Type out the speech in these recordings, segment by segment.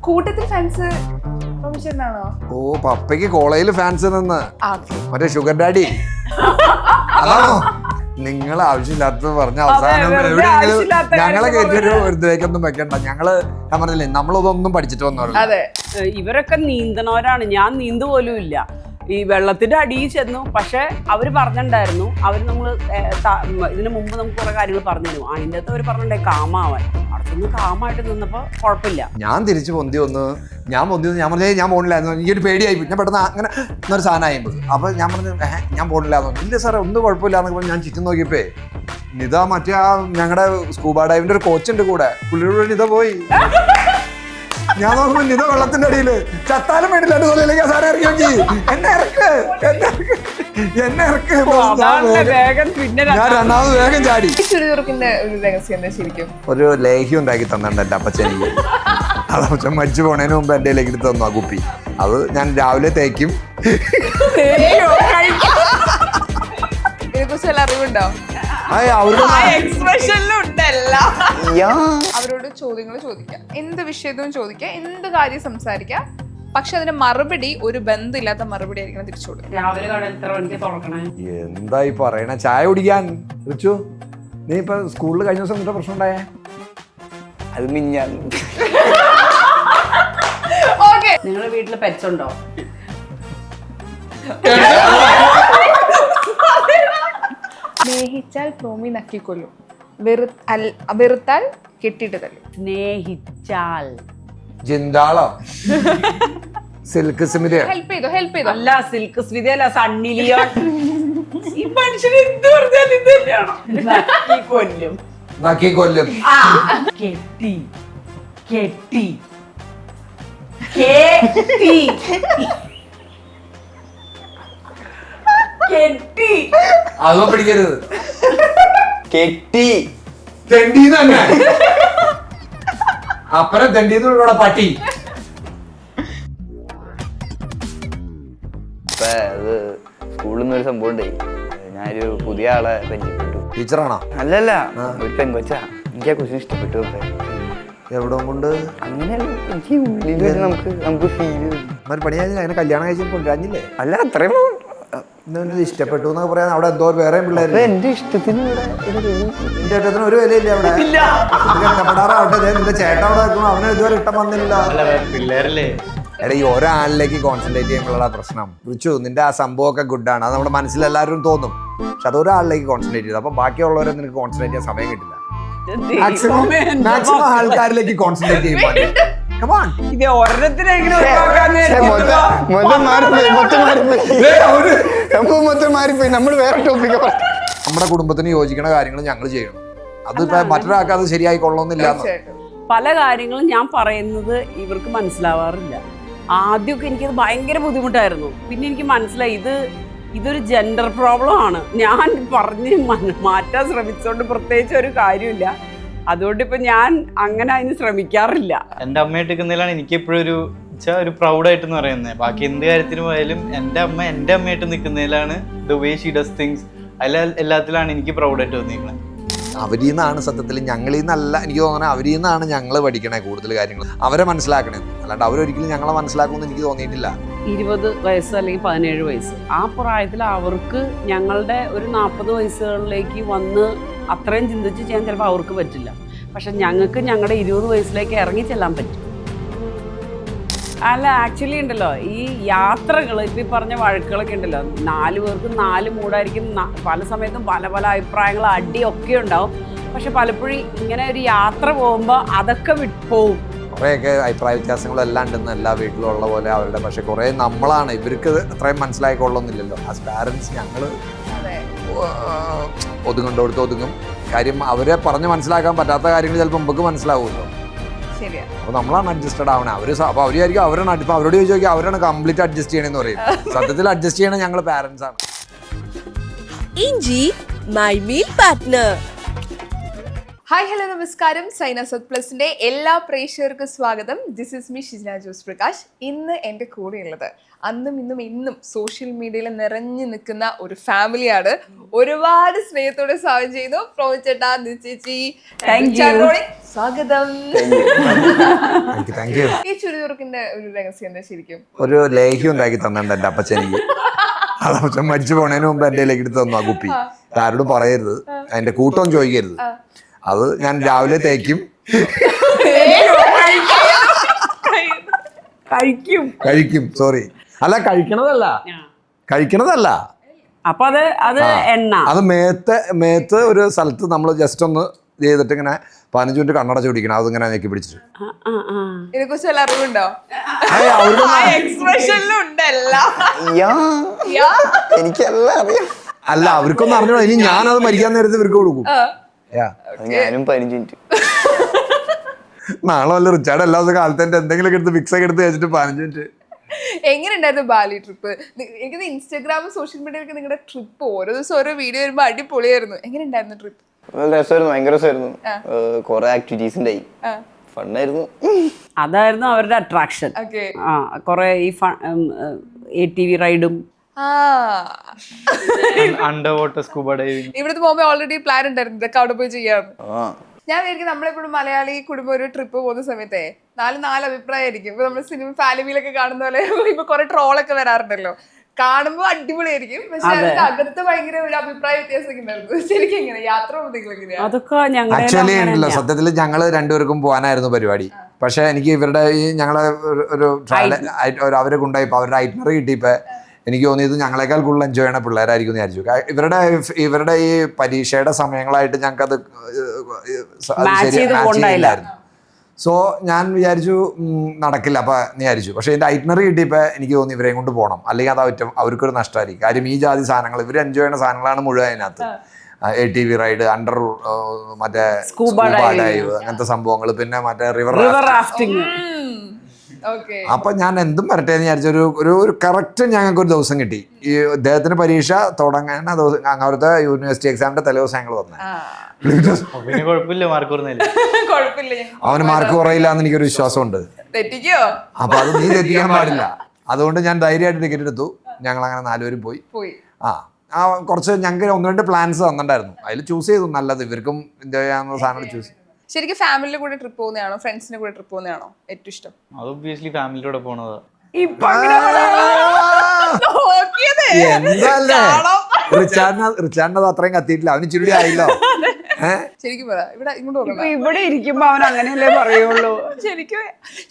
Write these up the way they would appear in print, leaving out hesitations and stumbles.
കൂട്ടത്തിൽ ഫാൻസ് ആണോ? ഓ പപ്പയ്ക്ക് കോളേജിൽ ഫാൻസ് നിന്ന് മറ്റേ ഷുഗർ ഡാഡി അതാണോ? നിങ്ങൾ ആവശ്യമില്ലാത്തത് പറഞ്ഞ അവസാനം എവിടെയെങ്കിലും ഞങ്ങളെ കയറ്റിയൊരു ഇതിലേക്കൊന്നും വെക്കണ്ട. ഞാൻ പറഞ്ഞില്ലേ നമ്മളതൊന്നും പഠിച്ചിട്ട് വന്നോളൂ. ഇവരൊക്കെ നീന്തണവരാണ്, ഞാൻ നീന്തു പോലും ഇല്ല. ഈ വെള്ളത്തിന്റെ അടിയിൽ ചെന്നു. പക്ഷെ അവര് പറഞ്ഞിട്ടുണ്ടായിരുന്നു, അവര് നമ്മള് ഇതിനു മുമ്പ് നമുക്ക് കുറെ കാര്യങ്ങൾ പറഞ്ഞു തരും. അതിൻ്റെ അകത്ത് അവര് പറഞ്ഞിട്ടുണ്ടായി കാമാവാൻ. അവിടെ ചെന്ന് കാമായിട്ട് നിന്നപ്പോ കുഴപ്പമില്ല. ഞാൻ തിരിച്ച് പൊന്തി വന്ന് ഞാൻ പറഞ്ഞേ ഞാൻ പോണില്ലായിരുന്നു. എനിക്കൊരു പേടിയായി. ഞാൻ പെട്ടെന്ന് അങ്ങനെ എന്നൊരു സാധനമായിപ്പോൾ അപ്പൊ ഞാൻ പറഞ്ഞു ഞാൻ പോണില്ലാന്ന്. ഇല്ല സാറേ ഒന്നും കുഴപ്പമില്ലാന്ന് പറഞ്ഞ് ഞാൻ ചുറ്റും നോക്കിയപ്പോ നിത മറ്റേ ഞങ്ങളുടെ സ്കൂബ ഡൈവിന്റെ ഒരു കോച്ചുണ്ട് കൂടെ, പുള്ളിയുടെ നിത പോയി. ഞാൻ നോക്കുമ്പോ നിത വെള്ളത്തിന്റെ അടിയില് ചത്താലും വേണ്ടില്ല എന്റെ തൊലയിലേക്ക് സാധനം ഇറക്കി നോക്കി എന്നെ ഇറക്ക് ഞാൻ രണ്ടാമത് വേഗം ചാടി. ഒരു ലേഹ്യം ഉണ്ടാക്കി തന്നിട്ടുണ്ട് എന്റെ അപ്പച്ചനിക്ക്. അത് മരിച്ചു പോണതിന് മുമ്പ് എന്റെ ലേക്ക് എടുത്ത് തന്നു ആ കുപ്പി. അത് ഞാൻ രാവിലെ തേക്കും. അറിവുണ്ടോ? അവരോട് ചോദ്യങ്ങൾ ചോദിക്കാം, എന്ത് വിഷയത്തും ചോദിക്കാം, എന്ത് കാര്യം സംസാരിക്കാം. പക്ഷെ അതിന് മറുപടി ഒരു ബന്ധമില്ലാത്ത മറുപടി ആയിരിക്കണം തിരിച്ചു കൊടുക്കുക. എന്തായി പറയണ? ചായ കുടിക്കാൻ റിച്ചു, നീ ഇപ്പൊ സ്കൂളിൽ കഴിഞ്ഞ ദിവസം എന്താ പ്രശ്നം ഉണ്ടായേ? അത് മിഞ്ഞാൻ. നിങ്ങളുടെ വീട്ടില് പെറ്റ്സ് ഉണ്ടോ? സ്നേഹിച്ചാൽ ഭൂമി നക്കിക്കൊല്ലും, വെറുത്താൽ കെട്ടിട്ട് തല്ലും. സ്നേഹിച്ചാൽ ജിന്താളോ സിൽക്ക് സ്മിത ഹെൽപ്പ് ചെയ്തോ. അല്ല സിൽക്ക് സ്മിത അല്ല, സണ്ണി ലിയോൺ. ഈ മനുഷ്യന് എന്ത് പറഞ്ഞാൽ ഇത് തന്നെയാണോ? നക്കി കൊല്ലും. കെട്ടി കെട്ടി കെട്ടി കെട്ടി അതോ പിടിക്കരുത്. കെട്ടി തെണ്ടി തന്നെ അപ്പുറം തെണ്ടിന്ന് പട്ടി. ഇപ്പൊ അത് സ്കൂളിൽ നിന്ന് ഒരു സംഭവം ഉണ്ടായി. ഞാനൊരു പുതിയ ആളെ പരിചയപ്പെട്ടു. ടീച്ചറാണോ? അല്ലല്ല, ഒരു പെൺകൊച്ചാ. എനിക്ക് ആ ക്വസ്റ്റ്യൻ ഇഷ്ടപ്പെട്ടു. എവിടെ കൊണ്ട് അങ്ങനെയല്ല, എനിക്ക് ഉള്ളിൽ നമുക്ക് ഫീൽ പണിയാ. അങ്ങനെ കല്യാണം കഴിച്ചു കൊണ്ടുവരാഞ്ഞില്ലേ? അല്ല, അത്രയും ഇഷ്ടപ്പെട്ടു എന്നൊക്കെ പറയാൻ അവിടെ എന്തോ വേറെ പിള്ളേര്. എന്റെ ഇഷ്ടത്തിന് എന്റെ ഏട്ടത്തിന് ഒരു വിലയില്ല അവിടെ. കഷ്ടപ്പെടാറാവട്ടെ. നിന്റെ ചേട്ടൻ അവിടെ വെക്കണം, അവന് ഇതുവരെ ഇഷ്ടം വന്നില്ല. പിള്ളേരല്ലേ. എടാ ഈ ഒരാളിലേക്ക് കോൺസെൻട്രേറ്റ് ചെയ്യുമ്പോഴുള്ള പ്രശ്നം. റിച്ചു, നിന്റെ ആ സംഭവമൊക്കെ ഗുഡാണ്, അത് നമ്മുടെ മനസ്സിൽ എല്ലാവരും തോന്നും. പക്ഷെ അത് ഒരാളിലേക്ക് കോൺസെൻട്രേറ്റ് ചെയ്തു, അപ്പൊ ബാക്കിയുള്ളവരെ നിനക്ക് കോൺസെൻട്രേറ്റ് ചെയ്യാൻ സമയം കിട്ടില്ല. മാക്സിമം ആൾക്കാരിലേക്ക് കോൺസെൻട്രേറ്റ് ചെയ്യുമ്പോൾ ഇത് ഒരെണ്ണത്തിനെങ്കിലും നമ്മൾ വേറെ ടോപ്പിക്ക്. നമ്മുടെ കുടുംബത്തിന് യോജിക്കുന്ന കാര്യങ്ങൾ ഞങ്ങൾ ചെയ്യണം. അതിപ്പോ മറ്റൊരാൾക്ക് അത് ശരിയായിക്കൊള്ളണമെന്നില്ല. പല കാര്യങ്ങളും ഞാൻ പറയുന്നത് ഇവർക്ക് മനസ്സിലാവാറില്ല. ആദ്യമൊക്കെ എനിക്കത് ഭയങ്കര ബുദ്ധിമുട്ടായിരുന്നു. പിന്നെ എനിക്ക് മനസ്സിലായി ഇതൊരു ജെൻഡർ പ്രോബ്ലം ആണ്. ഞാൻ പറഞ്ഞ് മാറ്റാൻ ശ്രമിച്ചുകൊണ്ട് പ്രത്യേകിച്ച് ഒരു കാര്യമില്ല. അതുകൊണ്ട് ഇപ്പൊ ഞാൻ അങ്ങനെ അതിന് ശ്രമിക്കാറില്ല. എൻ്റെ അമ്മയായിട്ട് നിൽക്കുന്നതിലാണ് എനിക്ക് എപ്പോഴും ഒരു പ്രൗഡായിട്ടെന്ന് പറയുന്നത്. ബാക്കി എന്ത് കാര്യത്തിനും പോയാലും എൻ്റെ അമ്മയായിട്ട് നിൽക്കുന്നതിലാണ് the way she does things. എല്ലാത്തിലാണ് എനിക്ക് പ്രൗഡായിട്ട് തോന്നിയിരിക്കുന്നത്. അവരിൽ നിന്നാണ് സത്യത്തിൽ, ഞങ്ങളിൽ നിന്നല്ല. എനിക്ക് തോന്നുന്നത് അവരിൽ നിന്നാണ് ഞങ്ങൾ പഠിക്കണേ കൂടുതൽ കാര്യങ്ങൾ. അവരെ മനസ്സിലാക്കണേ, അല്ലാണ്ട് അവരൊരിക്കലും ഞങ്ങളെ മനസ്സിലാക്കുമെന്ന് എനിക്ക് തോന്നിയിട്ടില്ല. 20 വയസ്സ് അല്ലെങ്കിൽ 17 വയസ്സ് ആ പ്രായത്തിൽ അവർക്ക് ഞങ്ങളുടെ ഒരു 40 വയസ്സുകളിലേക്ക് വന്ന് അത്രയും ചിന്തിച്ച് ചെയ്യാൻ ചിലപ്പോൾ അവർക്ക് പറ്റില്ല. പക്ഷെ ഞങ്ങൾക്ക് ഞങ്ങളുടെ 20 വയസ്സിലേക്ക് ഇറങ്ങി ചെല്ലാൻ പറ്റും. അല്ല, ആക്ച്വലി ഉണ്ടല്ലോ, ഈ യാത്രകൾ ഇപ്പം ഈ പറഞ്ഞ വഴക്കുകളൊക്കെ ഉണ്ടല്ലോ, 4 പേർക്ക് 4 മൂടായിരിക്കും. പല സമയത്തും പല പല അഭിപ്രായങ്ങൾ, അടിയൊക്കെ ഉണ്ടാവും. പക്ഷെ പലപ്പോഴും ഇങ്ങനെ ഒരു യാത്ര പോകുമ്പോൾ അതൊക്കെ പോവും. കുറേയൊക്കെ അഭിപ്രായ വ്യത്യാസങ്ങളെല്ലാം ഉണ്ടെന്ന് എല്ലാ വീട്ടിലും ഉള്ള പോലെ അവരുടെ. പക്ഷെ കുറേ നമ്മളാണ്, ഇവർക്ക് അത്രയും മനസ്സിലായിക്കൊള്ളുന്നില്ലല്ലോ. ആസ് പാരൻസ് ഞങ്ങൾ ഒതുങ്ങണ്ടോടത്ത് ഒതുങ്ങും. കാര്യം അവരെ പറഞ്ഞ് മനസ്സിലാക്കാൻ പറ്റാത്ത കാര്യങ്ങൾ ചിലപ്പോൾ നമുക്ക് മനസ്സിലാവുമല്ലോ. അപ്പൊ നമ്മളാണ് അഡ്ജസ്റ്റഡ് ആവണേ. അപ്പൊ അവരായിരിക്കും അവരാണ്. ഇപ്പൊ അവരോട് ചോദിച്ചു നോക്കിയാൽ അവരാണ് കംപ്ലീറ്റ് അഡ്ജസ്റ്റ് ചെയ്യണമെന്ന് പറയും. സത്യത്തിൽ അഡ്ജസ്റ്റ് ചെയ്യണേ ഞങ്ങൾ പാരന്റ്സ് ആണ്. ഇഞ്ചി my meal partner. Hi hello നമസ്കാരം സൈനസത് പ്ലസിന്റെ എല്ലാ പ്രേക്ഷകർക്കും സ്വാഗതം. This is me Shijna Jose Prakash. ഇന്ന് എൻ്റെ കൂടെയുള്ളത് അന്നും ഇന്നും ഇന്നും സോഷ്യൽ മീഡിയയിൽ നിറഞ്ഞു നിൽക്കുന്ന ഒരു ഫാമിലിയാണ്. ഒരുപാട് സ്നേഹത്തോടെ സ്വാഗതം ചെയ്യുന്നു പ്രോമി ചേട്ടാ, ചേച്ചി, സ്വാഗതം. ഈ ചുരിദുറുക്കിന്റെ ഒരു രഹസ്യം എന്താ ശരിക്കും? ഒരു ലേഹ്യം ഉണ്ടാക്കി തന്നിട്ടുണ്ട് എൻ്റെ അപ്പച്ചനിക്ക്. അത് അപ്പച്ചൻ മരിച്ചു പോണതിന് മുമ്പ് എൻ്റെ ലേക്ക് എടുത്ത് തന്നു ആ കുപ്പി. ആരോടും പറയരുത്, അതിന്റെ കൂട്ടം ചോദിക്കരുത്. അത് ഞാൻ രാവിലെ തേക്കും, കഴിക്കും. സോറി, അല്ല കഴിക്കണതല്ല. അപ്പൊ അത് എണ്ണ, അത് മേത്ത് ഒരു സ്ഥലത്ത് നമ്മൾ ജസ്റ്റ് ഒന്ന് ചെയ്തിട്ട് ഇങ്ങനെ 15 മിനിറ്റ് കണ്ണടച്ച് പിടിക്കണം. അതിങ്ങനെ ഞെക്കി പിടിച്ചിട്ട്. ഇതിനെക്കുറിച്ച് വല്ല അറിവുണ്ടോ? എനിക്കെല്ലാം അറിയാം. അല്ല, അവർക്കൊന്നും അറിഞ്ഞോ. ഇനി ഞാനത് മരിക്കാൻ നേരത്തെ ഇവർക്ക് കൊടുക്കും. ഞാനും 15 മിനിറ്റ്. നാളെ വല്ല റിച്ചാർഡ് എല്ലാ ദിവസം കാലത്തെ എന്തെങ്കിലുമൊക്കെ എടുത്ത് ഫിക്സ് ഒക്കെ എടുത്ത് വെച്ചിട്ട് 15 മിനിറ്റ്. എങ്ങനെയുണ്ടായിരുന്നു ബാലി ട്രിപ്പ്? എനിക്ക് ഇൻസ്റ്റാഗ്രാമും സോഷ്യൽ മീഡിയയിലൊക്കെ നിങ്ങളുടെ ട്രിപ്പ് ഓരോ ദിവസം ഓരോ വീഡിയോ വരുമ്പോൾ അടിപൊളിയായിരുന്നു. എങ്ങനെയുണ്ടായിരുന്നു ട്രിപ്പ്? രസമായിരുന്നു, ഭയങ്കര രസമായിരുന്നു. കുറെ ആക്ടിവിറ്റീസ് ഉണ്ടായി, ഫണ്ണായിരുന്നു. അതായിരുന്നു അവരുടെ അട്രാക്ഷൻ. കൊറേ ഈ ATV റൈഡും അണ്ടർ വാട്ടർ സ്കൂബ ഡൈവിംഗ്. ഇവിടുത്തെ പോകുമ്പോൾ ഓൾറെഡി പ്ലാൻ ഉണ്ടായിരുന്നു ഇതൊക്കെ അവിടെ പോയി ചെയ്യാം. ഞാൻ വിചാരിക്കും നമ്മളെപ്പോഴും മലയാളി കുടുംബം ഒരു ട്രിപ്പ് പോകുന്ന സമയത്തെ നാല് അഭിപ്രായമായിരിക്കും. ഇപ്പൊ നമ്മൾ സിനിമ ഫാലിമിയിലൊക്കെ കാണുന്ന പോലെ ഇപ്പൊ കുറെ ട്രോളൊക്കെ വരാറുണ്ടല്ലോ. കാണുമ്പോ അടിപൊളിയായിരിക്കും, പക്ഷെ അതിന്റെ അകത്ത് ഭയങ്കര ഒരു അഭിപ്രായ വ്യത്യാസമൊക്കെ ഉണ്ടായിരുന്നു. ശരിക്കും എങ്ങനെ യാത്ര ആക്ച്വലി ഉണ്ടല്ലോ, സത്യത്തിൽ ഞങ്ങള് രണ്ടുപേർക്കും പോകാനായിരുന്നു പരിപാടി. പക്ഷെ എനിക്ക് ഇവരുടെ ഈ ഞങ്ങളെ ഒരു അവരെ കൊണ്ടുപോയപ്പോ അവരുടെ ഐറ്റിനറി കിട്ടിയപ്പോ എനിക്ക് തോന്നിയത് ഞങ്ങളെക്കാൾ കൂടുതൽ എൻജോയ് ചെയ്യണ പിള്ളേരായിരിക്കും എന്ന് വിചാരിച്ചു. ഇവരുടെ ഈ പരീക്ഷയുടെ സമയങ്ങളായിട്ട് ഞങ്ങൾക്കത് ശരിയില്ലായിരുന്നു. സോ ഞാൻ വിചാരിച്ചു നടക്കില്ല അപ്പം വിചാരിച്ചു. പക്ഷേ ഇതിൻ്റെ ഐറ്റിനറി കിട്ടിയപ്പോൾ എനിക്ക് തോന്നി ഇവരെയും കൊണ്ട് പോകണം, അല്ലെങ്കിൽ അത് അവർക്കൊരു നഷ്ടമായിരിക്കും. കാര്യം ഈ ജാതി സാധനങ്ങൾ ഇവർ എൻജോയ് ചെയ്യുന്ന സാധനങ്ങളാണ് മുഴുവൻ അതിനകത്ത്. ATV റൈഡ്, അണ്ടർ മറ്റേ സ്കൂബ ഡൈവ്, അങ്ങനത്തെ സംഭവങ്ങൾ, പിന്നെ മറ്റേ റിവർ റാഫ്റ്റിംഗ്. അപ്പൊ ഞാൻ എന്തും വരട്ടെ എന്ന് വിചാരിച്ച ഒരു കറക്റ്റ് ഞങ്ങൾക്ക് ഒരു ദിവസം കിട്ടി. ഈ അദ്ദേഹത്തിന് പരീക്ഷ തുടങ്ങാൻ അവിടുത്തെ യൂണിവേഴ്സിറ്റി എക്സാമിന്റെ തലേദിവസം ഞങ്ങൾ വന്നത്. അവന് മാർക്ക് കുറയില്ല എന്ന് എനിക്കൊരു വിശ്വാസമുണ്ട്. അപ്പൊ അത് നീ തെറ്റിക്കാൻ പാടില്ല. അതുകൊണ്ട് ഞാൻ ധൈര്യമായിട്ട് ടിക്കറ്റ് എടുത്തു. ഞങ്ങൾ അങ്ങനെ 4 പേരും പോയി. കുറച്ച് ഞങ്ങൾക്ക് 1-2 പ്ലാൻസ് തന്നിട്ടുണ്ടായിരുന്നു. അതിൽ ചൂസ് ചെയ്തു നല്ലത്, ഇവർക്കും എൻജോയ് ചെയ്യാവുന്ന സാധനങ്ങൾ ചൂസ് ചെയ്തു. ശരിക്കും ഫാമിലിയുടെ കൂടെ ട്രിപ്പ് പോകുന്നതാണോ ഫ്രണ്ട്സിന്റെ കൂടെ ട്രിപ്പ് പോകുന്നതാണോ ഏറ്റവും ഇഷ്ടം? അത് ഒബ്വിയസ്ലി ഫാമിലിയോടെ പോണതാ. റിച്ചാർഡിനത് അത്രയും കത്തിയിട്ടില്ല, അവന് ചുരുടി ആയില്ലോ. ശരിക്കും ഇവിടെ ഇങ്ങോട്ട് ഇവിടെ ഇരിക്കുമ്പോ അവൻ അങ്ങനെയല്ലേ പറയുള്ളൂ.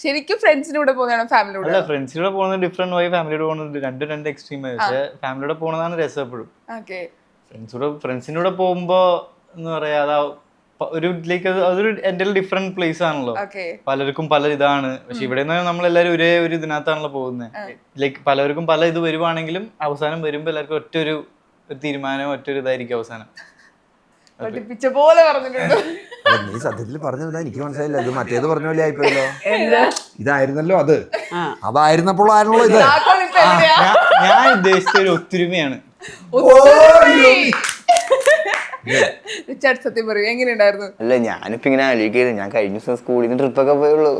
ശരിക്കും ഫ്രണ്ട്സിന്റെ കൂടെ പോകുന്നതാണോ ഫാമിലിയുടെ? അല്ല, ഫ്രണ്ട്സിലൂടെ പോകുന്നത് ഡിഫറെന്റ് വഴി, ഫാമിലിയോട് പോകുന്നത് രണ്ട് എക്സ്ട്രീം. പക്ഷെ ഫാമിലിയോടെ പോകുന്നതാണ് രസം എപ്പോഴും. ഫ്രണ്ട്സിന്റെ കൂടെ പോകുമ്പോ എന്ന് പറയാ ഒരു ലൈക്ക് അതൊരു എൻ്റെ ഡിഫറെന്റ് പ്ലേസ് ആണല്ലോ. പലർക്കും പല ഇതാണ്. പക്ഷെ ഇവിടെ നമ്മളെല്ലാരും ഒരേ ഒരു ഇതിനകത്താണല്ലോ പോകുന്നത്. ലൈക്ക് പലർക്കും പല ഇത് വരുവാണെങ്കിലും അവസാനം വരുമ്പോ എല്ലാവർക്കും ഒറ്റൊരു തീരുമാനം, ഒറ്റൊരു ഇതായിരിക്കും അവസാനം. നീ സത്യത്തിൽ പറഞ്ഞില്ല, എനിക്ക് മനസ്സിലായില്ല. ഇത് മറ്റേത് പറഞ്ഞ പോലെ ആയിപ്പോയല്ലോ. ഇതായിരുന്നല്ലോ അതായിരുന്നപ്പോഴാണല്ലോ ഇത്. ഞാൻ ഉദ്ദേശിച്ച ഒരു ഒത്തൊരുമയാണ്. സത്യം പറയൂ, എങ്ങനെയുണ്ടായിരുന്നു? അല്ല, ഞാനിപ്പോ ഇങ്ങനെ ആലോചിക്കരുത്. ഞാൻ കഴിഞ്ഞ ദിവസം സ്കൂളിൽ നിന്ന് ട്രിപ്പൊക്കെ പോയുള്ളൂ.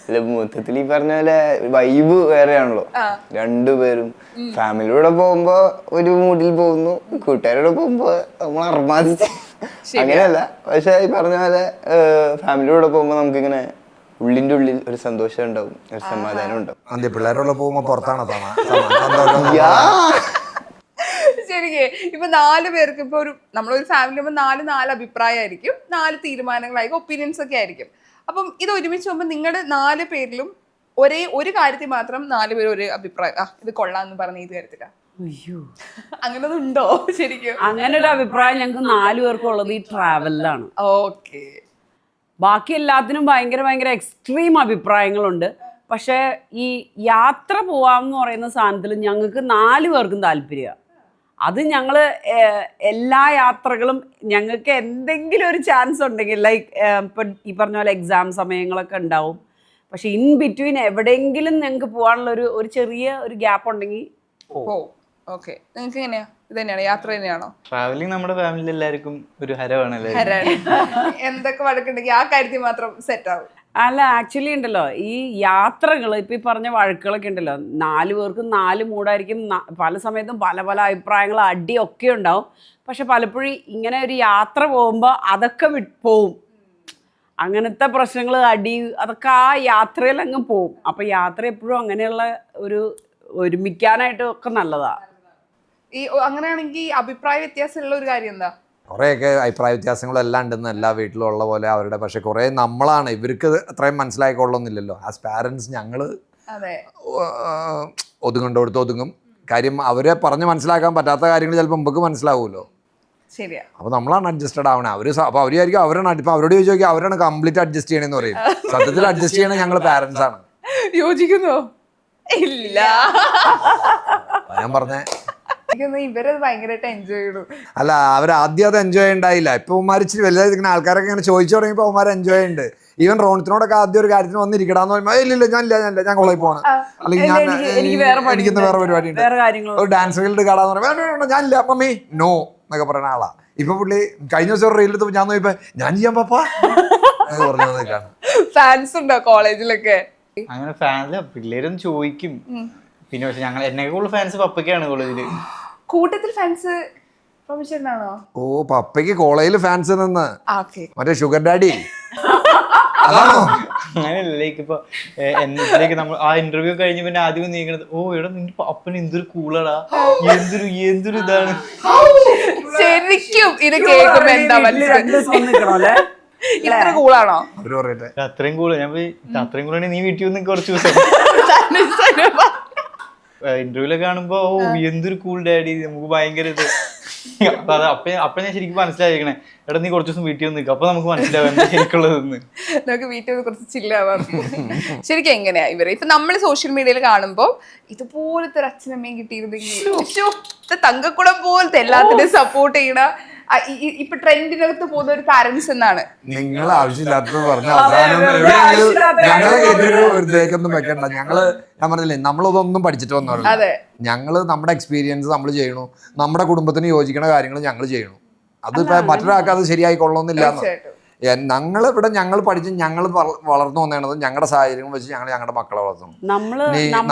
അല്ല, മൊത്തത്തിൽ ഈ പറഞ്ഞ പോലെ വൈബ് വേറെയാണല്ലോ. രണ്ടുപേരും ഫാമിലിയോടെ പോകുമ്പോ ഒരു മൂഡിൽ പോകുന്നു, കൂട്ടുകാരോടെ പോകുമ്പോ നമ്മൾ അർമാദിച്ച് അങ്ങനെയല്ല. പക്ഷെ ഈ പറഞ്ഞ പോലെ ഫാമിലിയോടെ പോകുമ്പോ നമുക്കിങ്ങനെ ഉള്ളിന്റെ ഉള്ളിൽ ഒരു സന്തോഷം ഉണ്ടാവും, ഒരു സമാധാനം ഉണ്ടാവും. പിള്ളേരോടെ പോകുമ്പോ പുറത്താണോ? ശരിക്കും ഇപ്പൊ 4 പേർക്ക് ഇപ്പൊ നമ്മളൊരു ഫാമിലി ആകുമ്പോൾ 4 അഭിപ്രായമായിരിക്കും, 4 തീരുമാനങ്ങളായിരിക്കും, ഒപ്പീനിയൻസ് ഒക്കെ ആയിരിക്കും. അപ്പം ഇത് ഒരുമിച്ച് പോകുമ്പോൾ നിങ്ങളുടെ 4 പേരിലും ഒരേ ഒരു കാര്യത്തിൽ മാത്രം 4 പേരും ഒരു അഭിപ്രായം, ഇത് കൊള്ളാന്ന് പറഞ്ഞ ഇത് കാര്യത്തില്ല. അങ്ങനെ ഉണ്ടോ? ശരിക്കും അങ്ങനെ ഒരു അഭിപ്രായം ഞങ്ങൾക്ക് 4 പേർക്കും ഉള്ളത് ഈ ട്രാവലിലാണ്. ഓക്കെ. ബാക്കി എല്ലാത്തിനും ഭയങ്കര എക്സ്ട്രീം അഭിപ്രായങ്ങളുണ്ട്. പക്ഷെ ഈ യാത്ര പോവാമെന്ന് പറയുന്ന സാധനത്തിൽ ഞങ്ങൾക്ക് 4 പേർക്കും താല്പര്യമാണ്. അത് ഞങ്ങൾ എല്ലാ യാത്രകളും ഞങ്ങൾക്ക് എന്തെങ്കിലും ഒരു ചാൻസ് ഉണ്ടെങ്കിൽ, ലൈക്ക് ഇപ്പം ഈ പറഞ്ഞ പോലെ എക്സാം സമയങ്ങളൊക്കെ ഉണ്ടാവും. പക്ഷെ ഇൻ ബിറ്റ്വീൻ എവിടെയെങ്കിലും ഞങ്ങൾക്ക് പോകാനുള്ള ഒരു ചെറിയ ഒരു ഗ്യാപ്പ് ഉണ്ടെങ്കിൽ നിങ്ങൾക്ക് എങ്ങനെയാ ഇത് തന്നെയാണോ, യാത്ര തന്നെയാണോ? ട്രാവലിംഗ് നമ്മുടെ ഫാമിലി എല്ലാവർക്കും ഒരു ഹരമാണ് എല്ലാവരും. ഹരാണ്. എന്തൊക്കെ വഴക്കുണ്ടെങ്കിൽ ആ കാര്യത്തിൽ മാത്രം സെറ്റ് ആവും. അല്ല ആക്ച്വലി ഉണ്ടല്ലോ ഈ യാത്രകൾ ഇപ്പം ഈ പറഞ്ഞ വഴക്കുകളൊക്കെ ഉണ്ടല്ലോ 4 പേർക്കും 4 മൂടായിരിക്കും. പല സമയത്തും പല പല അഭിപ്രായങ്ങൾ അടിയൊക്കെ ഉണ്ടാവും. പക്ഷെ പലപ്പോഴും ഇങ്ങനെ ഒരു യാത്ര പോകുമ്പോൾ അതൊക്കെ പോവും. അങ്ങനത്തെ പ്രശ്നങ്ങൾ അടി അതൊക്കെ ആ യാത്രയിൽ അങ്ങ് പോവും. അപ്പം യാത്ര എപ്പോഴും അങ്ങനെയുള്ള ഒരു ഒരുമിക്കാനായിട്ട് ഒക്കെ നല്ലതാണ്. ഈ അങ്ങനെയാണെങ്കിൽ അഭിപ്രായ വ്യത്യാസമുള്ള ഒരു കാര്യം എന്താ? കുറേയൊക്കെ അഭിപ്രായ വ്യത്യാസങ്ങളെല്ലാം ഉണ്ടെന്ന് എല്ലാ വീട്ടിലും ഉള്ള പോലെ അവരുടെ. പക്ഷെ കുറേ നമ്മളാണ് ഇവർക്ക് അത്രയും മനസ്സിലായിക്കൊള്ളുന്നില്ലല്ലോ. ആസ് പാരൻസ് ഞങ്ങൾ ഒതുങ്ങണ്ടോടത്ത് ഒതുങ്ങും. കാര്യം അവരെ പറഞ്ഞ് മനസ്സിലാക്കാൻ പറ്റാത്ത കാര്യങ്ങൾ ചിലപ്പോൾ നമുക്ക് മനസ്സിലാവുമല്ലോ. ശരിയാ. അപ്പോൾ നമ്മളാണ് അഡ്ജസ്റ്റഡ് ആവണേ. അപ്പോൾ അവർ വിചാരിക്കും അവരാണ്. ഇപ്പം അവരോട് ചോദിച്ചു നോക്കി അവരാണ് കംപ്ലീറ്റ് അഡ്ജസ്റ്റ് ചെയ്യണമെന്ന് പറയും. സത്യത്തിൽ അഡ്ജസ്റ്റ് ചെയ്യണേ ഞങ്ങൾ പാരൻസ് ആണ്. യോജിക്കുന്നോ? ഇല്ല. ഞാൻ പറഞ്ഞേ ഇവരത് ഭയങ്കരമായിട്ട് എൻജോയ് ചെയ്തു. അല്ല, അവർ ആദ്യം അത് എൻജോയ് ഉണ്ടായില്ല. ഇപ്പൊ ഉമ്മാർ ഇച്ചിരി വലുതായിരിക്കുന്ന ആൾക്കാരൊക്കെ ഇങ്ങനെ ചോദിച്ചു തുടങ്ങിയപ്പോൾ ഉമ്മാർ എൻജോയ് ഉണ്ട്. ഈവൻ റോണത്തിനോടൊക്കെ ആദ്യം ഒരു കാര്യത്തിന് വന്നിരിക്കടാന്ന് പറയുമ്പോൾ ഇല്ല ഞാൻ കോളേജിൽ പോകണം, അല്ലെങ്കിൽ എനിക്കിന്ന് വേറെ പരിപാടി ഉണ്ട്, ഒരു ഡാൻസ് ഫീൽഡ് കടാന്ന് പറയുമ്പോൾ ഞാനില്ല മമ്മി നോ എന്നൊക്കെ പറയുന്ന ആളാ. ഇപ്പൊ പുള്ളി കഴിഞ്ഞ ദിവസം ഒരു റീലെടുത്ത് ഞാൻ നോക്കിയപ്പോ ഞാൻ ചെയ്യാൻ പാപ്പാ എന്ന് പറഞ്ഞതാണ്. ഫാൻസ് ഉണ്ടോ കോളേജിലൊക്കെ? അങ്ങനെ ഫാൻസ് പിള്ളേരും ചോദിക്കും. പിന്നെ പക്ഷെ ഞങ്ങൾ എന്നെ കൂടുതൽ ഫാൻസ് പപ്പയ്ക്കാണ് കോളേജില്. കൂട്ടത്തിൽ ഫാൻസ് പ്രൊഫഷനാണോ? ഓ, പപ്പയ്ക്ക് കോളേജിൽ ഫാൻസ് നിന്ന് മറ്റേ ഷുഗർ ഡാഡി അതാണോ? അങ്ങനെയല്ല. ലൈക്ക് ഇപ്പൊ എന്നത്തിലേക്ക് നമ്മൾ ആ ഇന്റർവ്യൂ കഴിഞ്ഞ് പിന്നെ ആദ്യം നീക്കണത് ഓ എടാ നിന്റെ അപ്പൻ എന്തൊരു കൂളടാ, എന്തൊരു ഇതാണ്. ശരിക്കും ഇത് കേൾക്കുമ്പോ എന്താ മനസ്സിലായി ഇത്ര കൂളാണോ? അത്രയും കൂള്. ഞാൻ പോയി അത്രയും കൂളാണ് നീ വീട്ടിൽ വന്ന് കുറച്ച് ദിവസം ഇന്റർവ്യൂലൊക്കെ കാണുമ്പോ ഓ എന്തൊരു കൂൾ ഡാഡി, നമുക്ക് ഭയങ്കര ഇത്. അപ്പൊ ഞാൻ ശരിക്കും മനസ്സിലായിരിക്കണേ എടാ നീ കുറച്ച് ദിവസം വീട്ടിൽ വന്ന് നിൽക്കും, അപ്പൊ നമുക്ക് മനസ്സിലാവും എന്താ ശരിക്കുള്ളതെന്ന്. നമുക്ക് വീട്ടിൽ വന്ന് കുറച്ച് ചില്ലാവാണ്. ശരിക്കും എങ്ങനെയാ ഇവര് ഇപ്പൊ നമ്മൾ സോഷ്യൽ മീഡിയയിൽ കാണുമ്പോ ഇതുപോലത്തെ ഒരു അച്ഛനമ്മയും കിട്ടിയിരുന്നെങ്കിൽ തങ്കക്കുളം പോലത്തെ എല്ലാത്തിനും സപ്പോർട്ട് ചെയ്യണ ഇപ്പൊ ട്രെൻഡിനകത്ത് പോകുന്ന ഒരു പാരന്റ്സ് എന്നാണ്. നിങ്ങൾ ആവശ്യമില്ലാത്തത് പറഞ്ഞ അവസാനം ഞങ്ങളെ ഒരു ദേക്കൊന്നും വെക്കണ്ട. ഞാൻ പറഞ്ഞില്ലേ നമ്മളതൊന്നും പഠിച്ചിട്ട് വന്നോളൂ. ഞങ്ങള് നമ്മുടെ എക്സ്പീരിയൻസ് നമ്മൾ ചെയ്യണു, നമ്മുടെ കുടുംബത്തിന് യോജിക്കുന്ന കാര്യങ്ങൾ ഞങ്ങൾ ചെയ്യണു. അതിപ്പോ മറ്റൊരാൾക്ക് അത് ശരിയായിക്കൊള്ളണമെന്നില്ല. ഞങ്ങളിവിടെ ഞങ്ങൾ പഠിച്ച് ഞങ്ങൾ വളർന്നു വന്നേണത് ഞങ്ങളുടെ സാഹചര്യം വെച്ച് ഞങ്ങൾ ഞങ്ങളുടെ മക്കളെ വളർത്തുന്നു.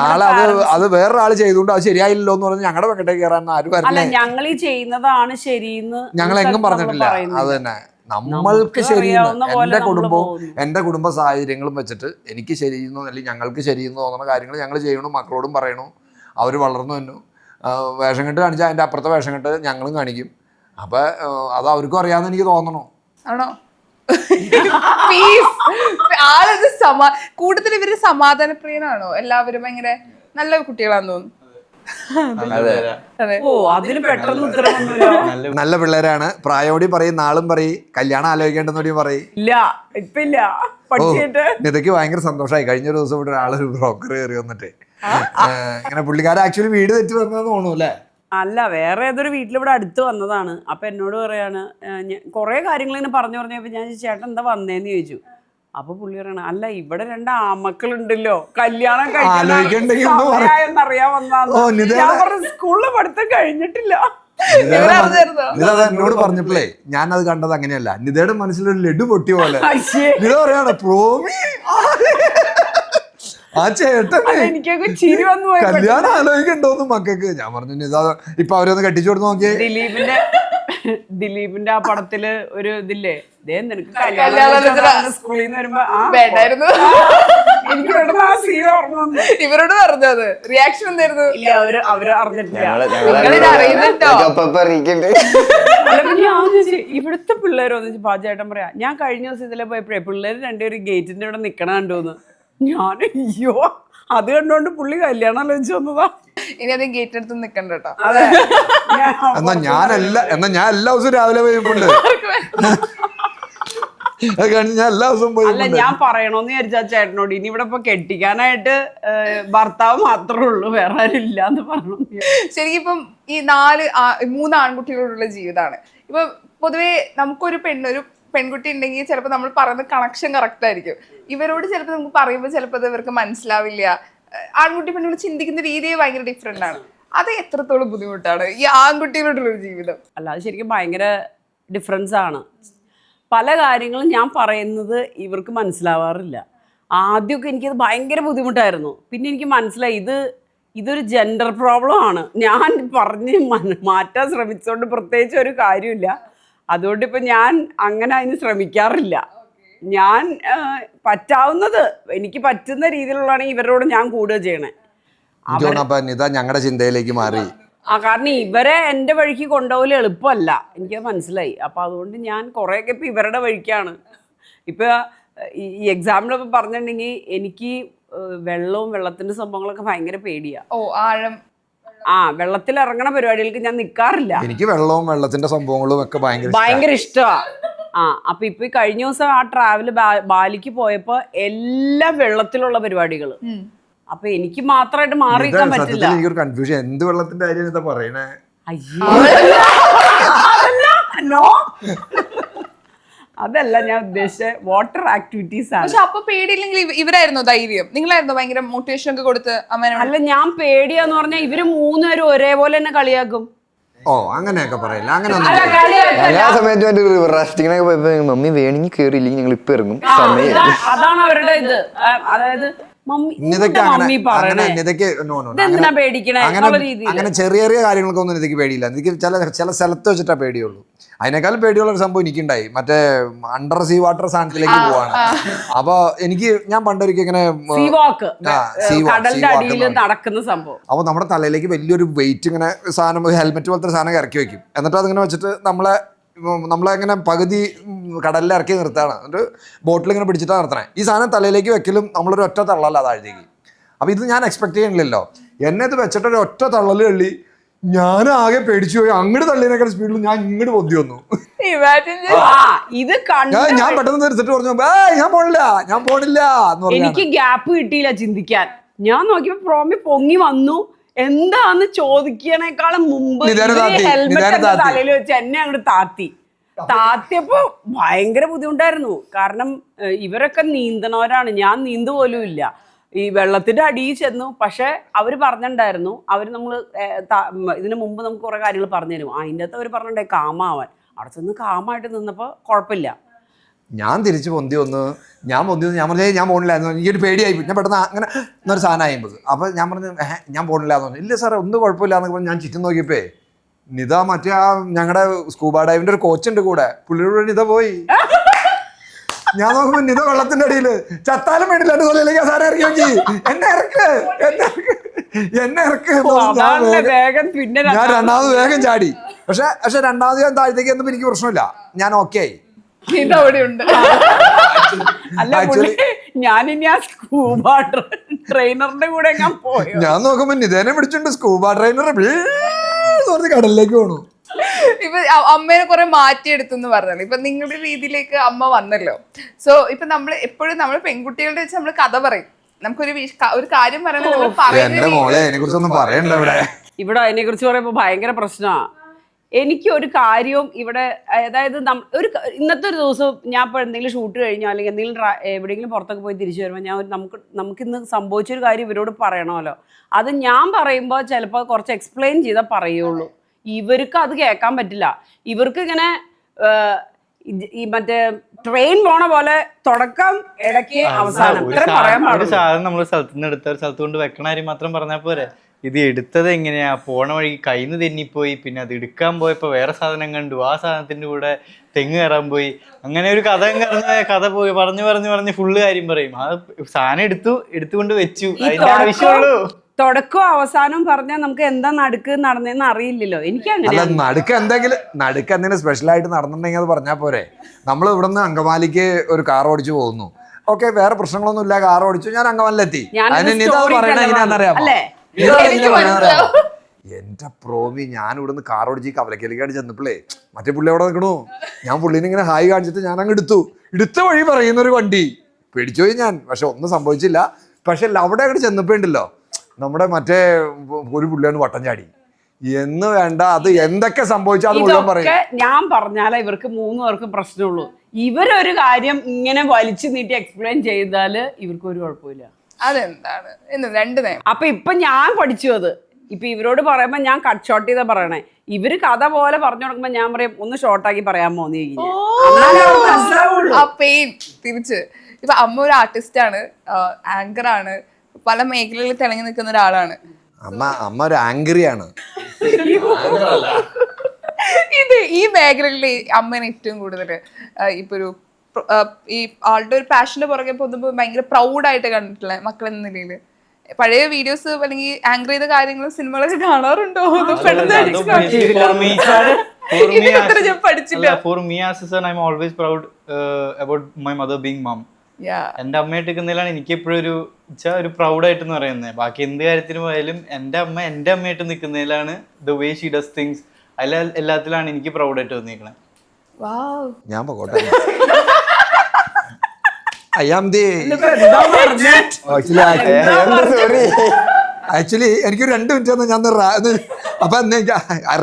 നാളെ അത് വേറൊരാൾ ചെയ്തുകൊണ്ട് അത് ശരിയായില്ലല്ലോ എന്ന് പറഞ്ഞ് ഞങ്ങളുടെ വെക്കട്ടെ കയറാൻ ആരും വരില്ല. ഞങ്ങൾ ചെയ്യുന്നതാണ് ശരിയെന്ന് ഞങ്ങൾ എങ്ങും പറഞ്ഞിട്ടില്ല. അത് തന്നെ നമ്മൾക്ക് ശരിയെന്ന് എൻ്റെ കുടുംബ സാഹചര്യങ്ങളും വെച്ചിട്ട് എനിക്ക് ശരിയെന്നോ അല്ലെങ്കിൽ ഞങ്ങൾക്ക് ശരിയെന്ന് തോന്നുന്ന കാര്യങ്ങൾ ഞങ്ങൾ ചെയ്യണു, മക്കളോടും പറയണു. അവർ വളർന്നു വന്നു. വേഷം കെട്ട് കാണിച്ചാൽ അതിൻ്റെ അപ്പുറത്തെ വേഷം കെട്ട് ഞങ്ങളും കാണിക്കും. അപ്പൊ അത് അവർക്കും അറിയാമെന്ന് എനിക്ക് തോന്നണു. ആണോ? ആളത് കൂടുതൽ ഇവര് സമാധാനപ്രിയനാണോ? എല്ലാവരും ഭയങ്കര നല്ല കുട്ടികളാന്ന് തോന്നുന്നു. നല്ല പിള്ളേരാണ്. പ്രായോടി പറയും, നാളും പറയും, കല്യാണം ആലോചിക്കേണ്ടെന്നോടിയും പറയും. ഇതൊക്കെ ഭയങ്കര സന്തോഷമായി. കഴിഞ്ഞൊരു ദിവസം ഇവിടെ ഒരാളൊരു ബ്രോക്കർ കയറി വന്നിട്ട് ഇങ്ങനെ പുള്ളിക്കാരൻ ആക്ച്വലി വീട് തെറ്റി വന്നതെന്ന് തോന്നുന്നു അല്ലേ? അല്ല, വേറെ ഏതൊരു വീട്ടിലിവിടെ അടുത്ത് വന്നതാണ്. അപ്പം എന്നോട് പറയാണ് കുറേ കാര്യങ്ങൾ ഇങ്ങനെ പറഞ്ഞപ്പോൾ ഞാൻ ചേട്ടൻ എന്താ വന്നേന്ന് ചോദിച്ചു. അപ്പൊ പുള്ളി പറയണ അല്ല ഇവിടെ 2 ആമക്കളുണ്ടല്ലോ, കല്യാണം കഴിക്കാന്നറിയാൻ വന്നാന്ന്. ഞാൻ പറഞ്ഞു സ്കൂളിൽ പഠിത്തം കഴിഞ്ഞിട്ടില്ല. എന്നോട് പറഞ്ഞപ്പോഴേ ഞാനത് കണ്ടത് അങ്ങനെയല്ല. നിതയുടെ മനസ്സിലൊരു ലഡു പൊട്ടിയ പോലെ നിത പറയാണ് പ്രോമി ആ ചേട്ടനെ ചിരി വന്നു പോയി. കല്യാണം ആലോചിക്കണ്ടോന്ന് മക്കൾക്ക്. ഞാൻ പറഞ്ഞു നിത ഇപ്പൊ അവരൊന്ന് കെട്ടിച്ചു കൊടുത്ത് നോക്കിയേ. ദിലീപിന്റെ ആ പടത്തില് ഒരു ഇതില്ലേ, നിനക്ക് സ്കൂളിൽ നിന്ന് വരുമ്പോ ഇവരോട് പറഞ്ഞത് റിയാക്ഷൻ എന്തായിരുന്നു? അവര് അറിഞ്ഞിട്ടില്ല. ഇവിടുത്തെ പിള്ളേരോന്ന് പാചേട്ടൻ പറയാ ഞാൻ കഴിഞ്ഞ ദിവസം ഇതിലെ പോയപ്പോഴേ പിള്ളേര് 2 പേര് ഗേറ്റിന്റെ ഇവിടെ നിക്കണ കണ്ടോന്ന്. ഞാൻ അയ്യോ അത് കണ്ടോണ്ട് പുള്ളി കല്യാണം ആലോചിച്ച് വന്നതാ. ഇനി അത് ഗേറ്റിനടുത്ത് നിക്കണ്ട കേട്ടോ. എന്നാ ഞാൻ എല്ലാ ദിവസവും രാവിലെ പോയിട്ടുണ്ട്. അല്ല ഞാൻ പറയണോന്ന് വിചാരിച്ചാ ചേട്ടനോട് ഇനി ഇവിടെ ഇപ്പൊ കെട്ടിക്കാനായിട്ട് ഭർത്താവ് മാത്രമേ ഉള്ളൂ, വേറെ ആരും ഇല്ലാന്ന് പറഞ്ഞു. ശരിക്കും ഇപ്പം ഈ 3 ആൺകുട്ടികളോടുള്ള ജീവിതമാണ്. ഇപ്പൊ പൊതുവെ നമുക്കൊരു പെൺകുട്ടി ഉണ്ടെങ്കിൽ ചിലപ്പോൾ നമ്മൾ പറയുന്ന കണക്ഷൻ കറക്റ്റ് ആയിരിക്കും. ഇവരോട് ചിലപ്പോൾ നമുക്ക് പറയുമ്പോൾ ചിലപ്പോൾ അത് ഇവർക്ക് മനസ്സിലാവില്ല. ആൺകുട്ടി പെൺകുട്ടി ചിന്തിക്കുന്ന രീതിയെ ഭയങ്കര ഡിഫറെന്റ് ആണ്. അത് എത്രത്തോളം ബുദ്ധിമുട്ടാണ് ഈ ആൺകുട്ടികളുടെ ജീവിതം? അല്ല, അത് ശരിക്കും ഭയങ്കര ഡിഫറൻസ് ആണ്. പല കാര്യങ്ങളും ഞാൻ പറയുന്നത് ഇവർക്ക് മനസ്സിലാവാറില്ല. ആദ്യമൊക്കെ എനിക്കത് ഭയങ്കര ബുദ്ധിമുട്ടായിരുന്നു. പിന്നെ എനിക്ക് മനസ്സിലായി ഇതൊരു ജെൻഡർ പ്രോബ്ലം ആണ്. ഞാൻ പറഞ്ഞ് മാറ്റാൻ ശ്രമിച്ചുകൊണ്ട് പ്രത്യേകിച്ച് ഒരു കാര്യമില്ല. അതുകൊണ്ട് ഇപ്പം ഞാൻ അങ്ങനെ അതിന് ശ്രമിക്കാറില്ല. ഞാൻ പറ്റാവുന്നത് എനിക്ക് പറ്റുന്ന രീതിയിലുള്ളതാണെങ്കിൽ ഇവരോട് ഞാൻ കൂടുക ചെയ്യണേ. ഞങ്ങളുടെ ചിന്തയിലേക്ക് മാറി. കാരണം ഇവരെ എൻ്റെ വഴിക്ക് കൊണ്ടുപോകല് എളുപ്പമല്ല, എനിക്കത് മനസ്സിലായി. അപ്പം അതുകൊണ്ട് ഞാൻ കുറേയൊക്കെ ഇപ്പം ഇവരുടെ വഴിക്കാണ്. ഇപ്പം ഈ എക്സാമ്പിളൊക്കെ പറഞ്ഞിട്ടുണ്ടെങ്കിൽ എനിക്ക് വെള്ളത്തിൻ്റെ സംഭവങ്ങളൊക്കെ ഭയങ്കര പേടിയാണ്. ആഴം വെള്ളത്തിൽ ഇറങ്ങണ പരിപാടികൾക്ക് ഞാൻ നിൽക്കാറില്ല. എനിക്ക് വെള്ളത്തിന്റെ സംഭവങ്ങളും ഒക്കെ ഭയങ്കര ഇഷ്ടമാണ്. അപ്പം ഇപ്പം ഈ കഴിഞ്ഞ ദിവസം ആ ട്രാവല് ബാലിക്ക് പോയപ്പോൾ എല്ലാം വെള്ളത്തിലുള്ള പരിപാടികൾ. അപ്പൊ എനിക്ക് മാത്രമായിട്ട് മാറി നിൽക്കാൻ പറ്റില്ല. എനിക്കൊരു കൺഫ്യൂഷൻ, എന്ത് വെള്ളത്തിന്റെ കാര്യം എന്താ പറയണേ? അതല്ല ഞാൻ ഉദ്ദേശിച്ച വാട്ടർ ആക്ടിവിറ്റീസ് ആണ്. പക്ഷെ അപ്പൊ പേടിയില്ലെങ്കിൽ ഇവരായിരുന്നോ ധൈര്യം? നിങ്ങളായിരുന്നോ ഭയങ്കര മോട്ടിവേഷൻ ഒക്കെ കൊടുത്ത് അമ്മേനോട്? അല്ല, ഞാൻ പേടിയാന്ന് പറഞ്ഞാൽ ഇവര് മൂന്നുപേരും ഒരേപോലെ തന്നെ കളിയാക്കും. അങ്ങനെയൊക്കെ പറയില്ല. അങ്ങനെ എല്ലാ സമയത്തും റിവർ റാഫ്റ്റിങ്ങിനൊക്കെ പോയപ്പോ മമ്മി വേണമെങ്കിൽ കേറിയില്ലെങ്കിൽ ഞങ്ങൾ ഇപ്പൊ ഇറങ്ങും. അതാണ് അവരുടെ ഇത്. അതായത് അങ്ങനെ ചെറിയ ചെറിയ കാര്യങ്ങൾക്കൊന്നും എനിക്ക് പേടിയില്ല. എനിക്ക് ചില സ്ഥലത്ത് വെച്ചിട്ടാ പേടിയുള്ളൂ. അതിനേക്കാളും പേടിയുള്ള ഒരു സംഭവം എനിക്കുണ്ടായി. മറ്റേ അണ്ടർ സീ വാട്ടർ സാധനത്തിലേക്ക് പോവാണ്. അപ്പൊ ഞാൻ പണ്ടൊരിക്കൽ ഇങ്ങനെ നടക്കുന്ന സംഭവം, അപ്പൊ നമ്മുടെ തലയിലേക്ക് വലിയൊരു വെയിറ്റ് ഇങ്ങനെ സാധനം, ഹെൽമെറ്റ് പോലത്തെ സാധനം ഇറക്കി വെക്കും. എന്നിട്ട് അതിങ്ങനെ വെച്ചിട്ട് നമ്മളെങ്ങനെ പകുതി കടലിൽ ഇറക്കി നിർത്താണ്. എന്നിട്ട് ബോട്ടിൽ ഇങ്ങനെ പിടിച്ചിട്ടാണ് നിർത്തണേ. ഈ സാധനം തലയിലേക്ക് വെക്കലും നമ്മളൊരു ഒറ്റ തള്ളല്ല താഴത്തേക്ക്. അപ്പൊ ഇത് ഞാൻ എക്സ്പെക്ട് ചെയ്യണില്ലല്ലോ. എന്നെ ഇത് വെച്ചിട്ടൊരു ഒറ്റ തള്ളല് തള്ളി ഞാൻ ആകെ പേടിച്ചു പോയി. അങ്ങോട്ട് തള്ളിയതിനേക്കാൾ സ്പീഡിൽ ഞാൻ ഇങ്ങോട്ട് പൊന്തി വന്നു. ഞാൻ പെട്ടെന്ന് എടുത്തിട്ട് പറഞ്ഞു ഞാൻ പോണില്ല എന്ന് പറഞ്ഞു. എനിക്ക് ഗ്യാപ്പ് കിട്ടിയില്ല ചിന്തിക്കാൻ. ഞാൻ നോക്കിയപ്പോ പ്രോമി പൊങ്ങി വന്നു. എന്താന്ന് ചോദിക്കണേക്കാളും മുമ്പ് ഹെൽമെറ്റ് തലയിൽ വെച്ച് എന്നെ അങ്ങോട്ട് താത്തിയപ്പോ ഭയങ്കര ബുദ്ധിമുട്ടായിരുന്നു. കാരണം ഇവരൊക്കെ നീന്തണവരാണ്, ഞാൻ നീന്തു പോലും ഇല്ല. ഈ വെള്ളത്തിന്റെ അടിയിൽ ചെന്നു. പക്ഷെ അവര് പറഞ്ഞിട്ടുണ്ടായിരുന്നു, അവര് ഇതിനു മുമ്പ് നമുക്ക് കുറെ കാര്യങ്ങൾ പറഞ്ഞു തരും. അതിൻ്റെ അകത്ത് അവർ പറഞ്ഞിട്ടുണ്ടായി കാമാവാൻ. അവിടെ ചെന്ന് കാമായിട്ട് നിന്നപ്പോ കുഴപ്പമില്ല. ഞാൻ തിരിച്ച് പൊന്തി വന്നു. ഞാൻ പറഞ്ഞേ ഞാൻ പോണില്ലായിരുന്നു. എനിക്കൊരു പേടിയായി. ഞാൻ പെട്ടെന്ന് അങ്ങനെ എന്നൊരു സാധനം ആയിപ്പോൾ. അപ്പോൾ ഞാൻ പറഞ്ഞു ഞാൻ പോണില്ലാന്ന് പറഞ്ഞു. ഇല്ല സാറേ ഒന്നും കുഴപ്പമില്ല എന്നൊക്കെ പറഞ്ഞ് ഞാൻ ചുറ്റും നോക്കിയപ്പോ നിത മറ്റേ ഞങ്ങളുടെ സ്കൂബ ഡൈവിന്റെ ഒരു കോച്ചുണ്ട് കൂടെ, പുള്ളിയുടെ നിത പോയി. ഞാൻ നോക്കുമ്പോ നിത വെള്ളത്തിന്റെ അടിയിൽ ചത്താലും വേണ്ടില്ല എന്റെ തൊലയിലേക്ക് ആ സാധനം ഇറക്കി നോക്കി. എന്നെ ഇറക്ക് ഞാൻ രണ്ടാമത് വേഗം ചാടി. പക്ഷെ രണ്ടാമത് ഞാൻ താഴത്തേക്ക് എന്നപ്പോ എനിക്ക് പ്രശ്നമില്ല, ഞാൻ ഓക്കെ ആയി. അല്ല ഞാനിനി ആ സ്കൂബ ട്രെയിനറിന്റെ കൂടെ ഞാൻ നോക്കുമ്പോ നിതേനെ പിടിച്ചിട്ടുണ്ട് സ്കൂബ ട്രെയിനർ കടലിലേക്ക് പോണു. ഇപ്പൊ അമ്മേനെ കുറെ മാറ്റിയെടുത്തു പറഞ്ഞല്ലോ. ഇപ്പൊ നിങ്ങളുടെ രീതിയിലേക്ക് അമ്മ വന്നല്ലോ. സോ ഇപ്പൊ നമ്മൾ പെൺകുട്ടികളുടെ വെച്ച് നമ്മൾ കഥ പറയും. നമുക്കൊരു കാര്യം ഇവിടെ അതിനെ കുറിച്ച് പറയുമ്പോ ഭയങ്കര പ്രശ്നമാണ്. എനിക്ക് ഒരു കാര്യവും ഇവിടെ, അതായത് ഇന്നത്തെ ഒരു ദിവസം ഞാൻ ഇപ്പോൾ എന്തെങ്കിലും ഷൂട്ട് കഴിഞ്ഞോ അല്ലെങ്കിൽ എന്തെങ്കിലും എവിടെയെങ്കിലും പുറത്തൊക്കെ പോയി തിരിച്ചു വരുമ്പോൾ ഞാൻ നമുക്കിന്ന് സംഭവിച്ചൊരു കാര്യം ഇവരോട് പറയണമല്ലോ. അത് ഞാൻ പറയുമ്പോൾ ചിലപ്പോൾ കുറച്ച് എക്സ്പ്ലെയിൻ ചെയ്താൽ പറയുള്ളൂ. ഇവർക്ക് അത് കേൾക്കാൻ പറ്റില്ല. ഇവർക്ക് ഇങ്ങനെ ഈ മറ്റേ ട്രെയിൻ പോണ പോലെ തുടക്കം ഇടയ്ക്ക് അവസാനം പറയാൻ പാടില്ല. സാധനം നമ്മൾ സ്ഥലത്തുനിന്ന് എടുത്ത ഒരു സ്ഥലത്ത് കൊണ്ട് വെക്കണ കാര്യം മാത്രം പറഞ്ഞാൽ പോരെ. ഇത് എടുത്തത് എങ്ങനെയാ, പോണ വഴി കയ്യിൽ നിന്ന് തെന്നിപ്പോയി, പിന്നെ അത് എടുക്കാൻ പോയപ്പോ വേറെ സാധനം കണ്ടു, ആ സാധനത്തിന്റെ കൂടെ തെങ്ങ് കയറാൻ പോയി, അങ്ങനെ ഒരു കഥ പോയി പറഞ്ഞ് ഫുള്ള് കാര്യം പറയും. ആ സാധനം എടുത്തുകൊണ്ട് വെച്ചു, അതിന്റെ ആവശ്യമുള്ളൂ. തുടക്കവും അവസാനവും പറഞ്ഞാൽ നമുക്ക് എന്താ നടന്നതെന്ന് അറിയില്ലല്ലോ. എനിക്ക് അങ്ങനെ നടുക്ക് എന്തെങ്കിലും സ്പെഷ്യൽ ആയിട്ട് നടന്നിട്ടുണ്ടെങ്കിൽ അത് പറഞ്ഞാൽ പോരെ. നമ്മൾ ഇവിടുന്ന് അങ്കമാലിക്ക് ഒരു കാർ ഓടിച്ചു പോകുന്നു, ഓക്കെ, വേറെ പ്രശ്നങ്ങളൊന്നും ഇല്ല, കാർ ഓടിച്ചു, ഞാൻ അങ്കമാലിലെത്തി. എന്റെ പ്രോമി, ഞാൻ ഇവിടുന്ന് കാർ ഓടിച്ച് കവലക്കലിക്കാട് ചെന്നപ്പോഴേ മറ്റേ പുള്ളി അവിടെ നിൽക്കണു. ഞാൻ പുള്ളിനെ ഇങ്ങനെ ഹായ് കാണിച്ചിട്ട് ഞാൻ അങ്ങ് എടുത്ത വഴി പറയുന്ന ഒരു വണ്ടി പേടിച്ചുപോയി ഞാൻ. പക്ഷെ ഒന്നും സംഭവിച്ചില്ല. പക്ഷെ അവിടെ അങ്ങോട്ട് ചെന്നപ്പോ ഉണ്ടല്ലോ, നമ്മുടെ മറ്റേ ഒരു പുള്ളിയാണ് വട്ടം ചാടി. എന്ന് വേണ്ട, അത് എന്തൊക്കെ സംഭവിച്ചാൽ മുഴുവൻ പറയും. ഞാൻ പറഞ്ഞാലേ ഇവർക്ക് മൂന്ന് പേർക്കും പ്രശ്നമുള്ളൂ. ഇവരൊരു കാര്യം ഇങ്ങനെ വലിച്ചു നീട്ടി എക്സ്പ്ലെയിൻ ചെയ്താല് ഇവർക്ക് ഒരു കുഴപ്പമില്ല. അതെന്താണ് രണ്ട് നയം. അപ്പൊ ഇപ്പൊ ഞാൻ പഠിച്ചു അത് ഇപ്പൊ ഇവരോട് പറയുമ്പോ ഞാൻ കട്ട് ഷോട്ട് ചെയ്താ പറയണേ. ഇവര് കഥ പോലെ പറഞ്ഞു കൊടുക്കുമ്പോ ഞാൻ പറയും ഒന്ന് ഷോർട്ടാക്കി പറയാമോ എന്ന് ചോദിക്കും. ആ പെയിൻ തിരിച്ച്. ഇപ്പൊ അമ്മ ഒരു ആർട്ടിസ്റ്റ് ആണ്, ആങ്കർ ആണ്, പല മേഖലകളിൽ തിളങ്ങി നിൽക്കുന്ന ഒരാളാണ്. അമ്മ ഒരു ആംഗ്രിയാണ്. ഇത് ഈ മേഖലകളിൽ അമ്മേനെ ഏറ്റവും കൂടുതൽ ഇപ്പൊ ഒരു ഈ ആളുടെ ഒരു പാഷന്റെ പുറകെ പോകുമ്പോൾ ഭയങ്കര പ്രൗഡായിട്ട് കണ്ടിട്ടുള്ള മക്കളെന്ന നിലയിൽ പഴയ വീഡിയോസ് അല്ലെങ്കിൽ ആങ്കർ ചെയ്ത കാര്യങ്ങളും സിനിമകളൊക്കെ കാണാറുണ്ടോ? പഠിച്ചില്ല. For me as a son, I'm always proud about my mother being mom. എന്റെ അമ്മയായിട്ട് നിൽക്കുന്നതിലാണ് എനിക്ക് എപ്പോഴും ഒരു പ്രൗഡായിട്ട് എന്ന് പറയുന്നത്. ബാക്കി എന്ത് കാര്യത്തിന് പോയാലും എന്റെ അമ്മയായിട്ട് നിൽക്കുന്നതിലാണ് the way she does things. എല്ലാത്തിലാണ് എനിക്ക് പ്രൗഡായിട്ട് തോന്നിയിരിക്കണേ. ഞാൻ പോകട്ടെ. ആക്ച്വലി എനിക്കൊരു 2 മിനിറ്റ് ഞാൻ അപ്പൊ ആ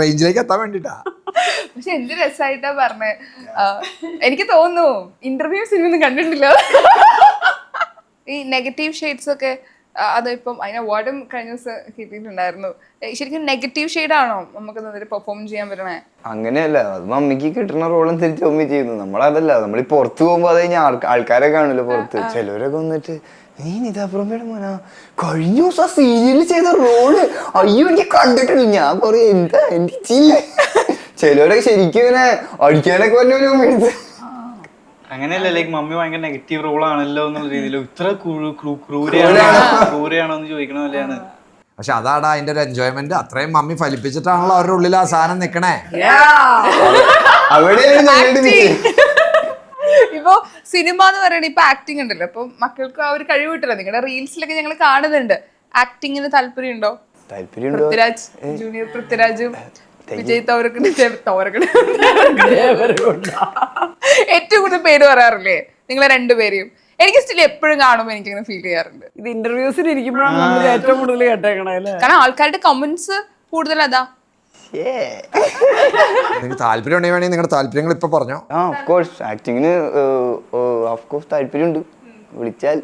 റേഞ്ചിലേക്ക് എത്താൻ വേണ്ടിട്ടാ. പക്ഷെ എന്ത് രസമായിട്ടാ പറഞ്ഞേ. എനിക്ക് തോന്നുന്നു ഇന്റർവ്യൂ സിനിമയൊന്നും കണ്ടിട്ടില്ല. ഈ നെഗറ്റീവ് ഷെയ്ഡ്സ് ഒക്കെ അതിപ്പം അതിന് അവാർഡും കഴിഞ്ഞ ദിവസം കിട്ടിയിട്ടുണ്ടായിരുന്നു. ശരിക്കും നെഗറ്റീവ് ഷെയ്ഡ് ആണോ നമുക്ക് പെർഫോം ചെയ്യാൻ പറ്റണേ? അങ്ങനെയല്ല, അത് മമ്മിക്ക് കിട്ടുന്ന റോളും തിരിച്ച് മമ്മി ചെയ്യുന്നു. നമ്മളതല്ല, നമ്മൾ പുറത്ത് പോകുമ്പോ അത് കഴിഞ്ഞാൽ ആൾക്കാരെ കാണുമല്ലോ പുറത്ത്. ചിലവരൊക്കെ വന്നിട്ട് നീ നിതാപ്രമയുടെ മോനാ, കഴിഞ്ഞ ദിവസം ആ സീരിയലിൽ ചെയ്ത റോള് അയ്യോ എനിക്ക് കണ്ടിട്ടില്ല. ഞാൻ പറയും എന്താ എനിക്ക് ചെയ്യ. ചിലവരൊക്കെ ശരിക്കും ഇങ്ങനെ അടിക്കാനൊക്കെ വന്നവരും അങ്ങനെയല്ല, ലൈക്ക് മമ്മി ഭയങ്കര നെഗറ്റീവ് റോൾ ആണല്ലോ എന്നുള്ള രീതിയിൽ ഇത്ര ക്രൂരയാണോ എന്ന് ചോദിക്കണ പോലെയാണ്. പക്ഷെ അതാടാ അതിന്റെ ഒരു എൻജോയ്മെന്റ്. അത്രയും മമ്മി ഫലിപ്പിച്ചിട്ടാണല്ലോ അവരുടെ ഉള്ളിൽ ആ സാധനം നിക്കണേ. ഇപ്പൊ സിനിമ എന്ന് പറയണ ഇപ്പൊ ആക്ടിങ് ഉണ്ടല്ലോ, അപ്പൊ മക്കൾക്ക് ആ ഒരു കഴിവ് കിട്ടില്ല. നിങ്ങളുടെ റീൽസിലൊക്കെ ഞങ്ങൾ കാണുന്നുണ്ട്. ആക്ടിങ്ങിന് താല്പര്യം ഉണ്ടോ? പൃഥ്വിരാജ്, ജൂനിയർ പൃഥ്വിരാജും വിജയ് ഏറ്റവും കൂടുതൽ പേര് പറയാറില്ലേ നിങ്ങളെ രണ്ടുപേരെയും? എനിക്ക് സ്റ്റിൽ എപ്പോഴും കാണുമ്പോൾ എനിക്കിങ്ങനെ ഫീൽ ചെയ്യാറുണ്ട്. ഇത് ഇന്റർവ്യൂസിന് ഇരിക്കുമ്പോഴാണ് നമ്മൾ ഏറ്റവും കൂടുതൽ കേട്ടേക്കണേ. കാരണം ആൾക്കാരുടെ കമന്റ്സ് കൂടുതൽ അതാ. നിങ്ങൾക്ക് താല്പര്യം ഉണ്ടെങ്കിൽ വേണമെങ്കിൽ നിങ്ങളുടെ താല്പര്യങ്ങൾ ഇപ്പൊ പറഞ്ഞോ. ആക്ടിങ്ങിന് താല്പര്യമുണ്ട്. വിളിച്ചാൽ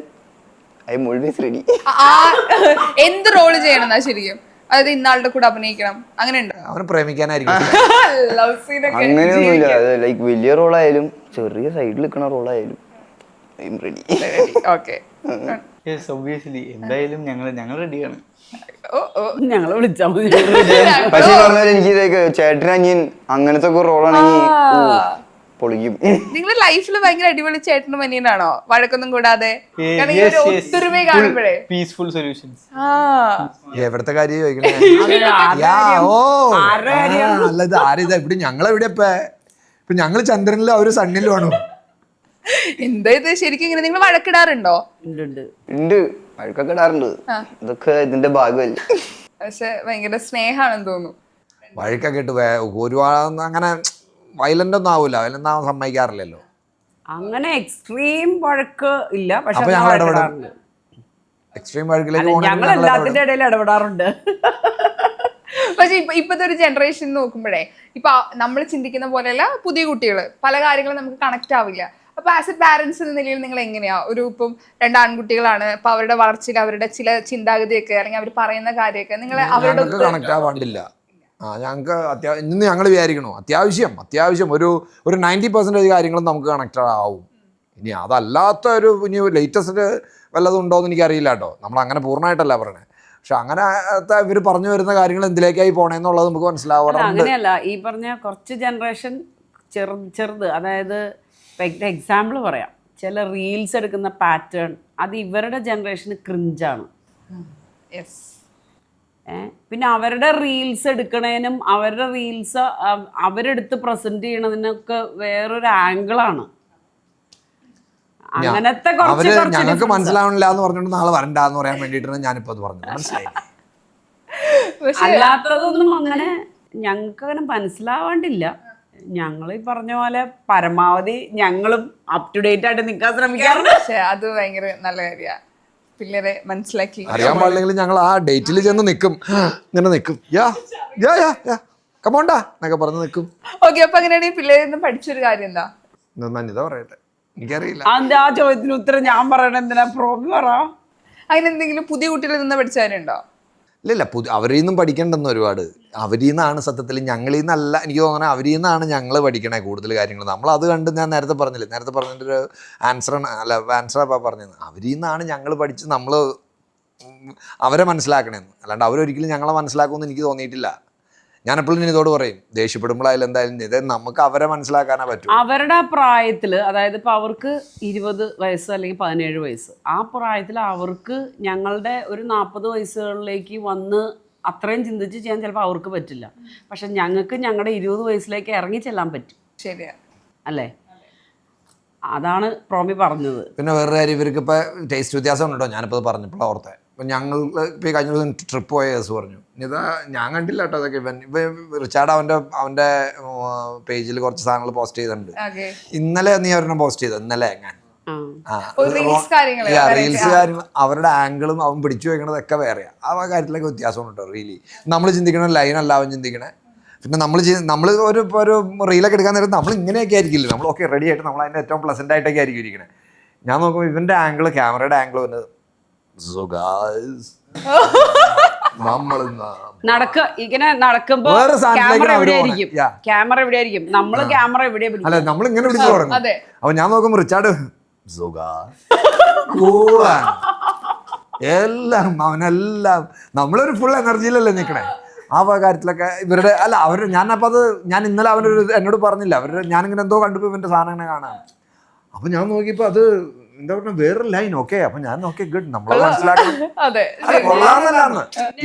ഐ എം ഓൾവേസ് റെഡി. എന്ത് റോള് ചെയ്യണം ശരിക്കും? അതായത് ഇന്നാളുടെ കൂടെ അഭിനയിക്കണം അങ്ങനെ ഉണ്ടോ? അവനെ പ്രേമിക്കാനായിരിക്കും. അങ്ങനെയൊന്നുമില്ല. ലൈക്ക് വലിയ റോളായാലും ചെറിയ സൈഡിൽ നിൽക്കുന്ന റോളായാലും ഐ എം റെഡി. എന്തായാലും ഞങ്ങൾ റെഡിയാണ്. ഞങ്ങളെ വിളിച്ചാൽ മതി. പക്ഷെ പറഞ്ഞാൽ എനിക്ക് ചേട്ടൻ അനിയൻ അങ്ങനത്തെ ഒക്കെ റോളാണെങ്കിൽ പൊളിക്കും. നിങ്ങളുടെ ലൈഫിൽ ഭയങ്കര അടിപൊളി ചേട്ടനും അനിയനാണോ? വഴക്കൊന്നും കൂടാതെ ഒത്തൊരുമ കാണുമ്പോഴേ പീസ്ഫുൾ സൊല്യൂഷൻസ്. എവിടത്തെ കാര്യം ചോദിക്കണേ? അല്ലത് ആരിതാ ഇവിടെ ഞങ്ങളെവിടെ ഇപ്പൊ ഞങ്ങള് ചന്ദ്രനിലും അവര് സണ്ണിലും ആണോ? എന്താ ഇത് ശരിക്കും ഇങ്ങനെ? നിങ്ങൾ വഴക്കിടാറുണ്ടോ? ഉണ്ട്, വഴക്കൊക്കെ ഇടാറുണ്ട്. ഇതൊക്കെ ഇതിന്റെ ഭാഗമല്ലേ. പക്ഷെ ഭയങ്കര സ്നേഹാണെന്ന് തോന്നുന്നു. വഴക്കൊക്കെ ഇട്ട് ഒരുപാട് അങ്ങനെ വയലന്റ് ഒന്നും ആവൂല. വയലന്റ് ആവാൻ സമ്മതിക്കാറില്ലല്ലോ. അങ്ങനെ എക്സ്ട്രീം വഴക്ക് ഇല്ല. പക്ഷെ എക്സ്ട്രീം വഴക്കിലേക്ക് ഞങ്ങൾ എല്ലാത്തിന്റെ ഇടയിൽ ഇടപെടാറുണ്ട്. പക്ഷെ ഇപ്പത്തെ ഒരു ജനറേഷൻ നോക്കുമ്പോഴേ ഇപ്പൊ നമ്മൾ ചിന്തിക്കുന്ന പോലെയല്ല പുതിയ കുട്ടികൾ പല കാര്യങ്ങളും നമുക്ക് കണക്ട് ആവില്ല. അപ്പൊ ആസ് എ പാരന്റ്സ് എന്ന നിലയിൽ നിങ്ങൾ എങ്ങനെയാ ഇപ്പം 2 ആൺകുട്ടികളാണ്, അപ്പൊ അവരുടെ വളർച്ചയിൽ അവരുടെ ചില ചിന്താഗതിയൊക്കെ അല്ലെങ്കിൽ അവർ പറയുന്ന കാര്യമൊക്കെ നിങ്ങൾ അവരുടെ കണക്ട് ആവാണ്ടില്ല. ഞങ്ങൾക്ക് ഇന്ന് ഞങ്ങൾ വിചാരിക്കണോ അത്യാവശ്യം ഒരു 90% കാര്യങ്ങളും നമുക്ക് കണക്റ്റഡ് ആവും. ഇനി അതല്ലാത്ത ഇനി ലേറ്റസ്റ്റ് വല്ലതും ഉണ്ടോ എന്ന് എനിക്കറിയില്ല കേട്ടോ. നമ്മൾ അങ്ങനെ പൂർണ്ണമായിട്ടല്ല പറയണേ. പക്ഷെ അങ്ങനത്തെ ഇവർ പറഞ്ഞു വരുന്ന കാര്യങ്ങൾ എന്തിലേക്കായി പോണേന്നുള്ളത് നമുക്ക് മനസ്സിലാവാറുണ്ട്. അങ്ങനെയല്ല, ഈ പറഞ്ഞ കുറച്ച് ജനറേഷൻ ചെറുത്, അതായത് എക്സാമ്പിൾ പറയാം, ചില റീൽസ് എടുക്കുന്ന പാറ്റേൺ അത് ഇവരുടെ ജനറേഷന് ക്രിഞ്ചാണ്. പിന്നെ അവരുടെ റീൽസ് എടുക്കണേനും അവരുടെ റീൽസ് അവരെടുത്ത് പ്രസന്റ് ചെയ്യണതിനൊക്കെ വേറൊരു ആംഗിളാണ്. അങ്ങനത്തെ ഞങ്ങൾക്ക് മനസ്സിലാവണില്ല എന്ന് പറഞ്ഞിട്ട് നാളെ വരണ്ടെന്ന് പറയാൻ വേണ്ടിയിട്ടാണ് ഞാനിപ്പോ അത് പറഞ്ഞത്. മനസ്സിലായി. അല്ലാത്തതൊന്നും അങ്ങനെ ഞങ്ങൾക്ക് അങ്ങനെ മനസ്സിലാവാണ്ടില്ല. ഞങ്ങൾ ഈ പറഞ്ഞ പോലെ പരമാവധി ഞങ്ങളും അപ് ടു ഡേറ്റ് ആയിട്ട് നിൽക്കാൻ ശ്രമിക്കാറുണ്ട്. പക്ഷെ അത് ഭയങ്കര നല്ല കാര്യമാണ്. പിള്ളേരെ മനസ്സിലാക്കി അറിയാൻ പാടില്ലെങ്കിലും ഞങ്ങൾ ആ ഡേറ്റിൽ ചെന്ന് നിൽക്കും, ഇങ്ങനെ നിൽക്കും, കമോണ്ടാ എന്നൊക്കെ പറഞ്ഞ് നിൽക്കും. ഓക്കെ, അപ്പൊ അങ്ങനെയാണെങ്കിൽ പിള്ളേരിൽ പഠിച്ചൊരു കാര്യം എന്താ? ഇതാ പറയട്ടെ, എനിക്കറിയില്ല. ആ ചോദ്യത്തിന് ഉത്തരം ഞാൻ പറയണ എന്തിനാ? പ്രോബി പറ. അതിനെന്തെങ്കിലും പുതിയ കുട്ടികളിൽ നിന്ന് പഠിച്ചവരുണ്ടോ? ഇല്ല അവരിൽ നിന്നും പഠിക്കേണ്ടെന്ന് ഒരുപാട്. അവരിൽ നിന്നാണ് സത്യത്തിൽ, ഞങ്ങളിൽ നിന്നല്ല എനിക്ക് തോന്നുന്നത്, അവരിൽ നിന്നാണ് ഞങ്ങൾ പഠിക്കണേ കൂടുതൽ കാര്യങ്ങൾ. നമ്മളത് കണ്ട് ഞാൻ നേരത്തെ പറഞ്ഞതിൻ്റെ ഒരു ആൻസറാണ് പറഞ്ഞത്. അവരിൽ നിന്നാണ് ഞങ്ങൾ പഠിച്ച് നമ്മൾ അവരെ മനസ്സിലാക്കണേന്ന്. അല്ലാണ്ട് അവരൊരിക്കലും ഞങ്ങളെ മനസ്സിലാക്കുമെന്ന് എനിക്ക് തോന്നിയിട്ടില്ല. ഞാനെപ്പോഴും ഇതോട് പറയും, ദേഷ്യപ്പെടുമ്പോഴായാലും എന്തായാലും ഇത് നമുക്ക് അവരെ മനസ്സിലാക്കാനേ പറ്റൂ. അവരുടെ പ്രായത്തിൽ, അതായത് ഇപ്പോൾ അവർക്ക് 20 വയസ്സ് അല്ലെങ്കിൽ 17 വയസ്സ്, ആ പ്രായത്തിൽ അവർക്ക് ഞങ്ങളുടെ ഒരു 40 വയസ്സുകളിലേക്ക് വന്ന് അത്രയും ചിന്തിച്ച് ചെയ്യാൻ ചിലപ്പോൾ അവർക്ക് പറ്റില്ല. പക്ഷെ ഞങ്ങൾക്ക് ഞങ്ങളുടെ 20 വയസ്സിലേക്ക് ഇറങ്ങി ചെല്ലാൻ പറ്റും. ശരിയാ അല്ലേ? അതാണ് പ്രോമി പറഞ്ഞത്. പിന്നെ വേറൊരു കാര്യം, ഇവർക്ക് ഇപ്പോൾ ടേസ്റ്റ് വ്യത്യാസം ഉണ്ടോ? ഞാനിപ്പോൾ പറഞ്ഞപ്പോൾ ഓർത്തെ, ഇപ്പം ഞങ്ങൾ ഇപ്പോൾ കഴിഞ്ഞ ദിവസം ട്രിപ്പ് പോയ കേസ് പറഞ്ഞു. ഇതാ ഞാൻ കണ്ടില്ല കേട്ടോ അതൊക്കെ. ഇപ്പം റിച്ചാർഡ് അവൻ്റെ പേജിൽ കുറച്ച് സാധനങ്ങൾ പോസ്റ്റ് ചെയ്തിട്ടുണ്ട്. ഇന്നലെ നീ അവരെണ്ണം പോസ്റ്റ് ചെയ്തത്, ഇന്നലെ ഞാൻ റീൽസ് കാര്യങ്ങൾ അവരുടെ ആംഗിളും അവൻ പിടിച്ചു വെക്കണതൊക്കെ വേറെയാണ്. ആ കാര്യത്തിലൊക്കെ വ്യത്യാസമാണ് കേട്ടോ. റിയലി നമ്മൾ ചിന്തിക്കണ ലൈനല്ല അവൻ ചിന്തിക്കണേ. പിന്നെ നമ്മൾ ഒരു റീലൊക്കെ എടുക്കാൻ നേരം നമ്മൾ ഇങ്ങനെയൊക്കെ ആയിരിക്കില്ല, നമ്മൾ ഓക്കെ റെഡി ആയിട്ട് നമ്മൾ അതിൻ്റെ ഏറ്റവും പ്ലസൻ്റ് ആയിട്ടൊക്കെ ആയിരിക്കും ഇരിക്കണേ. ഞാൻ നോക്കുമ്പോൾ ഇവൻ്റെ ആംഗിൾ, ക്യാമറയുടെ ആംഗിൾ വന്നത് ഇങ്ങനെ നടക്കുമ്പോ ക്യാമറ എവിടെ ആയിരിക്കും, നമ്മള് ക്യാമറ എവിടെ അല്ല നമ്മൾ ഇങ്ങനെ പിടിച്ചു തുടങ്ങും. അപ്പൊ ഞാൻ നോക്കുമ്പോ റിച്ചാർഡ് എല്ലാം അവനെല്ലാം നമ്മളൊരു ഫുൾ എനർജിയിലല്ലേ നിൽക്കണേ. ആ കാര്യത്തിലൊക്കെ ഇവരുടെ ഞാൻ ഇന്നലെ അവനൊരു എന്നോട് പറഞ്ഞില്ല, ഞാനിങ്ങനെ എന്തോ കണ്ടപ്പോ ഇവന്റെ സാധനം ഇങ്ങനെ കാണാം. അപ്പൊ ഞാൻ നോക്കിയപ്പോ അത് എന്താ പറഞ്ഞ വേറൊരു ലൈൻ. ഓക്കെ, അപ്പൊ ഞാൻ ഓക്കെ ഗുഡ്, നമ്മളെ മനസ്സിലാക്കണം.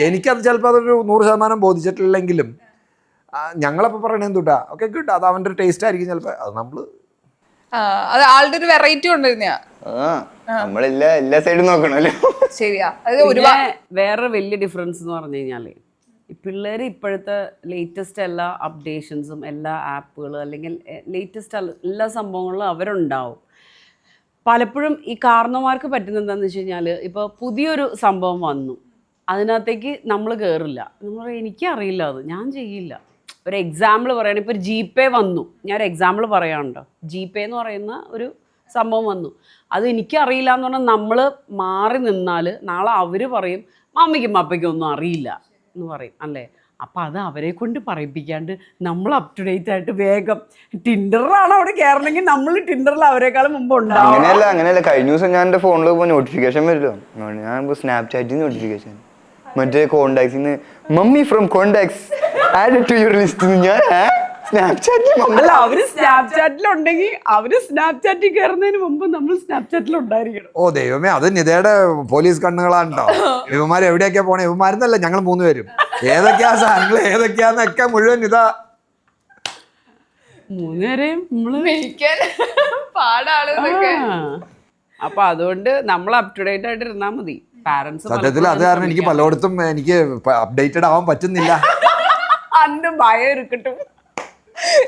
എനിക്കത് ചിലപ്പോൾ അതൊരു 100% ബോധിച്ചിട്ടില്ലെങ്കിലും ഞങ്ങളപ്പോ പറയണേ എന്തുട്ടാ ഓക്കെ ഗുഡ്, അത് അവന്റെ ഒരു ടേസ്റ്റ് ആയിരിക്കും ചിലപ്പോ. അത് നമ്മള് അത് ആളുടെ ഒരു വെറൈറ്റി കൊണ്ടുവരുന്ന എല്ലാ സൈഡും നോക്കണല്ലോ. ശരിയാ. വേറെ വലിയ ഡിഫറൻസ് എന്ന് പറഞ്ഞു കഴിഞ്ഞാല്, പിള്ളേർ ഇപ്പോഴത്തെ ലേറ്റസ്റ്റ് എല്ലാ അപ്ഡേഷൻസും എല്ലാ ആപ്പുകളും അല്ലെങ്കിൽ ലേറ്റസ്റ്റ് എല്ലാ സംഭവങ്ങളും അവരുണ്ടാവും. പലപ്പോഴും ഈ കാരണവന്മാർക്ക് പറ്റുന്നത് എന്താണെന്ന് വെച്ച് കഴിഞ്ഞാൽ, ഇപ്പോൾ പുതിയൊരു സംഭവം വന്നു, അതിനകത്തേക്ക് നമ്മൾ കയറില്ല. നമ്മൾ എനിക്കറിയില്ല, അത് ഞാൻ ചെയ്യില്ല. ഒരു എക്സാമ്പിൾ പറയുകയാണെങ്കിൽ, ഇപ്പോൾ ഒരു GPay വന്നു, ഞാനൊരു എക്സാമ്പിൾ പറയാനുണ്ടോ. GPay എന്ന് പറയുന്ന ഒരു സംഭവം വന്നു, അത് എനിക്കറിയില്ല എന്ന് പറഞ്ഞാൽ നമ്മൾ മാറി നിന്നാൽ നാളെ അവർ പറയും മമ്മിക്കും അപ്പയ്ക്കും ഒന്നും അറിയില്ല എന്ന് പറയും, അല്ലേ? അപ്പം അത് അവരെ കൊണ്ട് പറയിപ്പിക്കാണ്ട് നമ്മൾ അപ് ടു ഡേറ്റ് ആയിട്ട് വേഗം ടിൻഡറിലാണ് അവിടെ കയറണമെങ്കിൽ നമ്മൾ ടിൻഡറിൽ അവരെക്കാളും മുമ്പ് ഉണ്ടാവും. അങ്ങനെയല്ല. കഴിഞ്ഞ ദിവസം ഞാൻ എൻ്റെ ഫോണിൽ പോകുമ്പോൾ നോട്ടിഫിക്കേഷൻ വരില്ലോ. ഞാൻ സ്നാപ്ചാറ്റിൽ നോട്ടിഫിക്കേഷൻ, മറ്റേ കോണ്ടാക്ട്സിന്ന് mummy from contacts add to your list. ഞാൻ അല്ല, അവര് സ്നാപ്ചാറ്റിലുണ്ടെങ്കിൽ അവര് സ്നാപ്ചാറ്റിൽ കയറുന്നതിന് മുമ്പ് നമ്മൾ സ്നാപ്ചാറ്റിൽ ഉണ്ടായിരിക്കണം. ഓ ദൈവമേ, അത് നിതയുടെ പോലീസ് കണ്ണുകളാണോ? ഇവന്മാർ എവിടെയൊക്കെയാ പോണേ? ഇവന്മാരെന്നല്ല, ഞങ്ങൾ 3 പേരും ഏതൊക്കെയാ സാധനങ്ങൾ ഏതൊക്കെയാന്നൊക്കെ മുഴുവൻ ഇതാ 3 പേരെയും പാടാണ്. അപ്പൊ അതുകൊണ്ട് നമ്മൾ അപ് ടു ഡേറ്റ് ആയിട്ട് ഇരുന്നാ മതി. പാരന്റ്സ് സത്യത്തിൽ അത് കാരണം എനിക്ക് പലയിടത്തും എനിക്ക് അപ്ഡേറ്റഡ് ആവാൻ പറ്റുന്നില്ല. അന്ന് ഭയം ഇരിക്കട്ടും.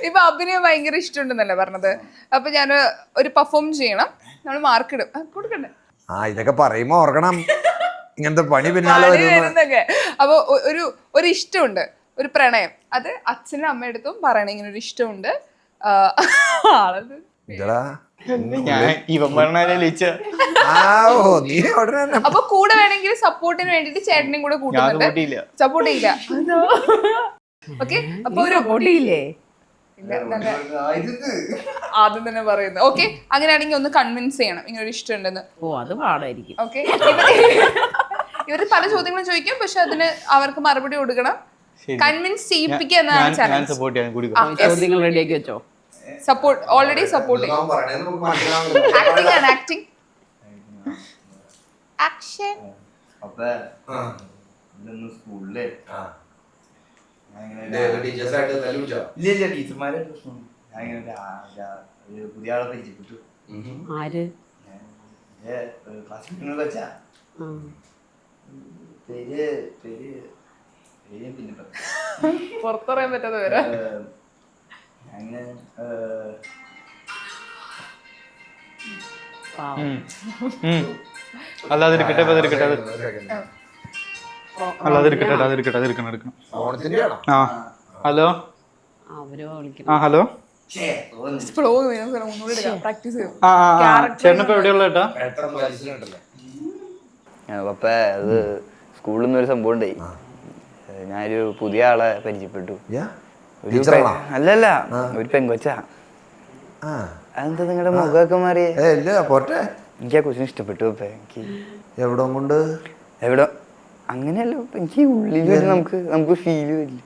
ഇപ്പൊ അഭിനയം ഭയങ്കര ഇഷ്ടമുണ്ടെന്നല്ലേ പറഞ്ഞത്. അപ്പൊ ഞാൻ ഒരു പെർഫോം ചെയ്യണം, നമ്മൾ മാർക്ക് ഇടും, കൊടുക്കണ്ടേ? ഇതൊക്കെ പറയുമ്പോ ഓർക്കണം, ഇങ്ങനത്തെ പണി പിന്നാലെ വരുന്നൊക്കെ. അപ്പൊ ഒരു ഇഷ്ടമുണ്ട്, ഒരു പ്രണയം, അത് അച്ഛനും അമ്മയെടുത്തും പറയണേ ഇങ്ങനെ ഒരു ഇഷ്ടമുണ്ട്. ആളത് അപ്പൊ കൂടെ വേണമെങ്കിൽ സപ്പോർട്ടിന് വേണ്ടിട്ട് ചേട്ടനെയും കൂടെ കൂട്ടുന്നുണ്ട്. സപ്പോർട്ട് ചെയ്യില്ല. ഓക്കെ, അപ്പൊ ഒരു ആദ്യം തന്നെ പറയുന്നത് ഓക്കെ. അങ്ങനെയാണെങ്കിൽ ഒന്ന് കൺവിൻസ് ചെയ്യണം ഇങ്ങനെ ഒരു ഇഷ്ടമുണ്ടെന്ന്. അത് പാടായിരിക്കും. ഓക്കെ, ഇവര് പല ചോദ്യങ്ങളും ചോദിക്കും, പക്ഷെ അതിന് അവർക്ക് മറുപടി കൊടുക്കണം. കൺവിൻസ് ചെയ്യിപ്പിക്കുക എന്നതാണ് ചാലഞ്ച്. ചോദ്യങ്ങൾ റെഡിയാക്കി വെച്ചോ. സപ്പോർട്ട് ഓൾറെഡി സപ്പോർട്ട് ആക്ടിംഗ് ആണ്. Acting action. സ്കൂളിലെ പുതിയ ആളെ പരിചയപ്പെട്ടു. ആര്? പുറത്തറിയാൻ പറ്റാതെ വരാ. ഹലോ. ഹലോ. ചേട്ടനിപ്പോ എവിടെയുള്ള ചേട്ടാ? പപ്പ അത് സ്കൂളിൽ നിന്നൊരു സംഭവം ഉണ്ടായി. ഞാനൊരു പുതിയ ആളെ പരിചയപ്പെട്ടു. ഒരു അല്ലല്ല, ഒരു പെങ്കൊച്ചാ. അതെന്താ നിങ്ങളുടെ മുഖമൊക്കെ മാറിയേ? എനിക്ക് ആ കൊച്ചിനെ ഇഷ്ടപ്പെട്ടു. ഇപ്പൊ എനിക്ക് എവിടെ കൊണ്ട് എവിടെ അങ്ങനെയല്ല, എനിക്ക് ഉള്ളിൽ നമുക്ക് ഫീല് വരില്ല.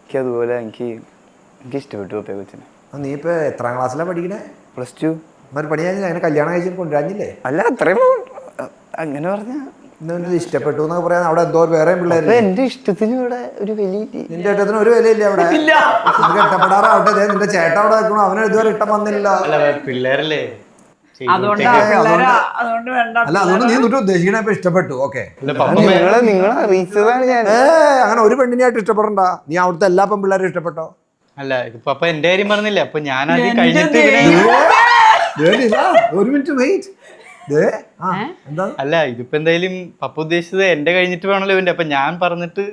എനിക്ക് അതുപോലെ എനിക്ക് ഇഷ്ടപ്പെട്ടു ഇപ്പൊ കൊച്ചിനെ. നീ ഇപ്പൊ എത്രാം ക്ലാസ്സിലാണ് പഠിക്കണേ? +2. പഠിക്കാൻ അങ്ങനെ കല്യാണം കഴിച്ചിട്ട് കൊണ്ടുവരാഞ്ഞില്ലേ? അല്ല, അത്രയും അങ്ങനെ പറഞ്ഞ ഇഷ്ടപ്പെട്ടു എന്നൊക്കെ പറയാൻ അവിടെ എന്തോ വേറെ പിള്ളേർ. എന്റെ ഇഷ്ടത്തിന് ഇവിടെ ഒരു വലിയ നിന്റെ ഏട്ടത്തിന് ഒരു വിലയില്ല അവിടെ. നിനക്ക് ഇഷ്ടപ്പെടാറാവട്ടെ. നിന്റെ ചേട്ടൻ അവിടെ വെക്കണോ? അവന് ഇതുവരെ ഇഷ്ടം വന്നില്ല. പിള്ളേരല്ലേ, അതുകൊണ്ട് അല്ല അതുകൊണ്ട് നീ എന്നിട്ട് ഉദ്ദേശിക്കണ ഇപ്പൊ ഇഷ്ടപ്പെട്ടു. ഓക്കെ, നിങ്ങളെ അറിയിച്ചതാണ് ഞാൻ. അങ്ങനെ ഒരു പെണ്ണിനായിട്ട് ഇഷ്ടപ്പെടണ്ട. നീ അവിടുത്തെ എല്ലാ പെൺപിള്ളേരും ഇഷ്ടപ്പെട്ടോ? അല്ല, ഇതിപ്പോ അപ്പൊ എന്റെ കാര്യം പറഞ്ഞില്ല. അപ്പൊ ഞാൻ ആദ്യം കഴിഞ്ഞിട്ട് ഒരു മിനിറ്റ് വെയിറ്റ്. അല്ല, ഇതിപ്പോ എന്തായാലും പപ്പ ഉദ്ദേശിച്ചത് എന്റെ കഴിഞ്ഞിട്ട് വേണല്ലോ ഇവന്റെ. അപ്പൊ ഞാൻ പറഞ്ഞിട്ട്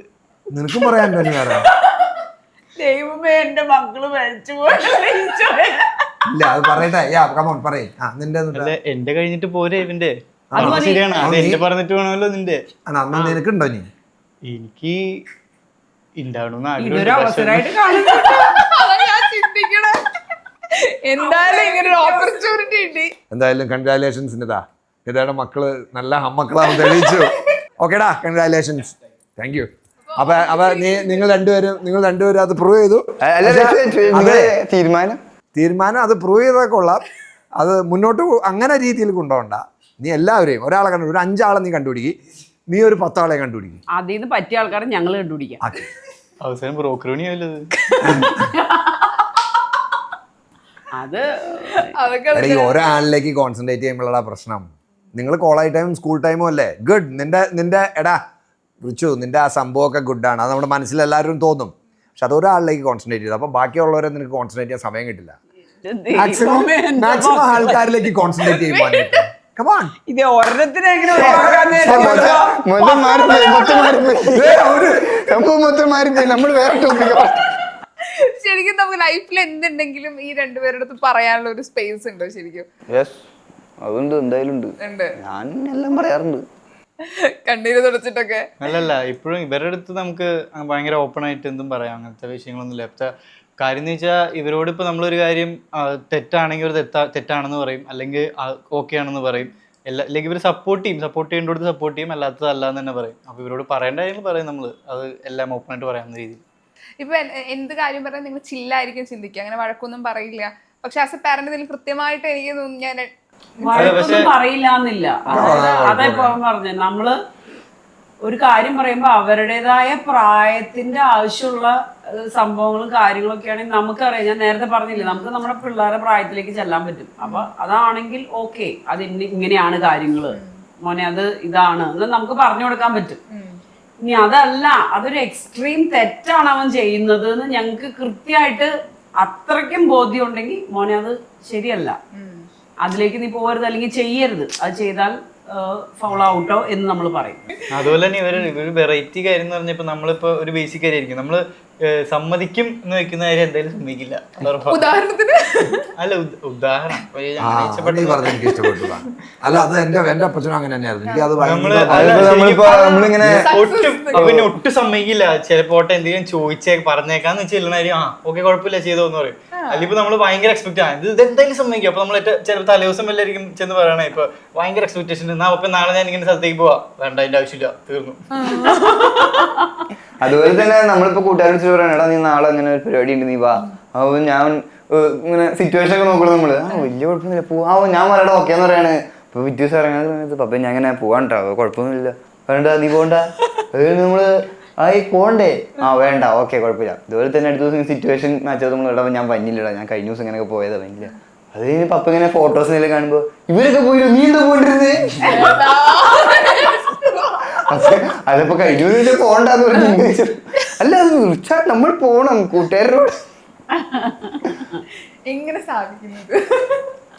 നിനക്കും പറയാൻ വേറെ ദൈവമേ, എന്റെ മക്കള് മരിച്ചു പോയി. ഇല്ല, അത് പറയട്ടെ. കമോൺ പറയ്. നിന്റെ എന്റെ കഴിഞ്ഞിട്ട് പോരെ ഇവന്റെ. ശരിയാണ്, അത് എന്റെ പറഞ്ഞിട്ട് വേണമല്ലോ നിന്റെ. നിനക്കുണ്ടോ? നീ എനിക്ക് ഉണ്ടാവണമെന്ന് ഇതൊരു ആഗ്രഹം. അവസരമായിട്ട് കാണുന്നു. എന്തായാലും ഇങ്ങനെ ഒരു ഓപ്പർച്യൂണിറ്റി കിട്ടി. എന്തായാലും കൺഗ്രാലേഷൻസ് നിതാ. നിതയുടെ മക്കള് നല്ല അമ്മക്കളാണ് തെളിയിച്ചു. ഓക്കേടാ, കൺഗ്രാലേഷൻസ്. Thank you. അപ്പൊ നിങ്ങൾ രണ്ടുപേരും അത് പ്രൂവ് ചെയ്തു. തീരുമാനം അത് പ്രൂവ് ചെയ്തൊക്കെ കൊള്ളാം. അത് മുന്നോട്ട് അങ്ങനെ രീതിയിൽ കൊണ്ടുപോകണ്ട. നീ എല്ലാവരെയും ഒരാളെ കണ്ടു, ഒരു 5 ആളെ നീ കണ്ടുപിടിക്കും. നീ ഒരു 10 ആളെ കണ്ടുപിടിക്കും. അതിന് പറ്റിയ ആൾക്കാരെ ഞങ്ങൾ കണ്ടുപിടിക്കാം. അവസാനം ബ്രോക്കർ പണിയല്ലത്. അത് ഈ ഒരാളിലേക്ക് കോൺസെൻട്രേറ്റ് ചെയ്യുമ്പോഴുള്ള പ്രശ്നം. നിങ്ങൾ കോളേജ് ടൈമും സ്കൂൾ ടൈമും അല്ലേ ഗുഡ്. നിന്റെ എടാ വിളിച്ചു, നിന്റെ ആ സംഭവമൊക്കെ ഗുഡാണ്. അത് നമ്മുടെ മനസ്സിലെല്ലാവരും തോന്നും. പക്ഷെ അതൊരാളിലേക്ക് കോൺസെൻട്രേറ്റ് ചെയ്തു. അപ്പൊ ബാക്കിയുള്ളവരെ നിനക്ക് കോൺസെൻട്രേറ്റ് ചെയ്യാൻ സമയം കിട്ടില്ല. മാക്സിമം ആൾക്കാരിലേക്ക് കോൺസെൻട്രേറ്റ് ചെയ്യുമ്പോൾ ഇത് ഒരെണ്ണത്തിന് എങ്ങനെ നമ്മൾ വേറെ ടോപ്പിക്. ശരിക്കും നമുക്ക് ലൈഫിൽ എന്തുണ്ടെങ്കിലും ഈ രണ്ടുപേരുടെ അടുത്ത് പറയാനുള്ള ഒരു സ്പേസ് ഉണ്ടോ ശരിക്കും? അതുണ്ട്, എന്തായാലും ഉണ്ട്. ഞാൻ എല്ലാം പറയാറുണ്ട്, കണ്ണീര് തുടച്ചിട്ടൊക്കെ. അല്ലല്ല, ഇപ്പോഴും ഇവരുടെ അടുത്ത് നമുക്ക് ഭയങ്കര ഓപ്പൺ ആയിട്ട് എന്തും പറയാം. അങ്ങനത്തെ വിഷയങ്ങളൊന്നും ഇല്ല. ഇപ്പോഴത്തെ കാര്യം എന്ന് വെച്ചാൽ ഇവരോട് ഇപ്പൊ നമ്മളൊരു കാര്യം തെറ്റാണെങ്കിൽ ഒരു തെറ്റാണെന്ന് പറയും, അല്ലെങ്കിൽ ഓക്കെ ആണെന്ന് പറയും. അല്ലെങ്കിൽ ഇവർ സപ്പോർട്ട് ചെയ്യേണ്ടടുത്ത് സപ്പോർട്ട് ചെയ്യും, അല്ലാത്തത് അല്ലാന്ന് തന്നെ പറയും. അപ്പൊ ഇവരോട് പറയേണ്ട കാര്യങ്ങൾ പറയും നമ്മള്. അത് എല്ലാം ഓപ്പൺ ആയിട്ട് പറയാവുന്ന രീതിയിൽ. ഇപ്പൊ എന്ത് കാര്യം പറയാൻ നിങ്ങൾ ചില്ലായിരിക്കും ചിന്തിക്കുക, അങ്ങനെ വഴക്കൊന്നും പറയില്ല. പക്ഷെ ആസ് എ പാരന്റ് ഇതിൽ കൃത്യമായിട്ട് എനിക്ക് തോന്നുന്നു ഞാൻ പറയില്ല എന്നില്ല. അതേപ്പോ പറഞ്ഞ നമ്മള് ഒരു കാര്യം പറയുമ്പോ അവരുടേതായ പ്രായത്തിന്റെ ആവശ്യമുള്ള സംഭവങ്ങളും കാര്യങ്ങളൊക്കെ ആണെങ്കിൽ നമുക്കറിയാം. ഞാൻ നേരത്തെ പറഞ്ഞില്ലേ, നമുക്ക് നമ്മുടെ പിള്ളേരുടെ പ്രായത്തിലേക്ക് ചെല്ലാൻ പറ്റും. അപ്പൊ അതാണെങ്കിൽ ഓക്കെ, അത് ഇങ്ങനെയാണ് കാര്യങ്ങള് മോനെ, അത് ഇതാണ് എന്ന് നമുക്ക് പറഞ്ഞു കൊടുക്കാൻ പറ്റും. ഇനി അതല്ല, അതൊരു എക്സ്ട്രീം തെറ്റാണ് അവൻ ചെയ്യുന്നത് എന്ന് ഞങ്ങൾക്ക് കൃത്യമായിട്ട് അത്രയ്ക്കും ബോധ്യം ഉണ്ടെങ്കിൽ മോനെ അത് ശരിയല്ല, അതിലേക്ക് നീ പോകരുത് അല്ലെങ്കിൽ ചെയ്യരുത്, അത് ചെയ്താൽ ഫൗൾ ഔട്ടോ എന്ന് നമ്മൾ പറയും. അതുപോലെ തന്നെ ഇവര് വെറൈറ്റി കാര്യം എന്ന് പറഞ്ഞപ്പോ നമ്മളിപ്പോ ഒരു ബേസിക് കാര്യമായിരിക്കും, നമ്മള് സമ്മതിക്കും എന്ന് വെക്കുന്ന കാര്യം എന്തായാലും സമ്മതിക്കില്ല. ഉദാഹരണത്തിന് അല്ല അത് എന്റെ അപ്പച്ചനും അങ്ങനെ അവന് ഒട്ടും സമ്മതിക്കില്ല. ചിലപ്പോട്ടെ എന്തെങ്കിലും പറഞ്ഞേക്കാന്ന് വെച്ചാൽ ഓക്കെ കുഴപ്പമില്ല ചെയ്തോന്ന് പറയും. അല്ലെങ്കിൽ നമ്മള് ഭയങ്കര എക്സ്പെക്ട് ആണ്, ഇത് എന്തായാലും സമ്മതിക്കും. അപ്പൊ നമ്മൾ ചിലപ്പോൾ തലേദിവസം വല്ലായിരിക്കും ചെന്ന് പറയണേ, ഇപ്പൊ ഭയങ്കര എക്സ്പെക്ടേഷൻ എന്നാ അപ്പൊ നാളെ ഞാൻ ഇങ്ങനെ സ്ഥലത്തേക്ക് പോവാ, വേണ്ട അതിന്റെ ആവശ്യമില്ല, തീർന്നു. അതുപോലെ തന്നെ നമ്മളിപ്പോ കൂട്ടുകാരോട് പറയണം, എടാ നീ നാളെ അങ്ങനെ ഒരു പരിപാടി ഉണ്ട്, നീ വാ. അപ്പൊ ഞാൻ ഇങ്ങനെ സിറ്റുവേഷൻ ഒക്കെ നോക്കണം നമ്മള്. വലിയ കുഴപ്പമൊന്നുമില്ല, പോവാ. ഞാൻ പറയടാ ഓക്കെ എന്ന് പറയാണ്. ഇപ്പൊ പിറ്റേ ദിവസം ഇറങ്ങാൻ സമയത്ത് പപ്പ ഞാൻ ഇങ്ങനെ പോവാണ്ടോ, കുഴപ്പമൊന്നുമില്ല, വേണ്ട നീ പോണ്ട, നമ്മള് പോണ്ടേ, വേണ്ട ഓക്കെ കുഴപ്പമില്ല. ഇതുപോലെ തന്നെ അടുത്ത ദിവസം സിറ്റുവേഷൻ മാച്ച് നമ്മൾ ഇടാ, ഞാൻ പഞ്ഞില്ലടാ, ഞാൻ കഴിഞ്ഞ ദിവസം ഇങ്ങനെയൊക്കെ പോയതാ പഞ്ഞില്ല. അത് കഴിഞ്ഞ് പപ്പ ഇങ്ങനെ ഫോട്ടോസ് കാണുമ്പോ ഇവരൊക്കെ പോയില്ലോ, നീ എന്താ പോണ്ടിരുന്നേ? അതിപ്പോ കഴിഞ്ഞ പോണ്ടെന്ന് പറഞ്ഞു. അല്ല അത് വിളിച്ചാൽ നമ്മൾ പോണം കൂട്ടുകാരോട്. എങ്ങനെ സാധിക്കുന്നത്?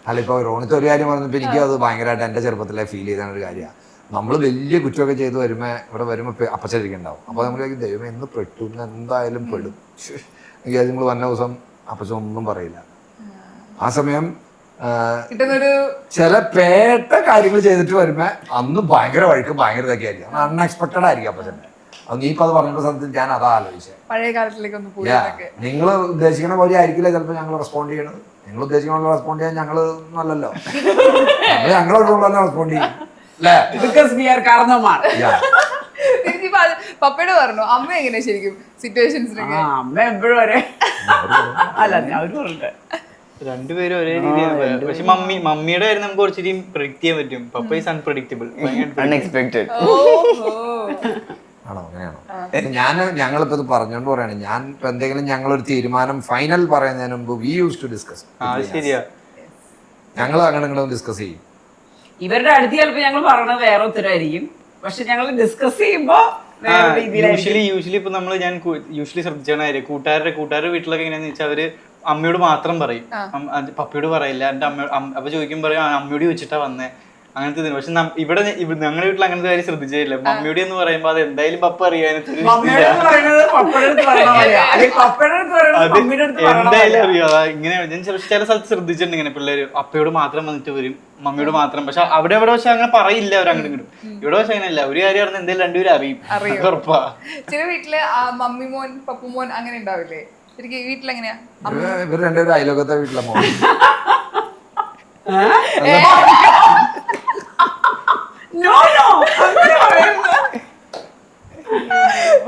അല്ല ഇപ്പൊ റോണിത്തെ ഒരു കാര്യം പറഞ്ഞപ്പോ എനിക്ക് അത് ഭയങ്കരമായിട്ട് എന്റെ ചെറുപ്പത്തിലെ ഫീൽ ചെയ്ത ഒരു കാര്യമാണ്. നമ്മൾ വലിയ കുറ്റമൊക്കെ ചെയ്ത് ഇവിടെ വരുമ്പോ അപ്പച്ചരിക്കുണ്ടാവും. അപ്പൊ നമ്മൾ ദൈവം എന്ന് പെട്ടു, എന്തായാലും പെടും. എനിക്ക് നമ്മൾ വന്ന ദിവസം അപ്പച്ചൻ ഒന്നും പറയില്ല. ആ സമയം കിട്ടുന്നൊരു ചില പേട്ട കാര്യങ്ങൾ ചെയ്തിട്ട് വരുമ്പോ അന്ന് ഭയങ്കര വഴുക്കും ഭയങ്കര ഇതൊക്കെ ആയിരിക്കും അൺഎക്സ്പെക്ടഡ് ആയിരിക്കും അപ്പൊ തന്നെ അത് നീ ഇപ്പൊ അത് പറഞ്ഞ സ്ഥലത്ത് ഞാൻ അതാ ആലോചിച്ചത്. പഴയ കാലത്തിലേക്ക് ഒന്ന് പോയി നിങ്ങൾ ഉദ്ദേശിക്കുന്ന പോലെ ആയിരിക്കില്ല ചിലപ്പോൾ ഞങ്ങൾ റെസ്പോണ്ട് ചെയ്യണത്. നിങ്ങൾ ഉദ്ദേശിക്കുന്ന പോലെ റെസ്പോണ്ട് ചെയ്യാൻ ഞങ്ങൾ നല്ലല്ലോ, ഞങ്ങളോട് റെസ്പോണ്ട് ചെയ്യും അല്ലേ? പപ്പയോട് പറഞ്ഞു അമ്മ എങ്ങനെയാ ശരിക്കും സിറ്റുവേഷൻസിലൊക്കെ? അമ്മ എപ്പോഴും ഒരേ അല്ല അവര് പറഞ്ഞിട്ട് രണ്ടുപേരും ഒരേ രീതിയാണ്. പക്ഷെ മമ്മിയുടെ കാര്യം നമുക്ക് കുറച്ചിരി പ്രെഡിക്റ്റ് ചെയ്യാൻ പറ്റും. പപ്പ ഈസ് അൺപ്രഡിക്റ്റബിൾ, അൺഎക്സ്പെക്ടഡ്. ആണോ? അങ്ങനെയാണോ? ഞങ്ങളിപ്പോ ഇത് പറഞ്ഞോണ്ട് പറയാണ്, ഞാൻ ഇപ്പൊ എന്തെങ്കിലും ഞങ്ങളൊരു തീരുമാനം ഫൈനൽ പറയുന്നതിന് മുമ്പ് വി യൂസ് ടു ഡിസ്കസ്. ശരിയാ, ഞങ്ങൾ അങ്ങനെ ഡിസ്കസ് ചെയ്യും. ഇവരുടെ അടുത്ത് ചിലപ്പോ ഞങ്ങൾ പറയണത് വേറെ ഉത്തരവായിരിക്കും, പക്ഷെ ഞങ്ങൾ ഡിസ്കസ് ചെയ്യുമ്പോ യൂഷ്വലി ഇപ്പൊ ഞാൻ യൂഷ്വലി ശ്രദ്ധിച്ചാണ് കൂട്ടുകാരുടെ വീട്ടിലൊക്കെ എങ്ങനെയാന്ന് വെച്ചാൽ അവര് അമ്മയോട് മാത്രം പറയും, പപ്പയോട് പറയില്ല. എന്റെ അപ്പൊ ചോദിക്കും പറയും അമ്മയോട് ചോദിച്ചിട്ടാ വന്നേ, അങ്ങനത്തെ ഇതിന്. പക്ഷെ ഇവിടെ ഞങ്ങളുടെ വീട്ടിൽ അങ്ങനത്തെ കാര്യം ശ്രദ്ധിച്ചില്ല. മമ്മിയോട് എന്ന് പറയുമ്പോ അത് എന്തായാലും പപ്പ അറിയാൻ എന്തായാലും അറിയോ. ഇങ്ങനെ ഞാൻ ചില സ്ഥലത്ത് ശ്രദ്ധിച്ചിട്ടുണ്ട്, ഇങ്ങനെ പിള്ളേര് അപ്പയോട് മാത്രം വന്നിട്ട് വരും, മമ്മിയോട് മാത്രം. പക്ഷെ അവിടെ പക്ഷെ അങ്ങനെ പറയില്ല അവർ അങ്ങോട്ടും ഇങ്ങോട്ടും. ഇവിടെ പക്ഷെ അങ്ങനെയല്ല, ഒരു കാര്യം അറിഞ്ഞ എന്തായാലും രണ്ടുപേരും അറിയും, ഉറപ്പാ. ചില വീട്ടില് മമ്മി മോൻ പപ്പു മോൻ അങ്ങനെ ഉണ്ടാവില്ലേ? ശരിക്കും വീട്ടിലെങ്ങനെയാ? ഇവർ രണ്ടുപേരും അയലോകത്തെ വീട്ടിലെ മോൻ.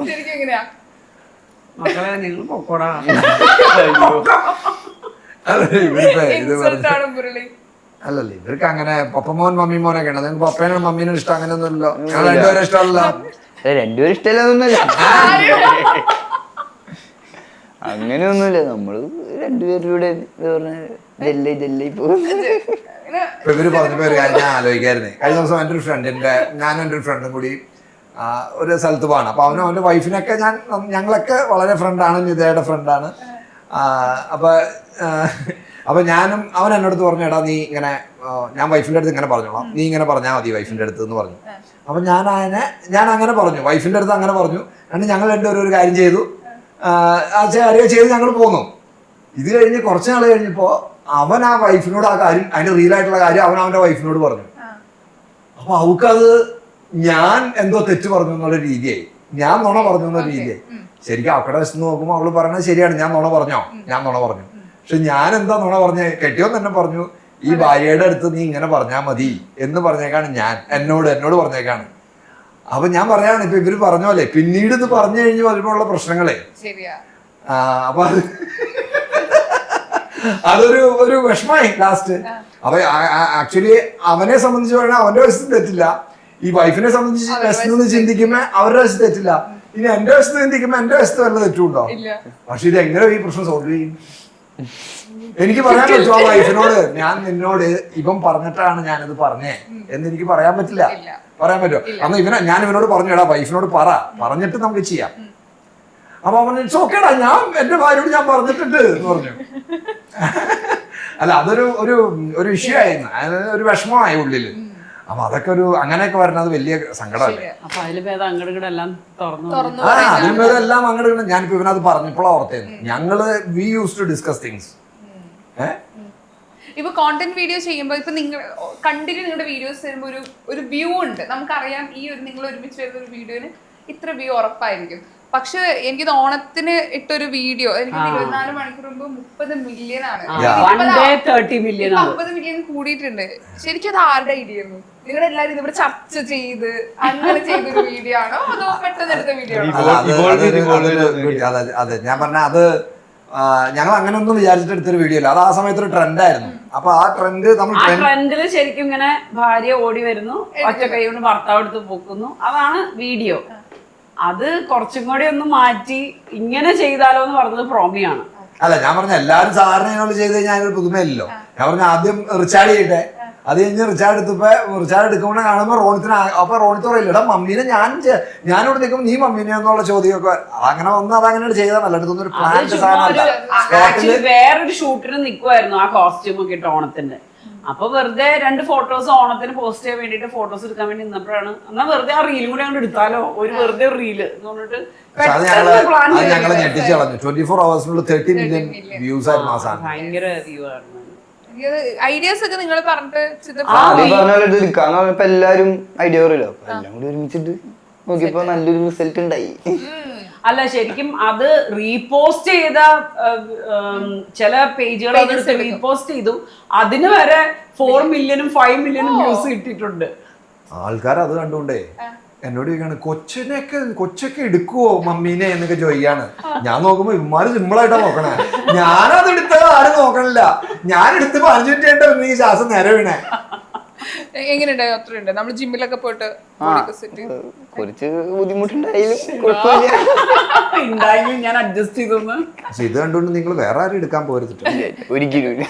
ശരിക്കും എങ്ങനെയാ? മക്കളെ നിങ്ങൾ പൊക്കോടാ. അല്ലല്ലേ ഇവർക്ക് അങ്ങനെ പപ്പമോൻ മമ്മി മോനൊക്കെ ഉണ്ട്. നിങ്ങൾക്ക് പപ്പേനും മമ്മീനും ഇഷ്ടം അങ്ങനെയൊന്നുമില്ലല്ലോ. ഞങ്ങൾ രണ്ടുപേരും ഇഷ്ടമല്ല. രണ്ടുപേരും ഇഷ്ടമല്ലൊന്നുമില്ല, അങ്ങനെയൊന്നുമില്ല. നമ്മള് രണ്ടുപേരുടെ ഇപ്പൊ ഇവര് പറഞ്ഞപ്പോ ഒരു കാര്യം ഞാൻ ആലോചിക്കായിരുന്നേ. കഴിഞ്ഞ ദിവസം എൻ്റെ ഒരു ഫ്രണ്ടിന്റെ ഞാനും എൻ്റെ ഒരു ഫ്രണ്ടും കൂടി ഒരു സ്ഥലത്ത് പോകണം. അപ്പൊ അവന്റെ വൈഫിനൊക്കെ ഞങ്ങളൊക്കെ വളരെ ഫ്രണ്ടാണ്, നിതയുടെ ഫ്രണ്ടാണ്. അപ്പൊ ഞാനും അവൻ എന്നോട് പറഞ്ഞു, എടാ നീ ഇങ്ങനെ ഞാൻ വൈഫിന്റെ അടുത്ത് ഇങ്ങനെ പറഞ്ഞോളാം, നീ ഇങ്ങനെ പറഞ്ഞാൽ മതി വൈഫിന്റെ അടുത്ത് എന്ന് പറഞ്ഞു. അപ്പൊ ഞാൻ അങ്ങനെ പറഞ്ഞു, വൈഫിന്റെ അടുത്ത് അങ്ങനെ പറഞ്ഞു. എന്നിട്ട് ഞങ്ങൾ രണ്ടുപേരും ഒരു കാര്യം ചെയ്തു, ചെയ്ത് ഞങ്ങൾ പോന്നു. ഇത് കഴിഞ്ഞ് കുറച്ച് നാൾ കഴിഞ്ഞപ്പോ അവൻ ആ വൈഫിനോട് ആ കാര്യം, അതിന്റെ റിയൽ ആയിട്ടുള്ള കാര്യം അവൻ അവന്റെ വൈഫിനോട് പറഞ്ഞു. അപ്പൊ അവൾക്കത് ഞാൻ എന്തോ തെറ്റ് പറഞ്ഞു എന്നുള്ള രീതിയായി, ഞാൻ നുണ പറഞ്ഞു എന്നുള്ള രീതിയായി. ശരിക്കും അവക്കടെ വശത്ത് നോക്കുമ്പോൾ അവള് പറയുന്നത് ശരിയാണ്, ഞാൻ നുണ പറഞ്ഞു. പക്ഷെ ഞാൻ എന്താ നുണ പറഞ്ഞേ? കെട്ടിയോൻ തന്നെ പറഞ്ഞു ഈ ഭാര്യയുടെ അടുത്ത് നീ ഇങ്ങനെ പറഞ്ഞാൽ മതി എന്ന് പറഞ്ഞേക്കാണ് ഞാൻ, എന്നോട് പറഞ്ഞേക്കാണ്. അപ്പൊ ഞാൻ പറയാണ്, ഇപ്പൊ ഇവര് പറഞ്ഞ പോലെ പിന്നീട് ഇത് പറഞ്ഞു കഴിഞ്ഞ് വരുമ്പോഴുള്ള പ്രശ്നങ്ങളെ അപ്പൊ അതൊരു വിഷമായി ലാസ്റ്റ്. അപ്പൊ ആക്ച്വലി അവനെ സംബന്ധിച്ച് പറഞ്ഞാൽ അവന്റെ വശത്ത് തെറ്റില്ല, ഈ വൈഫിനെ സംബന്ധിച്ച് വശത്ത് ചിന്തിക്കുമ്പോ അവരുടെ വശത്ത് തെറ്റില്ല. ഇനി എന്റെ വശത്ത് ചിന്തിക്കുമ്പോ എന്റെ വശത്ത് വല്ല തെറ്റുണ്ടോ? പക്ഷെ ഇത് എങ്ങനെ ഈ പ്രശ്നം സോൾവ് ചെയ്യും? എനിക്ക് പറയാൻ പറ്റുമോ ആ വൈഫിനോട് ഞാൻ നിന്നോട് ഇവൻ പറഞ്ഞിട്ടാണ് ഞാനിത് പറഞ്ഞേ എന്ന് എനിക്ക് പറയാൻ പറ്റില്ല? പറയാൻ പറ്റുമോ? അന്ന് ഞാൻ ഇവനോട് പറഞ്ഞു, എടാ വൈഫിനോട് പറഞ്ഞിട്ട് നമുക്ക് ചെയ്യാം. അപ്പൊ അവൻ ഇറ്റ്സ് ഓക്കേടാ, ഞാൻ എന്റെ ഭാര്യയോട് ഞാൻ പറഞ്ഞിട്ടുണ്ട് എന്ന് പറഞ്ഞു. അല്ല അതൊരു ഇഷ്യൂ ആയിരുന്നു, ഒരു വിഷമമായി ഉള്ളില്. അപ്പൊ അതൊക്കെ അങ്ങനെയൊക്കെ വരുന്നത് വലിയ സങ്കടമല്ലേ? അതിന് പേരെല്ലാം അങ്ങോട്ട് ഞാനിപ്പോ ഇവനത് പറഞ്ഞപ്പോഴാണ് ഓർത്തേന്ന്. ഞങ്ങള് we use to discuss things. ഇപ്പൊ കോണ്ടന്റ് വീഡിയോ ചെയ്യുമ്പോൾ ഇപ്പൊ നിങ്ങൾ കണ്ടിന്യൂ നിങ്ങളുടെ വീഡിയോസ് വരുമ്പോൾ ഒരു വ്യൂ ഉണ്ട്, നമുക്കറിയാം ഈ നിങ്ങൾ ഒരുമിച്ച് വരുന്ന ഒരു വീഡിയോന് ഇത്ര വ്യൂ ഉറപ്പായിരിക്കും. പക്ഷെ എനിക്ക് ഓണത്തിന് ഇട്ടൊരു വീഡിയോ എനിക്ക് 24 മണിക്കൂർ മുമ്പ് 30 മില്യൺ ആണ്, 50 മില്യൺ കൂടിയിട്ടുണ്ട്. ശരിക്കും അത് ആരുടെ ഐഡിയ ആയിരുന്നു? നിങ്ങളെല്ലാരും ഇവിടെ ചർച്ച ചെയ്ത് അങ്ങനെ ചെയ്തൊരു വീഡിയോ ആണോ അതോ പെട്ടെന്ന് എടുത്ത വീഡിയോ ആണോ? അതെ, ഞാൻ പറഞ്ഞ അത് ഞങ്ങൾ അങ്ങനെ ഒന്നും വിചാരിച്ചിട്ട് എടുത്തൊരു വീഡിയോ അല്ല, അത് ആ സമയത്ത് ഒരു ട്രെൻഡ് ആയിരുന്നു. അപ്പൊ ആ ട്രെൻഡില് ശരിക്കും ഇങ്ങനെ ഭാര്യ ഓടി വരുന്നു, ഒറ്റ കൈ കൊണ്ട് ഭർത്താവ് എടുത്ത് പൊക്കുന്നു, അതാണ് വീഡിയോ. അത് കുറച്ചും കൂടി ഒന്ന് മാറ്റി ഇങ്ങനെ ചെയ്താലോ എന്ന് പറഞ്ഞത് പ്രോമിയാണ്. അല്ല ഞാൻ പറഞ്ഞ എല്ലാവരും സാധാരണ ചെയ്ത് കഴിഞ്ഞാൽ ഒരു പുതുമയില്ലല്ലോ. ഞാൻ പറഞ്ഞ ആദ്യം റിച്ചാർഡ് ചെയ്യട്ടെ, അത് കഴിഞ്ഞ് റിച്ചാർഡ് എടുക്കുമ്പോൾ കാണുമ്പോൾ റോണിത്ത് പറയില്ല, എടാ മമ്മീനെ ഞാനിവിടെ നിൽക്കുമ്പോൾ നീ മമ്മീനെ എന്നുള്ള ചോദ്യമൊക്കെ അങ്ങനെ വന്ന് അതങ്ങനെ ചെയ്താൽ നല്ലൊരു പ്ലാൻ സാധനം. വേറൊരു ഷൂട്ടിന് നിൽക്കുമായിരുന്നു ആ കോസ്റ്റ്യൂം ഒക്കെ ഇട്ട് ഓണത്തിന്റെ. അപ്പൊ വെറുതെ 2 ഫോട്ടോസ് ഓണത്തിന് പോസ്റ്റ് ചെയ്യാൻ വേണ്ടിട്ട് ഫോട്ടോസ് എടുക്കാൻ വേണ്ടി നിന്നപ്പോഴാണ് എന്നാ വെറുതെ ആ റീലും കൂടെ അങ്ങോട്ട് എടുത്താലോ, വെറുതെ റീല് പറഞ്ഞിട്ട് ഞങ്ങളെ ഞെട്ടിച്ചു കളഞ്ഞു. 24 hours 30 മില്യൺ വ്യൂസ് ആയിരുന്നു ആ സാധനം. ഭയങ്കര വ്യൂ ആണ്. ഐഡിയാസ് ഒക്കെ നിങ്ങൾ പറഞ്ഞിട്ട് ആദ്യം പറഞ്ഞ പോലെ ഇത് എടുക്കാന്ന് പറഞ്ഞപ്പോ എല്ലാരും ഐഡിയ പറയല്ലോ, അപ്പൊ എല്ലാം കൂടി ഒരുമിച്ചിട്ട് നോക്കിയപ്പോ നല്ലൊരു റിസൾട്ട് ഉണ്ടായി. അല്ല ശരിക്കും അത് റീപോസ്റ്റ് ചെയ്ത ചില പേജുകൾ അതെടുത്ത് റീപോസ്റ്റ് ചെയ്തു, അതിന് വരെ 4 മില്യണും 5 മില്യണും വ്യൂസ് കിട്ടിയിട്ടുണ്ട്. ആൾക്കാർ അത് കണ്ടുകൊണ്ടേ എന്നോട് ചോദിക്കാണ് കൊച്ചൊക്കെ എടുക്കുവോ മമ്മീനെ എന്നൊക്കെ ചോദിക്കാണ്. ഞാൻ നോക്കുമ്പോ ഇവന്മാര് സിമ്പിളായിട്ടാ നോക്കണേ. ഞാനത് എടുത്തത് ആരും നോക്കണില്ല. ഞാൻ എടുത്ത് 5 മിനിറ്റ് ആയിട്ട് ഈ ശ്വാസം നേരെ വീണേ. എങ്ങനെയുണ്ട്? അത്രയുണ്ട് നമ്മൾ ജിമ്മിലൊക്കെ പോയിട്ട് കുറച്ച് ബുദ്ധിമുട്ടുണ്ടായാലും കുഴപ്പമില്ല, ഉണ്ടായെങ്കിലും ഞാൻ അഡ്ജസ്റ്റ് ചെയ്തു. പക്ഷെ ഇത് കണ്ടുകൊണ്ട് നിങ്ങൾ വേറെ ആരും എടുക്കാൻ പോരുന്നിട്ട് ഒരിക്കലും.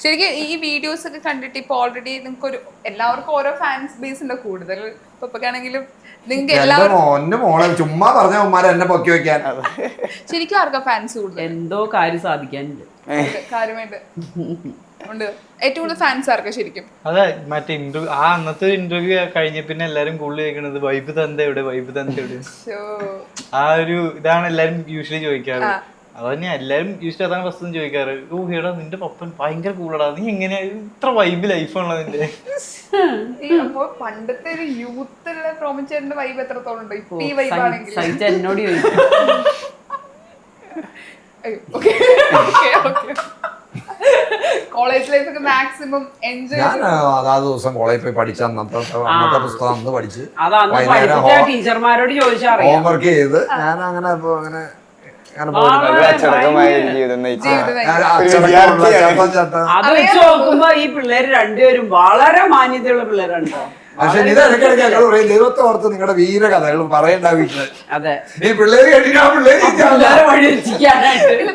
ശരിക്കും ഈ വീഡിയോസ് ഒക്കെ കണ്ടിട്ട് ഇപ്പൊ ഓൾറെഡി നിങ്ങൾക്ക് എല്ലാവർക്കും ഓരോ ഫാൻസ് ബേസ് ഉണ്ട് കൂടുതൽ. ഇപ്പൊക്കാണെങ്കിലും നിങ്ങൾക്ക് എന്റെ മോളെ ചുമ്മാ പറഞ്ഞ ഉമ്മാരെ എന്നെ പൊക്കി വെക്കാൻ. ശരിക്കും ആർക്കാ ഫാൻസ് കൂടുതൽ? എന്തോ കാര്യം സാധിക്കാനുണ്ട് കാര്യമായിട്ട് ഉണ്ട്. ഏറ്റവും കൂടുതൽ ഫാൻസ് ആർക്കാ ശരിക്കും? അതെ, മറ്റേ ഇന്റർവ്യൂ അന്നത്തെ ഇന്റർവ്യൂ കഴിഞ്ഞ പിന്നെ എല്ലാരും കൂടുതൽ ചോദിക്കണത് വൈബ് തന്ത എവിടെ, വൈബ് തന്ത എവിടെ. ആ ഒരു ഇതാണ് എല്ലാരും യൂഷ്വലി ചോദിക്കാറ്. അതന്നെ എല്ലാരും യൂഷ്വലി അതാണ് ഫസ്റ്റ് ചോദിക്കാറ്. ഓ എടാ നിന്റെ പപ്പൻ ഭയങ്കര കൂളടാ, നീ എങ്ങനെയാ ഇത്ര വൈബ് ലൈഫാണല്ലോ നിന്റെ. അപ്പൊ പണ്ടത്തെ ഒരു യൂത്തുള്ള പ്രോമിച്ചേറിന്റെ വൈബ് എത്രത്തോളം ഉണ്ട് ഇപ്പൊ ഈ വൈബ് ആണെങ്കിൽ? എന്നോട് കോളേജ് ലൈഫ് ഒക്കെ മാക്സിമം എൻജോയ്. ഞാൻ ആ ദിവസം കോളേജിൽ പോയി പഠിച്ച അന്നത്തെ പുസ്തകം അന്ന് പഠിച്ച് ടീച്ചർമാരോട് ചോദിച്ചാൽ ഹോംവർക്ക് ചെയ്ത് ഞാൻ അങ്ങനെ അങ്ങനെ അച്ചടക്കമായ ജീവിതം നയിച്ച അത് വെച്ച് നോക്കുമ്പോ ഈ പിള്ളേര് രണ്ടുപേരും വളരെ മാന്യതയുള്ള പിള്ളേരാണ്. പക്ഷെ ഇത് ഇടയ്ക്കിടയ്ക്ക് ഞങ്ങൾ പറയും ദൈവത്തെ ഓർത്ത് നിങ്ങളുടെ വീര കഥകൾ പറയണ്ട വീട്ടില്. അതെ, ഈ പിള്ളേര് കേട്ടിട്ട് ആ പിള്ളേരെ വഴിവെച്ചിരിക്കാനായിട്ട്. ഇല്ല,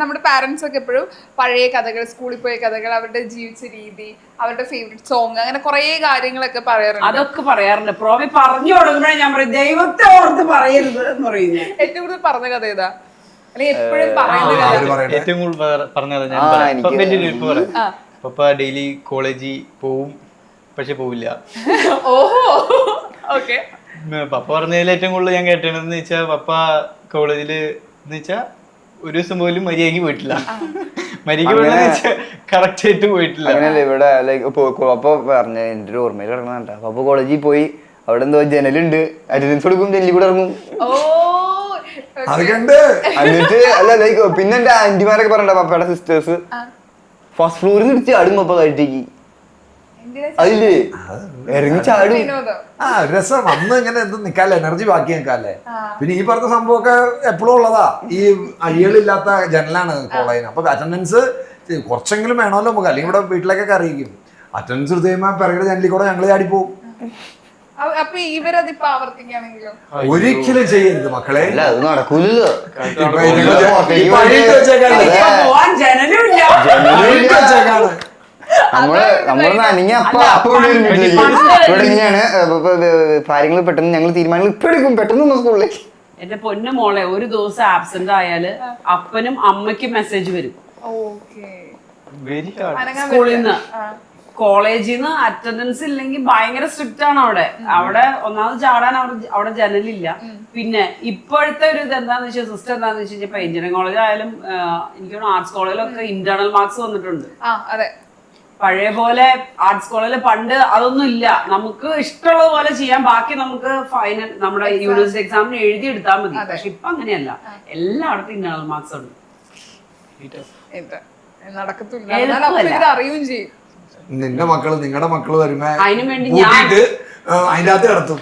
നമ്മുടെ പാരന്റ്സ് ഒക്കെ എപ്പോഴും പഴയ കഥകൾ, സ്കൂളിൽ പോയ കഥകൾ, അവരുടെ ജീവിച്ച രീതി, അവരുടെ ഫേവറേറ്റ് സോങ്, അങ്ങനെ കുറെ കാര്യങ്ങളൊക്കെ പറയാറുണ്ട്. അതൊക്കെ പറയാറുണ്ട്. പ്രോമി പറഞ്ഞു കൊടുക്കുമ്പോഴേ ഞാൻ പറയും ദൈവത്തെ ഓർത്ത് പറയരുത് എന്ന് പറയുന്നത്. ഏറ്റവും കൂടുതൽ പറഞ്ഞ കഥ ഏതാ? അല്ലെങ്കിൽ എപ്പോഴും പറയുന്നത് ഏറ്റവും കൂടുതൽ പറഞ്ഞത് ഞാൻ പറയാം. പപ്പ ഡെയിലി കോളേജിൽ പോവും, പക്ഷെ പോവില്ല. ഓഹോ, ഓക്കെ. പപ്പ പറഞ്ഞതിൽ ഏറ്റവും കൂടുതൽ ഞാൻ കേട്ടതെന്ന് വെച്ചാൽ പപ്പ കോളേജില് എന്ന് വെച്ചാൽ ഒരു ദിവസം പോലും മര്യാദക്ക് പോയിട്ടില്ല. മര്യാദക്ക് കറക്റ്റ് ആയിട്ട് പോയിട്ടില്ല. അങ്ങനെയല്ല ഇവിടെ അപ്പൊ പറഞ്ഞ എന്റെ ഒരു ഓർമ്മയിൽ ഇറങ്ങണ പപ്പ കോളേജിൽ പോയി, അവിടെ എന്തോ ജനലുണ്ട്, അറ്റൻഡൻസ് കൊടുക്കും, ജനലിൽ കൂടെ ഇറങ്ങും. എന്നിട്ട് അല്ല ലൈക്ക് പിന്നെ എന്റെ ആന്റിമാരൊക്കെ പറഞ്ഞ പപ്പയുടെ സിസ്റ്റേഴ്സ് ഫസ്റ്റ് ഫ്ലോറിൽ നിന്ന് ചാടും പപ്പ കഴിട്ടേക്ക്. അതില്ലേ ഇറങ്ങി ചാടും. ആ രസം. അന്ന് ഇങ്ങനെ എന്ത് നിക്കാല്ലേ, എനർജി ബാക്കി നിൽക്കാല്ലേ. പിന്നെ ഈ പറഞ്ഞ സംഭവമൊക്കെ എപ്പോഴും ഉള്ളതാ. ഈ അഴികളില്ലാത്ത ജനലാണ് കോളേജിന്. അപ്പൊ അറ്റൻഡൻസ് കുറച്ചെങ്കിലും വേണമല്ലോ നമുക്ക്, അല്ലെങ്കിൽ ഇവിടെ വീട്ടിലേക്കൊക്കെ അറിയിക്കും. അറ്റൻഡൻസ് എടുത്ത് കഴിയുമ്പോൾ പിറകിടെ ജനലിൽ കൂടെ ഞങ്ങൾ ചാടിപ്പോവും. അപ്പൊ ഇവരതിപ്പോ ആവർത്തിക്കുകയാണെങ്കിലോ? ഒരിക്കലും ചെയ്യരുത് മക്കളെ, അല്ല അത് നടക്കൂലല്ലോ. നമ്മള് നനങ്ങി ഇവിടെ എങ്ങനെയാണ് കാര്യങ്ങൾ പെട്ടെന്ന് ഞങ്ങൾ തീരുമാനങ്ങൾ ഇപ്പൊ എടുക്കും പെട്ടെന്ന് സ്കൂളിലേക്ക്. എന്റെ പൊന്നു മോളെ ഒരു ദിവസം ആബ്സെന്റ് ആയാല് അപ്പനും അമ്മയ്ക്കും മെസ്സേജ് വരും സ്കൂളിൽ നിന്ന്. കോളേജിൽ നിന്ന് അറ്റൻഡൻസ് ഇല്ലെങ്കിൽ ഭയങ്കര സ്ട്രിക്റ്റ് ആണ് അവിടെ. അവിടെ ഒന്നാമത് ചാടാൻ അവിടെ ജനലില്ല. പിന്നെ ഇപ്പോഴത്തെ ഒരു ഇത് എന്താന്ന് വെച്ചാൽ സിസ്റ്റം എന്താന്ന് വെച്ച് കഴിഞ്ഞാൽ ഇപ്പൊ എഞ്ചിനീയറിംഗ് കോളേജ് ആയാലും എനിക്ക് ആർട്സ് കോളേജിലൊക്കെ ഇന്റേണൽ മാർക്സ് വന്നിട്ടുണ്ട്. പഴയ പോലെ ആർട്സ് കോളേജിൽ പണ്ട് അതൊന്നും ഇല്ല. നമുക്ക് ഇഷ്ടമുള്ളത് പോലെ ചെയ്യാൻ, ബാക്കി നമുക്ക് ഫൈനൽ നമ്മുടെ യൂണിവേഴ്സിറ്റി എക്സാമിന് എഴുതി എടുത്താൽ മതി. പക്ഷെ ഇപ്പൊ അങ്ങനെയല്ല, എല്ലായിടത്തും ഇന്റേണൽ മാർക്സ് ഉണ്ട്. അറിയുകയും ചെയ്യും. നിന്റെ മക്കള് നിങ്ങളുടെ മക്കള് വരുമ്പോ അതിനു വേണ്ടി അതിന്റെ അകത്ത് കിടത്തും.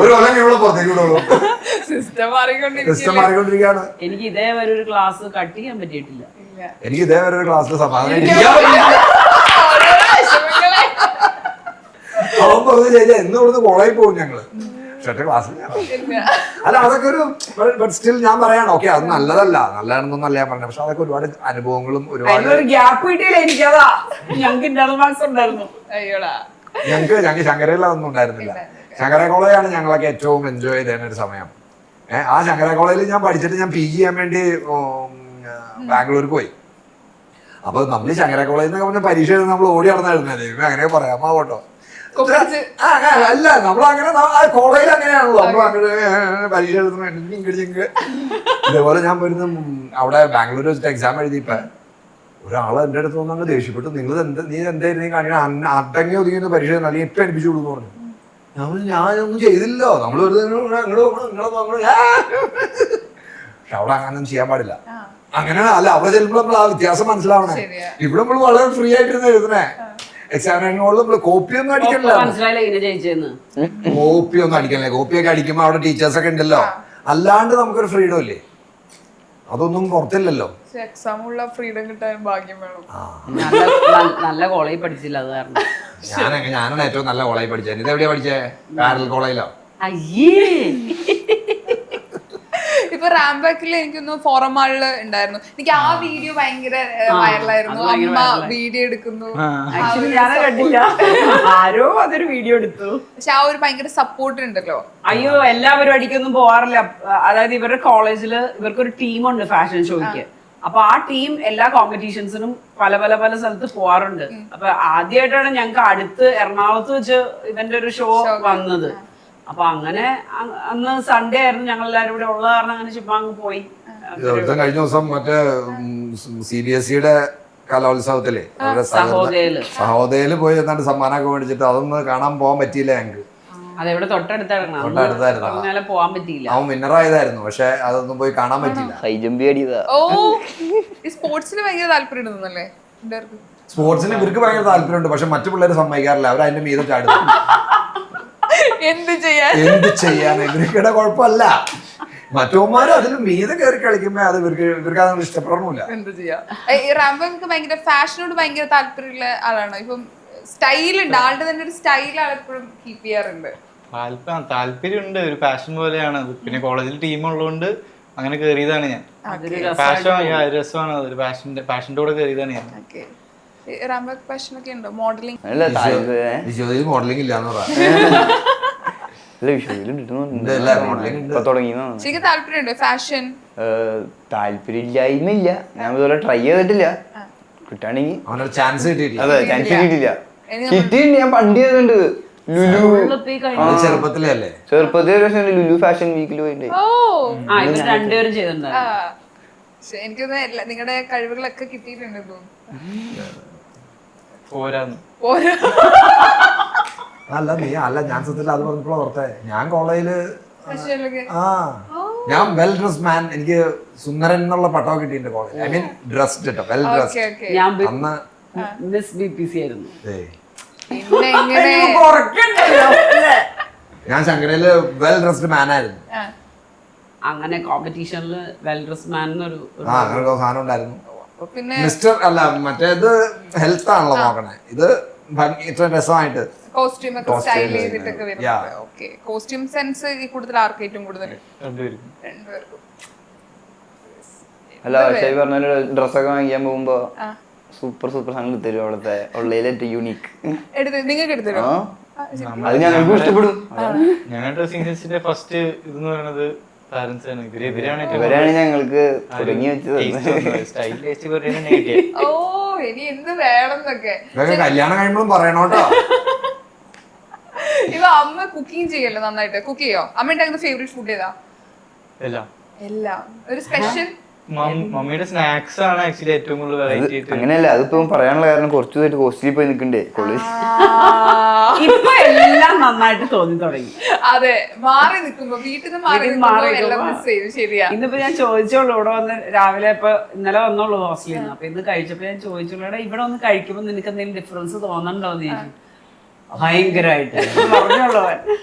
ഒരു കൊല്ലം ഇവിടെ പുറത്തേക്ക് വിടുള്ളൂ. സിസ്റ്റം മാറിക്കൊണ്ടിരിക്കുകയാണ്. എനിക്ക് ഇതേവരെ ഒരു ക്ലാസ് കട്ട് ചെയ്യാൻ പറ്റിയിട്ടില്ല. എനിക്ക് ഇതേവരെ ഒരു ക്ലാസ്സിൽ സമാധാനം അവൻ പറഞ്ഞു ശരിയാ, എന്ന് ഇവിടുന്ന് കോളേജിൽ പോകും ഞങ്ങള്, പക്ഷെ ക്ലാസ്സിൽ അല്ല. അതൊക്കെ ഒരു ബട്ട് സ്റ്റിൽ ഞാൻ പറയാണ് ഓക്കെ, അത് നല്ലതല്ല, നല്ലതാണെന്നൊന്നല്ല ഞാൻ പറഞ്ഞത്. പക്ഷെ അതൊക്കെ ഒരുപാട് അനുഭവങ്ങളും ഒരുപാട് ഗ്യാപ്പ് കിട്ടിയില്ല എനിക്കതാ. ഞങ്ങൾക്ക് ഇന്റർണൽ മാർക്സ് ഉണ്ടായിരുന്നു. ഞങ്ങൾക്ക് ശങ്കരയിൽ അതൊന്നും ഉണ്ടായിരുന്നില്ല. ശങ്കര കോളേജാണ് ഞങ്ങളൊക്കെ ഏറ്റവും എൻജോയ് ചെയ്യുന്ന ഒരു സമയം. ആ ശങ്കര കോളേജിൽ ഞാൻ പഠിച്ചിട്ട് ഞാൻ PG ചെയ്യാൻ വേണ്ടി ബാംഗ്ലൂർക്ക് പോയി. അപ്പൊ നമ്മൾ ശങ്കര കോളേജിൽ നിന്നൊക്കെ പറഞ്ഞ പരീക്ഷ എഴുതി നമ്മൾ ഓടി നടന്നായിരുന്നല്ലേ, അങ്ങനെ പറയാമോ കേട്ടോ. അല്ല നമ്മളങ്ങനെ കോളേജിൽ അങ്ങനെയാണല്ലോ, നമ്മൾ അങ്ങനെ പരീക്ഷ എഴുതുന്ന. ഇതേപോലെ ഞാൻ പോയിരുന്നു അവിടെ ബാംഗ്ലൂർ വെച്ചിട്ട് എക്സാം എഴുതിയപ്പോ ഒരാൾ എൻ്റെ അടുത്ത് വന്നു ദേഷ്യപ്പെട്ടു, നീ എന്തായിരുന്നു കാണിക്കണം, അടങ്ങി ഒതുങ്ങിയ പരീക്ഷ അല്ലെങ്കിൽ ഇപ്പം എനിപ്പിച്ചു കൊടുക്കുന്നു പറഞ്ഞു. ഞാനൊന്നും ചെയ്തില്ലല്ലോ, നമ്മൾ വെറുതെ പക്ഷെ അവിടെ അങ്ങനൊന്നും ചെയ്യാൻ പാടില്ല. അങ്ങനെ അല്ല, അവിടെ ചെല്ലുമ്പോൾ നമ്മൾ ആ വ്യത്യാസം മനസ്സിലാവണേ. ഇവിടെ നമ്മൾ വളരെ ഫ്രീ ആയിട്ടിരുന്ന് എഴുതണേ. എക്സാമിനോട് നമ്മള് കോപ്പിയൊന്നും അടിക്കണില്ല, കോപ്പിയൊന്നും അടിക്കണില്ല. കോപ്പിയൊക്കെ അടിക്കുമ്പോ അവിടെ ടീച്ചേഴ്സൊക്കെ ഉണ്ടല്ലോ, അല്ലാണ്ട് നമുക്കൊരു ഫ്രീഡം ഇല്ലേ, അതൊന്നും പുറത്തില്ലല്ലോ. എക്സാമുള്ള ഫ്രീഡം കിട്ടാൻ ഭാഗ്യം വേണം. നല്ല കോളേജിൽ പഠിച്ചില്ല, അത് കാരണം. ഞാനാണ് ഏറ്റവും നല്ല കോളേജിൽ പഠിച്ചത്. ഇത് എവിടെയാ പഠിച്ചേ? പാരലൽ കോളേജിലോ? അയ്യേ, ഇപ്പൊ റാംബാക്കിൽ എനിക്കൊന്ന് ഫോറം മാളില് ഉണ്ടായിരുന്നു. എനിക്ക് ആ വീഡിയോ ഭയങ്കര വൈറലായിരുന്നു. അമ്മ വീഡിയോ എടുക്കുന്നു, ആരോ അതൊരു വീഡിയോ എടുത്തു. പക്ഷെ ആ ഒരു ഭയങ്കര സപ്പോർട്ട് ഉണ്ടല്ലോ. അയ്യോ, എല്ലാ പരിപാടിക്കൊന്നും പോവാറില്ല. അതായത് ഇവരുടെ കോളേജില് ഇവർക്കൊരു ടീമുണ്ട് ഫാഷൻ ഷോയ്ക്ക്. അപ്പൊ ആ ടീം എല്ലാ കോമ്പറ്റീഷൻസിനും പല പല പല സ്ഥലത്ത് പോവാറുണ്ട്. അപ്പൊ ആദ്യമായിട്ടാണ് ഞങ്ങൾക്ക് അടുത്ത് എറണാകുളത്ത് വെച്ച് ഇവന്റെ ഒരു ഷോ വന്നത്. അപ്പൊ അങ്ങനെ അന്ന് സൺഡേ ആയിരുന്നു, ഞങ്ങൾ എല്ലാവരും കൂടെ ഉള്ള കാരണം അങ്ങനെ ചുമ്മാ അങ്ങ് പോയി. കഴിഞ്ഞ ദിവസം മറ്റേ CBSE കലോത്സവത്തില് സഹോദയില് പോയി എന്നിട്ട് സമ്മാനമൊക്കെ മേടിച്ചിട്ട് അതൊന്ന് കാണാൻ പോകാൻ പറ്റിയില്ല ഞങ്ങൾക്ക്. അതെവിടെ തൊട്ടടുത്തായിരുന്നു, പോവാൻ പറ്റിയില്ല. അവൻ വിന്നറായതായിരുന്നു, പക്ഷെ അതൊന്നും പോയി കാണാൻ പറ്റിയില്ല. ഓ, ഈ സ്പോർട്സിന് ഭയങ്കര താല്പര്യം ഉണ്ടെന്നല്ലേ? സ്പോർട്സിന് ഇവർക്ക് ഭയങ്കര താല്പര്യമുണ്ട്, പക്ഷെ മറ്റു പിള്ളേർ സമ്മതിക്കാറില്ല. അവർ അതിന്റെ മീതെ ചാടുന്നു. എന്ത് ചെയ്യാൻ ഇവർക്കിടെ കുഴപ്പമല്ല, മറ്റോമാരും അതിൽ മീതെ കയറി കളിക്കുമ്പോ അത് ഇവർക്ക് അതൊന്നും ഇഷ്ടപ്പെടണമില്ല. എന്ത് ചെയ്യാ? റാംബോക്ക് ഭയങ്കര ഫാഷനോട് ഭയങ്കര താല്പര്യമുള്ള ആളാണ്. ഇപ്പം സ്റ്റൈലുണ്ട്, ആളുടെ തന്നെ ഒരു സ്റ്റൈൽ ആൾ എപ്പോഴും കീപ്പ് ചെയ്യാറുണ്ട്. താല്പര്യമുണ്ട്, ഒരു പാഷൻ പോലെയാണ് അത്. പിന്നെ കോളേജിൽ ടീം ഉള്ളതുകൊണ്ട് അങ്ങനെ കയറിയതാണ് ഞാൻ. രസമാണ്, അതൊരു പാഷന്റെ കൂടെ കയറിയതാണ് ഞാൻ. റാംബോക്ക് പാഷൻ ഒക്കെ ഉണ്ടോ? മോഡലിംഗ് മോഡലിംഗ് ഇല്ലാന്ന് പറയാം. ശരിക്കും താല്പര്യമുണ്ട് ഫാഷൻ? താല്പര്യമില്ലായ്മയില്ല, ഞാൻ ഇതുപോലെ ട്രൈ ചെയ്തിട്ടില്ല. കിട്ടാണെങ്കിൽ ചാൻസ് കിട്ടിയിട്ടില്ല. അതെ, ചാൻസ് കിട്ടിയില്ല. കിട്ടിയിട്ടുണ്ട്, ഞാൻ പണ്ട് ചെയ്തിട്ടുണ്ട്. ചെറുപ്പത്തിലേ ലുലു ഫാഷൻ വീക്കിൽ പോയിട്ട് രണ്ടുപേരും ചെയ്തിട്ടുണ്ട്. എനിക്കൊന്ന് നിങ്ങളുടെ കഴിവുകളൊക്കെ കിട്ടിയിട്ടുണ്ട് തോന്നുന്നു. അല്ല ഞാൻ സത്യത്തിൽ അത് പറഞ്ഞപ്പോൾ ഓർത്തേ, ഞാൻ കോളേജില് ഞാൻ വെൽ ഡ്രസ് മാൻ, എനിക്ക് സുന്ദരൻ എന്നുള്ള പട്ടം കിട്ടിയിട്ടുണ്ട് കോളേജ്. ഐ മീൻ ഡ്രസ്ഡ് കേട്ടോ, വെൽ ഡ്രസ്ഡ്. അന്ന് ആയിരുന്നു. ഞാൻ ശങ്കരയില് വെൽ ഡ്രസ്ഡ് മാൻ ആയിരുന്നു. അങ്ങനെ കോമ്പറ്റീഷനില് വെൽ ഡ്രസ് മാൻ എന്നൊരു അങ്ങനെ സാധനം ഉണ്ടായിരുന്നു. മിസ്റ്റർ അല്ല, മറ്റേത് ഹെൽത്ത് ആണല്ലോ നോക്കണേ, ഇത് ഇത്ര രസമായിട്ട് കോസ്റ്റ്യൂം ഒക്കെ സ്റ്റൈൽ ചെയ്തിട്ടൊക്കെ വരുന്നത്. ഓക്കെ, കോസ്റ്റ്യൂം സെൻസ് ഈ കൂടുതൽ ആർക്ക് ഏറ്റവും കൂടുതൽ? രണ്ടുപേർക്കും. അല്ല, പക്ഷേ പറഞ്ഞ ഡ്രസ്സൊക്കെ വാങ്ങിക്കാൻ പോകുമ്പോ സൂപ്പർ സാധനം തരും. അവിടുത്തെ ഉള്ളതിലേറ്റവും യൂണീക്ക് നിങ്ങൾക്ക് എടുത്തരോ? അത് ഞങ്ങൾക്ക് ഇഷ്ടപ്പെടും. ഞങ്ങളുടെ ഡ്രസ്സിംഗ് സെൻസിന്റെ ഫസ്റ്റ് ഇതെന്ന് പറയുന്നത് പാരന്റ്സ് ആണ്. ഇവരാണ് ഞങ്ങൾക്ക് തുടങ്ങി വെച്ചത്. ഓ, ഇനി എന്ത് വേണമെന്നൊക്കെ കല്യാണം കഴിയുമ്പോഴും പറയണോട്ടോ. ഇപ്പൊ അമ്മ കുക്കിംഗ് ചെയ്യല്ലോ നന്നായിട്ട്? കുക്ക് ചെയ്യോ? അമ്മ ഉണ്ടാക്കുന്ന ഫേവറേറ്റ് ഫുഡ് ഏതാ? എല്ലാം. ഒരു സ്പെഷ്യൽ മമ്മിയുടെ സ്നാക്സ് ആണ് ആക്ച്വലി ഏറ്റവും കൂടുതൽ വെറൈറ്റി. അങ്ങനെയല്ല, അതിപ്പോ പറയാനുള്ള കാരണം കുറച്ചു ദിവസമായിട്ട് ഹോസ്റ്റലിൽ പോയി നിൽക്കണ്ടേ കോളേജ്. ഇപ്പൊ എല്ലാം നന്നായിട്ട് തോന്നി തുടങ്ങി. അതെ, മാറി നിൽക്കുമ്പോ വീട്ടിൽ നിന്ന് മാറി ശരിയാ. ഇന്നിപ്പോ ഞാൻ ചോദിച്ചോളൂ, ഇവിടെ വന്ന് രാവിലെ ഇപ്പൊ ഇന്നലെ വന്നോളൂ ഹോസ്റ്റലിൽ നിന്ന്. അപ്പൊ ഇന്ന് കഴിച്ചപ്പോ ഞാൻ ചോദിച്ചോളൂ, ഇവിടെ വന്ന് കഴിക്കുമ്പോ നിനക്ക് എന്തെങ്കിലും ഡിഫറൻസ് തോന്നണ്ടോന്ന് ചോദിച്ചു. ഭയങ്കരമായിട്ട് പറഞ്ഞോളൂ.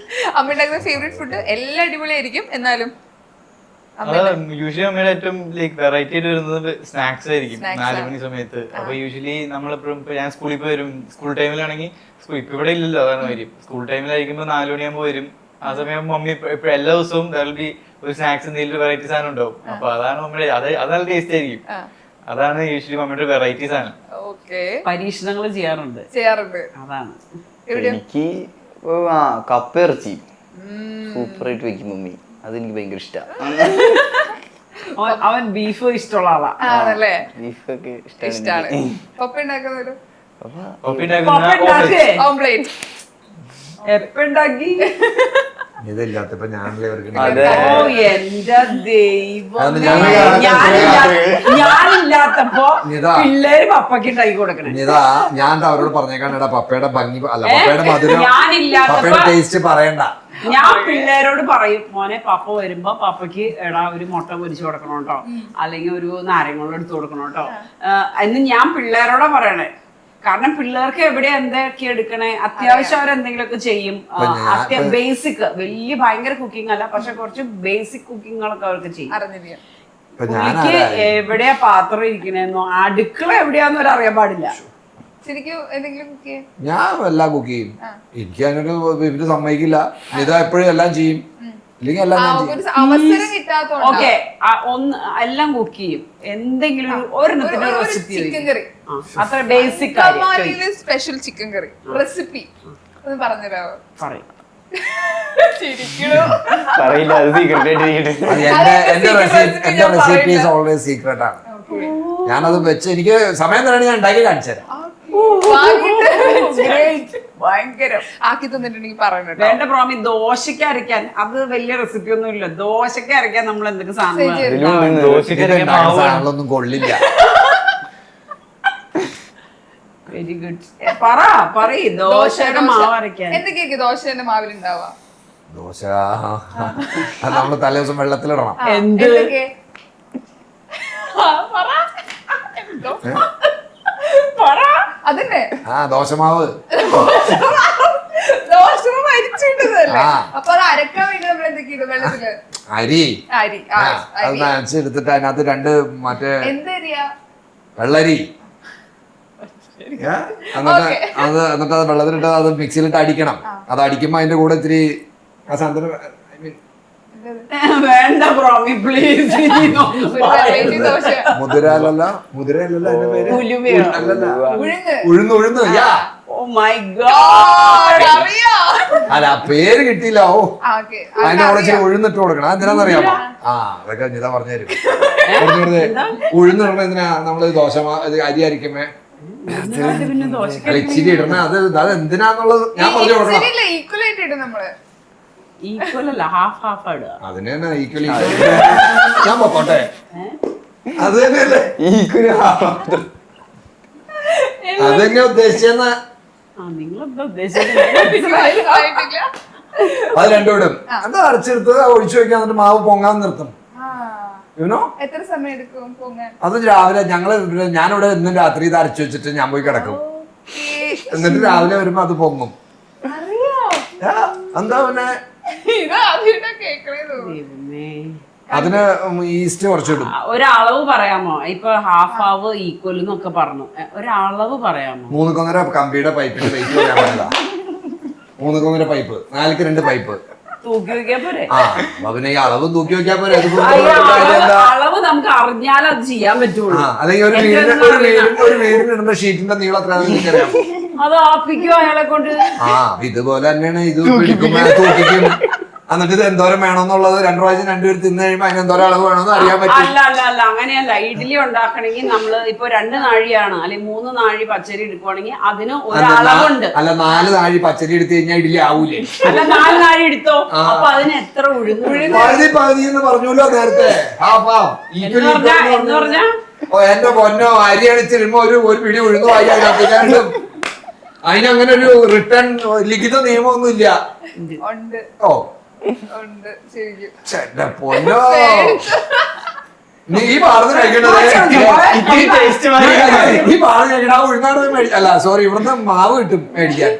അമ്മ ഉണ്ടാക്കുന്ന ഫേവറേറ്റ് ഫുഡ് എല്ലാം അടിപൊളിയായിരിക്കും, എന്നാലും യൂഷ്വലി അമ്മയുടെ ഏറ്റവും ലൈക്ക് വെറൈറ്റി ആയിട്ട് വരുന്നത് സ്നാക്സ് ആയിരിക്കും 4 മണി സമയത്ത്. അപ്പൊ യൂഷ്വലി നമ്മളെപ്പോഴും ഇപ്പൊ ഞാൻ സ്കൂളിൽ പോയി വരും, സ്കൂൾ ടൈമിലാണെങ്കിൽ ഇപ്പൊ ഇവിടെ ഇല്ലല്ലോ, അതാണ് വരും. സ്കൂൾ ടൈമിലായിരിക്കുമ്പോൾ 4 മണിയാകുമ്പോൾ വരും. ആ സമയം മമ്മി ഇപ്പൊ എല്ലാ ദിവസവും ഒരു സ്നാക്സ് എന്തെങ്കിലും വെറൈറ്റി സാധനം ഉണ്ടാവും. അപ്പൊ അതാണ് മമ്മിയുടെ, അത് ടേസ്റ്റ് ആയിരിക്കും. അതാണ് യൂഷ്വലി മമ്മിയുടെ വെറൈറ്റി സാധനം. പരീക്ഷണങ്ങൾ ചെയ്യാറുണ്ട്. അതാണ് എനിക്ക് കപ്പ ഇറച്ചി സൂപ്പറായിട്ട് വെക്കും മമ്മി, അതെനിക്ക് ഭയങ്കര ഇഷ്ടമാണ്. അവൻ ബീഫ് ഇഷ്ടമുള്ള ആളാണ്. ബീഫൊക്കെ ഇഷ്ടമാണ്. ഇതില്ലാത്തപ്പോ ഞാനല്ലേ അവർക്ക് അതെ. ഓ എന്റെ ദൈവം, അത് ഞാനില്ലാത്തപ്പോ ഇതാ. പിള്ളേര് പപ്പയ്ക്ക് ഉണ്ടാക്കി കൊടുക്കണേ. ഇതാ ഞാൻ അവരോട് പറഞ്ഞേക്കാണ് പപ്പയുടെ ഭംഗി അല്ല പപ്പയുടെ മധുരം ഞാനില്ലാത്തപ്പോ പപ്പയുടെ ടേസ്റ്റ് പറയണ്ട. ഞാൻ പിള്ളേരോട് പറയും, മോനെ പപ്പ വരുമ്പോ പപ്പയ്ക്ക് എടാ ഒരു മുട്ട പൊരിച്ചു കൊടുക്കണം കേട്ടോ, അല്ലെങ്കിൽ ഒരു നാരങ്ങളും എടുത്തു കൊടുക്കണം കേട്ടോ എന്ന് ഞാൻ പിള്ളേരോടാ പറയണേ. കാരണം പിള്ളേർക്ക് എവിടെ എന്തൊക്കെ എടുക്കണേ, അത്യാവശ്യം അവരെന്തെങ്കിലുമൊക്കെ ചെയ്യും. ബേസിക് വലിയ ഭയങ്കര കുക്കിംഗ് അല്ല, പക്ഷെ കുറച്ച് ബേസിക് കുക്കിങ്ങുകളൊക്കെ അവർക്ക് ചെയ്യും. പുള്ളിക്ക് എവിടെയാ പാത്രം ഇരിക്കണേന്നോ അടുക്കള എവിടെയാന്ന് അറിയാൻ പാടില്ല. ശരിക്കും എന്തെങ്കിലും കുക്ക് ചെയ്യാൻ ഞാൻ എല്ലാം കുക്ക് ചെയ്യും. എനിക്ക് അതിനൊരു ഇവര് സമ്മതിക്കില്ല. ഇതാ എപ്പോഴും എല്ലാം ചെയ്യും, ഇല്ലെങ്കിൽ എല്ലാം ഞാൻ ചെയ്യും. അവസരം കിട്ടാത്തോണ്ട് ഓക്കെ, ഒന്ന് എല്ലാം കുക്ക് ചെയ്യും. എന്തെങ്കിലും ഒരെണ്ണത്തിന്റെ റെസിപ്പി ചിക്കൻ കറി, അത്ര ബേസിക് സ്പെഷ്യൽ ചിക്കൻ കറി റെസിപ്പി ഒന്ന് പറഞ്ഞുതരാമോ? പറയും. പറയില്ല, അത് സീക്രട്ട് ആയിട്ടിരിക്കട്ടെ. എന്റെ റെസിപ്പീസ് ഓൾവേസ് സീക്രട്ട് ആണ്. ഞാനത് വെച്ച് എനിക്ക് സമയം തരാണ്, ഞാൻ ഉണ്ടാക്കി കാണിച്ചു തരാം. ഭയങ്കര ആക്കി തന്നിട്ടുണ്ടെങ്കിൽ പറയണോ? വേണ്ട പ്രോമി. ദോശയ്ക്ക് അരയ്ക്കാൻ അത് വലിയ റെസിപ്പി ഒന്നും ഇല്ല. ദോശയ്ക്ക് അരയ്ക്കാൻ നമ്മൾ എന്തൊക്കെ സാധനം സാധനങ്ങളൊന്നും കൊള്ളില്ല. Very good. പറയ് ദോശയുടെ മാവ് അരയ്ക്കാൻ എന്തൊക്കെയാ ദോശന്റെ മാവിലുണ്ടാവാ? ദോശ അത് നമ്മള് തലേ ദിവസം വെള്ളത്തിലിടണം. എന്ത് എന്തൊക്കെ? അതന്നെ ദോശമാവ് ദോശമാവ് അരിച്ചിട്ടതല്ലേ? ആ. അപ്പൊ അത് അരക്കാൻ വേണ്ടി നമ്മൾ എന്തൊക്കെയാണ് വെള്ളത്തില്? അരി അരി അത് നനച്ചെടുത്തിട്ട് അതിനകത്ത് രണ്ട് മറ്റേ എന്തരിയാ? വെള്ളരി എന്നിട്ട് അത് വെള്ളത്തിലിട്ട് അത് മിക്സിയിലിട്ട് അടിക്കണം. അത് അടിക്കുമ്പോ അതിന്റെ കൂടെ ഇത്തിരി ആ സാധനത്തിന് വേണ്ട പ്രോമി പ്ലീസ്. മുതിരയല്ലല്ല അതിന്റെ പേര് ഉലുവയോ? അല്ലല്ല ഉഴുന്ന്. ഉഴുന്ന് യാ. ഓ മൈ ഗോഡ്, അറിയാ? അല്ല പേര് കിട്ടിയില്ല. ഓ ഓക്കെ, അതിന്റെ കൂടെ ഇച്ചിരി ഉഴുന്നിട്ട് കൊടുക്കണം. എന്തിനാന്നറിയാമോ? അതൊക്കെ ഇതാ പറഞ്ഞുതരും. ഉഴുന്നിടണ എന്തിനാ? നമ്മള് ദോശ അരി അരിക്കുമ്പേ പിന്നെ ദോശ ഇച്ചിരി ഇടണ അത് എന്തിനാന്നുള്ളത് ഞാൻ പറഞ്ഞു കൊടുക്കണം. ഈക്വലായിട്ട് ഇടും നമ്മള്. ഈക്വൽ അല്ല, ഹാഫ് ഇടുക. അതിന് തന്നെ ഈക്വലി ഞാൻ പോട്ടെ. അത് തന്നെയല്ലേ അതെങ്ങനെ ഉദ്ദേശിച്ചെന്ന നിങ്ങളെന്താ ഉദ്ദേശിച്ചത്? അത് രണ്ടും ഇടും. അത് അരച്ചെടുത്ത് ഒഴിച്ചു വെക്കാൻ, എന്നിട്ട് മാവ് പൊങ്ങാൻ നിർത്തും. യുനോ എത്ര സമയം എടുക്കും പൊങ്ങാൻ? അത് രാവിലെ ഞാനിവിടെ എന്നും രാത്രി ഇത് അരച്ചു വെച്ചിട്ട് ഞാൻ പോയി കിടക്കും. എന്നിട്ട് രാവിലെ വരുമ്പോ അത് പൊങ്ങും. എന്താ പിന്നെ അതിന് ഈസ്റ്റ് കുറച്ചിടും. ഒരളവ് പറയാമോ? ഇപ്പൊ ഹാഫ് ആവ് ഈക്വൽ എന്നൊക്കെ പറഞ്ഞു, ഒരളവ് പറയാമോ? 3 കമ്പിയുടെ പൈപ്പിന്റെ പൈപ്പ് പറയാൻ പറ്റില്ല. 3 പൈപ്പ്, 4 2 പൈപ്പ് തൂക്കി വെക്കാൻ പോരെ? പിന്നെ ഈ അളവ് തൂക്കി വെക്കാൻ പോരെ? അളവ് നമുക്ക് അറിഞ്ഞാൽ അത് ചെയ്യാൻ പറ്റുള്ളൂ. അല്ലെങ്കിൽ ഒരു വീടിനിടുന്ന ഷീറ്റിന്റെ നീളം എത്ര അറിയാം? അത് ആപ്പിക്കോ അയാളെ കൊണ്ട്? ഇതുപോലെ തന്നെയാണ് ഇത് പിടിക്കുമ്പോ തൂക്കിക്കും. എന്നിട്ട് ഇത് എന്തോരം വേണമെന്നുള്ളത് 2 പ്രാവശ്യം 2 പേര് തിന്നു കഴിയുമ്പോ അതിന് എന്തോരം അളവ് വേണമെന്ന് അറിയാൻ പറ്റും. അല്ല അങ്ങനെയല്ല. ഇഡ്ഡലി ഉണ്ടാക്കണമെങ്കിൽ നമ്മള് ഇപ്പൊ 2 നാഴിയാണ് അല്ലെങ്കിൽ 3 നാഴി പച്ചരി എടുക്കുവാണെങ്കിൽ അതിന് ഒരളവുണ്ട്. അല്ല 4 നാഴി പച്ചരി എടുത്തു കഴിഞ്ഞാൽ ഇഡ്ഡലി ആവൂലേ? അല്ല 4 നാഴി എടുത്തോ, അപ്പൊ അതിന് എത്ര പകുതി എന്ന് പറഞ്ഞല്ലോ നേരത്തെ. എന്ന് പറഞ്ഞാ എന്റെ പൊന്നോ, അരി അടിച്ചിരുമ്പോ ഒരു പിടി ഉഴുന്നു വായി അതിനകത്ത്. അതിനങ്ങനെ ഒരു റിട്ടേൺ ലിഖിത നിയമമൊന്നും ഇല്ല. ഓ പൊന്നോ, നീ പറഞ്ഞു കഴിക്കേണ്ടത് ഉഴുന്നാട് അല്ല സോറി, ഇവിടുന്ന് മാവ് കിട്ടും മേടിക്കാൻ.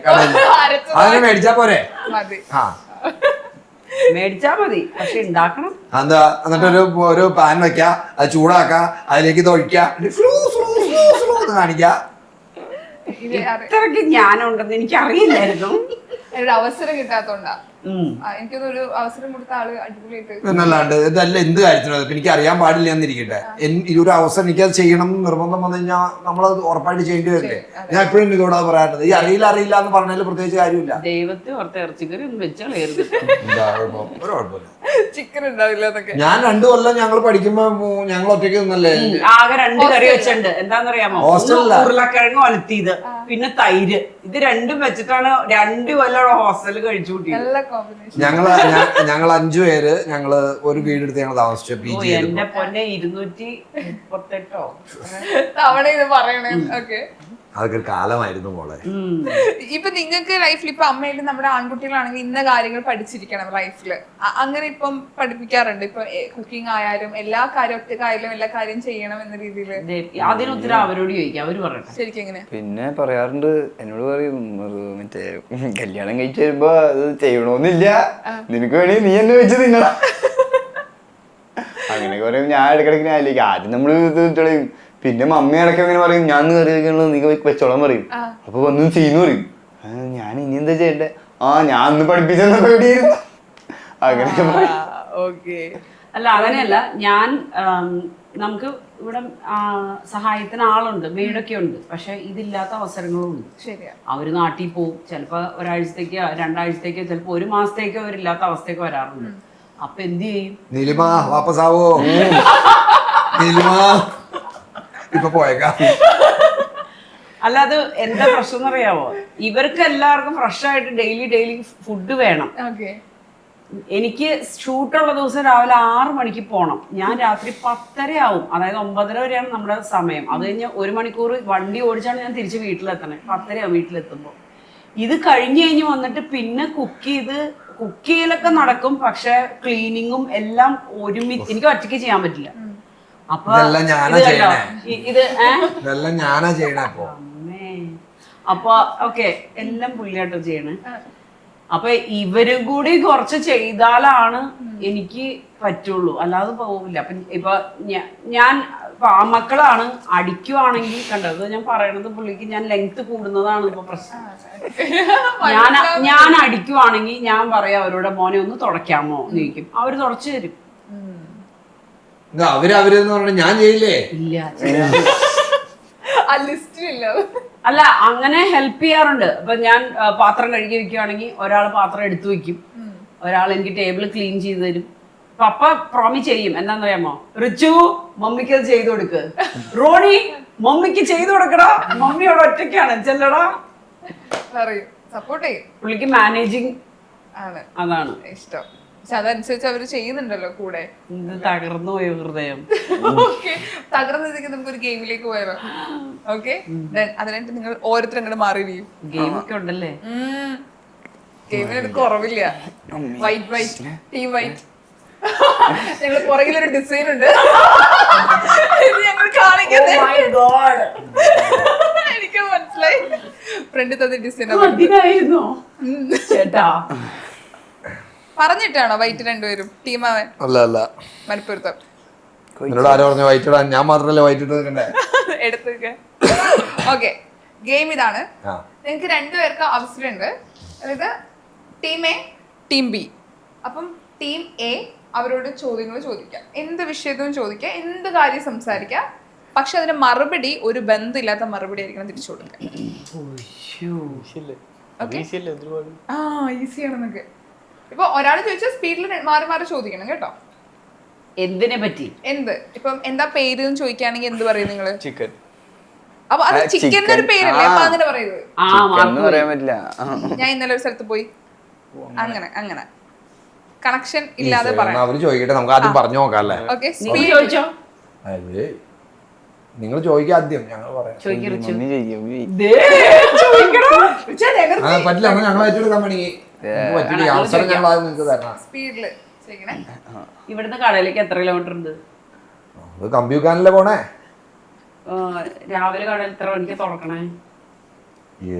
അതിന് മേടിച്ചാ പോരെ? മേടിച്ചാ മതി, പക്ഷെ ഉണ്ടാക്കണം. എന്താ? എന്നിട്ട് ഒരു പാൻ വെക്ക, അത് ചൂടാക്ക, അതിലേക്ക് ഇത് ഒഴിക്ക, കാണിക്ക. ഇത്രക്ക് ജ്ഞാനമുണ്ടെന്ന് എനിക്ക് അറിയില്ലായിരുന്നു. അവസരം കിട്ടാത്തോണ്ടാ. എനിക്കൊരു അവസരം കൊടുത്ത ആള് അടിപൊളിയായിട്ട്. എന്നല്ലാണ്ട് ഇതല്ല എന്ത് കാര്യത്തിനും എനിക്ക് അറിയാൻ പാടില്ല എന്നിരിക്കട്ടെ. ഈ ഒരു അവസരം എനിക്കത് ചെയ്യണം എന്ന് നിർബന്ധം വന്നു കഴിഞ്ഞാൽ നമ്മളത് ഉറപ്പായിട്ട് ചെയ്യേണ്ടി വരില്ലേ? ഞാൻ എപ്പോഴും ഇതോടെ പറയാറുണ്ട്, ഈ അറിയില്ല എന്ന് പറഞ്ഞാൽ പ്രത്യേകിച്ച് കാര്യമില്ല. ദൈവത്തെ ഓർത്ത് ഇറച്ചിക്കറി ഒന്നും വെച്ചാൽ ഒരു കുഴപ്പമില്ല. ചിക്കൻ ഉണ്ടാവില്ല എന്നൊക്കെ. ഞാൻ 2 കൊല്ലം ഞങ്ങൾ പഠിക്കുമ്പോ ഞങ്ങൾ ഒറ്റയ്ക്ക് നിന്നല്ലേ. ആകെ 2 കറി വെച്ചിട്ടുണ്ട്. എന്താന്നറിയാമോ? ഉരുളക്കിഴങ്ങ് ഒലത്തിയത്, പിന്നെ തൈര്. ഇത് രണ്ടും വെച്ചിട്ടാണ് 2 കൊല്ലം ഹോസ്റ്റലിൽ കഴിച്ചു കൂട്ടിയത്. കോമ്പിനേഷൻ. ഞങ്ങൾ 5 പേര് ഞങ്ങള് ഒരു വീടെടുത്ത് ഞങ്ങൾ താമസിച്ചു. ഓ എന്റെ പൊന്നെ 238 തവണ ഇത് പറയണേ. ഓക്കെ, അതൊക്കെ ഒരു കാലമായിരുന്നു മോളെ. ഇപ്പൊ നിങ്ങൾക്ക് ലൈഫിൽ ഇപ്പൊ അമ്മയുടെ നമ്മുടെ ആൺകുട്ടികളാണെങ്കിൽ ഇന്ന കാര്യങ്ങൾ പഠിച്ചിരിക്കണം ലൈഫില്, അങ്ങനെ ഇപ്പം പഠിപ്പിക്കാറുണ്ട്. ഇപ്പൊ കുക്കിംഗ് ആയാലും എല്ലാ കാര്യം ഒറ്റക്കായാലും എല്ലാ കാര്യം ചെയ്യണം എന്ന രീതിയില്. അതിനൊത്തിരി അവരോട് ചോദിക്കാം, അവര് പറയട്ടെ ശരിക്കും എങ്ങനെ? പിന്നെ പറയാറുണ്ട്, എന്നോട് പറയും മറ്റേ കല്യാണം കഴിച്ച് വരുമ്പോ അത് ചെയ്യണമെന്നില്ല, നിനക്ക് വേണേ നീ എന്നെ വെച്ച് തിന്നണ. അങ്ങനെയൊക്കെ പറയും. ഞാൻ ഇടയ്ക്കിടയ്ക്ക് ആലോചിക്കും, ആദ്യം നമ്മള് കളയും. പിന്നെ മമ്മി ഇടയ്ക്ക് അങ്ങനെ പറയും, ഞാൻ കറി വെക്കണല്ലോ നീ വെച്ചോളാൻ പറയും. അപ്പൊ വന്ന് സീന്ന് പറയും, ഞാൻ ഇനി എന്താ ചെയ്യണ്ടേ, ഞാൻ അന്ന് പഠിപ്പിച്ചെന്ന പേടിയായിരുന്നു. അങ്ങനെയൊക്കെ പറയും. അല്ല അങ്ങനെയല്ല, ഞാൻ നമുക്ക് ഇവിടെ സഹായത്തിന് ആളുണ്ട്, വീടൊക്കെ ഉണ്ട്, പക്ഷെ ഇതില്ലാത്ത അവസരങ്ങളും ഉണ്ട്. ശരിയാ, അവര് നാട്ടിൽ പോവും, ചിലപ്പോ ഒരാഴ്ചത്തേക്കോ 2 ആഴ്ചത്തേക്കോ ചിലപ്പോ 1 മാസത്തേക്കോ അവരില്ലാത്ത അവസ്ഥയൊക്കെ വരാറുണ്ട്. അപ്പൊ എന്ത് ചെയ്യും? നീലിമ വാപ്പസാവോ, നീലിമ ഇപ്പൊ പോയേക്കാം. അല്ല അത് എന്താ പ്രശ്നം എന്നറിയാവോ, ഇവർക്ക് എല്ലാവർക്കും ഫ്രഷ് ആയിട്ട് ഡെയിലി ഫുഡ് വേണം. എനിക്ക് ഷൂട്ടുള്ള ദിവസം രാവിലെ 6 മണിക്ക് പോകണം, ഞാൻ രാത്രി 10:30 ആവും, അതായത് 9:30 വരെയാണ് നമ്മുടെ സമയം. അത് കഴിഞ്ഞ് 1 മണിക്കൂർ വണ്ടി ഓടിച്ചാണ് ഞാൻ തിരിച്ച് വീട്ടിലെത്തണേ. 10:30 ആവും വീട്ടിലെത്തുമ്പോൾ. ഇത് കഴിഞ്ഞ് വന്നിട്ട് പിന്നെ കുക്ക് ചെയ്യലൊക്കെ നടക്കും, പക്ഷെ ക്ലീനിങ്ങും എല്ലാം ഒരുമിച്ച് എനിക്ക് ഒറ്റയ്ക്ക് ചെയ്യാൻ പറ്റില്ല. അപ്പൊ അപ്പൊ ഓക്കെ എല്ലാം പുള്ളിയായിട്ട് ചെയ്യണേ. അപ്പൊ ഇവരും കൂടി കുറച്ച് ചെയ്താലാണ് എനിക്ക് പറ്റുള്ളൂ, അല്ലാതെ പോവില്ല. അപ്പൊ ഇപ്പൊ ഞാൻ മക്കളാണ് അടിക്കുവാണെങ്കിൽ കണ്ടത് ഞാൻ പറയണത്, പുള്ളിക്ക് ഞാൻ ലെങ്ത് കൂടുന്നതാണ് ഇപ്പൊ പ്രശ്നം. ഞാൻ അടിക്കുവാണെങ്കിൽ ഞാൻ പറയാം അവരോട്, മോനെ ഒന്ന് തുടയ്ക്കാമോ എന്ന് ചോദിക്കും, അവര് തുടച്ചു തരും. അവരെന്ന് പറഞ്ഞ ഞാൻ ചെയ്യില്ലേ? ഇല്ല, ലിസ്റ്റിലില്ല. അല്ല അങ്ങനെ ഹെൽപ്പ് ചെയ്യാറുണ്ട്. ഇപ്പൊ ഞാൻ പാത്രം കഴുകി വെക്കുകയാണെങ്കിൽ ഒരാൾ പാത്രം എടുത്തു വെക്കും, ഒരാൾ എനിക്ക് ടേബിൾ ക്ലീൻ ചെയ്ത് തരും. പപ്പ പ്രോമിസ് ചെയ്യും, എന്താന്നറിയാമോ, റിച്ചു മമ്മിക്ക് അത് ചെയ്തു കൊടുക്ക്, റോണി മമ്മിക്ക് ചെയ്തു കൊടുക്കടാ, മമ്മിയോട് ഒറ്റയ്ക്കാണ് ചെല്ലടാ, സപ്പോർട്ട് ചെയ്യും. പുള്ളിക്ക് മാനേജിങ് ആണ്, അതാണ് ഇഷ്ടം. പക്ഷെ അതനുസരിച്ച് അവര് ചെയ്യുന്നുണ്ടല്ലോ കൂടെ. തകർന്നു പോയ ഹൃദയം. തകർന്നതൊക്കെ നമുക്കൊരു ഗെയിമിലേക്ക് പോയാലോ? ഓക്കെ, അതിനായിട്ട് നിങ്ങൾ ഓരോരുത്തരും അങ്ങോട്ട് മാറിയിരിക്കും. ഗെയിം ഒക്കെ ഉണ്ടല്ലേ? ഗെയിമിനൊരു കുറവില്ല. White team white. ഞങ്ങൾ പുറകിലൊരു ഡിസൈൻ ഉണ്ട്, ഞങ്ങൾ കാണിക്കുന്നത്. എനിക്ക് മനസ്സിലായി, ഫ്രണ്ട് തന്നെ ഡിസൈൻ ചേട്ടാ. പറഞ്ഞിട്ടാണോ വൈറ്റ് രണ്ടുപേരും ടീമാവൻ? അല്ല മലപ്പുറത്തം ആരോ പറഞ്ഞു വൈറ്റ് ഇടാൻ, ഞാൻ മാത്രല്ലേ വൈറ്റ് ഇട്ടേ എടുത്തൊക്കെ. ഓക്കെ, ഗെയിം ഇതാണ്. നിങ്ങൾക്ക് 2 പേർക്ക് അവസരമുണ്ട്, അതായത് ടീം എ ടീം ബി. അപ്പം ടീം എ അവരോട് ചോദ്യങ്ങൾ ചോദിക്കാം, എന്ത് വിഷയത്തിനും ചോദിക്കാം, എന്ത് കാര്യം സംസാരിക്കാം, പക്ഷെ അതിന് മറുപടി ഒരു ബന്ധമില്ലാത്ത മറുപടി ആയിരിക്കണം തിരിച്ചു കൊടുക്കുക. ഈസിയാണെന്നൊക്കെ. ഇപ്പൊ ഒരാൾ ചോദിച്ചാൽ സ്പീഡിൽ മാറി മാറി ചോദിക്കണം കേട്ടോ. എന്തിനെ പറ്റി? ഇപ്പം എന്താ പേര് ചോദിക്കുകയാണെങ്കിൽ എന്ത് പറയും നിങ്ങള്? ചിക്കൻ. അപ്പൊ അത് ചിക്കന്റെ ഒരു പേരല്ലേ, അപ്പൊ അങ്ങനെ പറയുന്നത്. പറയാൻ പറ്റില്ല. ഞാൻ ഇന്നലെ ഒരു സ്ഥലത്ത് പോയി, അങ്ങനെ കണക്ഷൻ ഇല്ലാതെ പറയാം. അവര് ചോദിക്കട്ടെ, നമുക്ക് ആദ്യം പറഞ്ഞു നോക്കാം അല്ലേ? ഓക്കെ, ചോദിച്ചോ, നിങ്ങൾ ചോദിക്കാം ആദ്യം, ഞങ്ങൾ പറയാം. പറ്റില്ല, ഞങ്ങൾ ഏറ്റെടുക്കാൻ വേണമെങ്കിൽ അവസരം ഞങ്ങൾ ആദ്യം നിങ്ങൾക്ക് തരണം. സ്പീഡില് ചെയ്യണേ. ഇവിടുന്ന് കടയിലേക്ക് എത്ര കിലോമീറ്റർ ഉണ്ട്? കമ്പ്യൂക്കാനല്ലേ പോണേ? രാവിലെ കടയിൽ എത്ര മണിക്ക് തുറക്കണേ?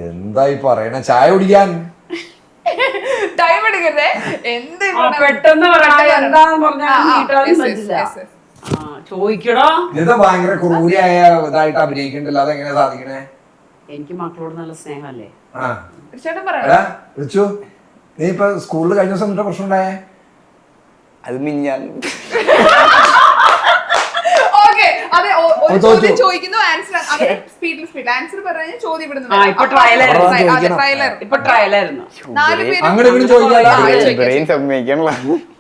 എന്തായി പറയണേ, ചായ കുടിക്കാൻ ടൈം എടുക്കരുതേ. എന്ത് പെട്ടെന്ന് എന്താന്ന് പറഞ്ഞാൽ ചോദിക്കടോ. ഇത് ഭയങ്കര ക്രൂരിയായ ഇതായിട്ട് അഭിനയിക്കണ്ടല്ലോ, അതെങ്ങനെ സാധിക്കണേ? എനിക്ക് മക്കളോട് നല്ല സ്നേഹമല്ലേ. ചേട്ടൻ പറയാം. റിച്ചു, നീ ഇപ്പൊ സ്കൂളിൽ കഴിഞ്ഞ ദിവസം എന്താ പ്രശ്നം ഉണ്ടായേ? അത് മിനിഞ്ഞാൻ ചോദിക്കുന്നു, ആൻസർ സ്പീഡിൽ ആൻസർ പറഞ്ഞാൽ ചോദ്യം ഇപ്പൊ ട്രയലായിരുന്നു.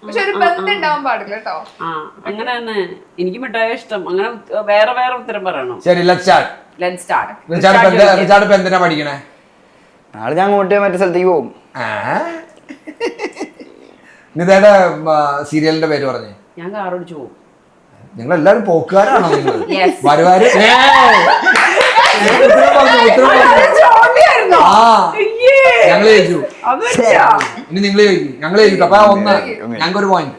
പക്ഷെ ഒരു ബന്ധം ഉണ്ടാവാൻ പാടില്ല കേട്ടോ. അങ്ങനെ തന്നെ എനിക്ക് മിഠായി ഇഷ്ടം. അങ്ങനെ വേറെ ഉത്തരം പറയണം. ശരി, ലെറ്റ്സ് സ്റ്റാർട്ട്. റിച്ചാർഡ് എന്തിനാ പഠിക്കണേ? നാളെ ഞാൻ അങ്ങോട്ട് മറ്റേ സ്ഥലത്തേക്ക് പോകും. നിതയുടെ സീരിയലിന്റെ പേര് പറഞ്ഞേ. ഞാൻ കാറോടിച്ചു പോകും. നിങ്ങൾ എല്ലാരും പോക്കുകാരാണോ നിങ്ങൾ? Yes. വരുവാര് ഞങ്ങള് ചോദിച്ചു, ഇനി നിങ്ങൾ ചോദിക്കും, ഞങ്ങള് ചോദിക്കും. അപ്പൊ ഒന്ന് ഞങ്ങൾക്കൊരു പോയിന്റ്.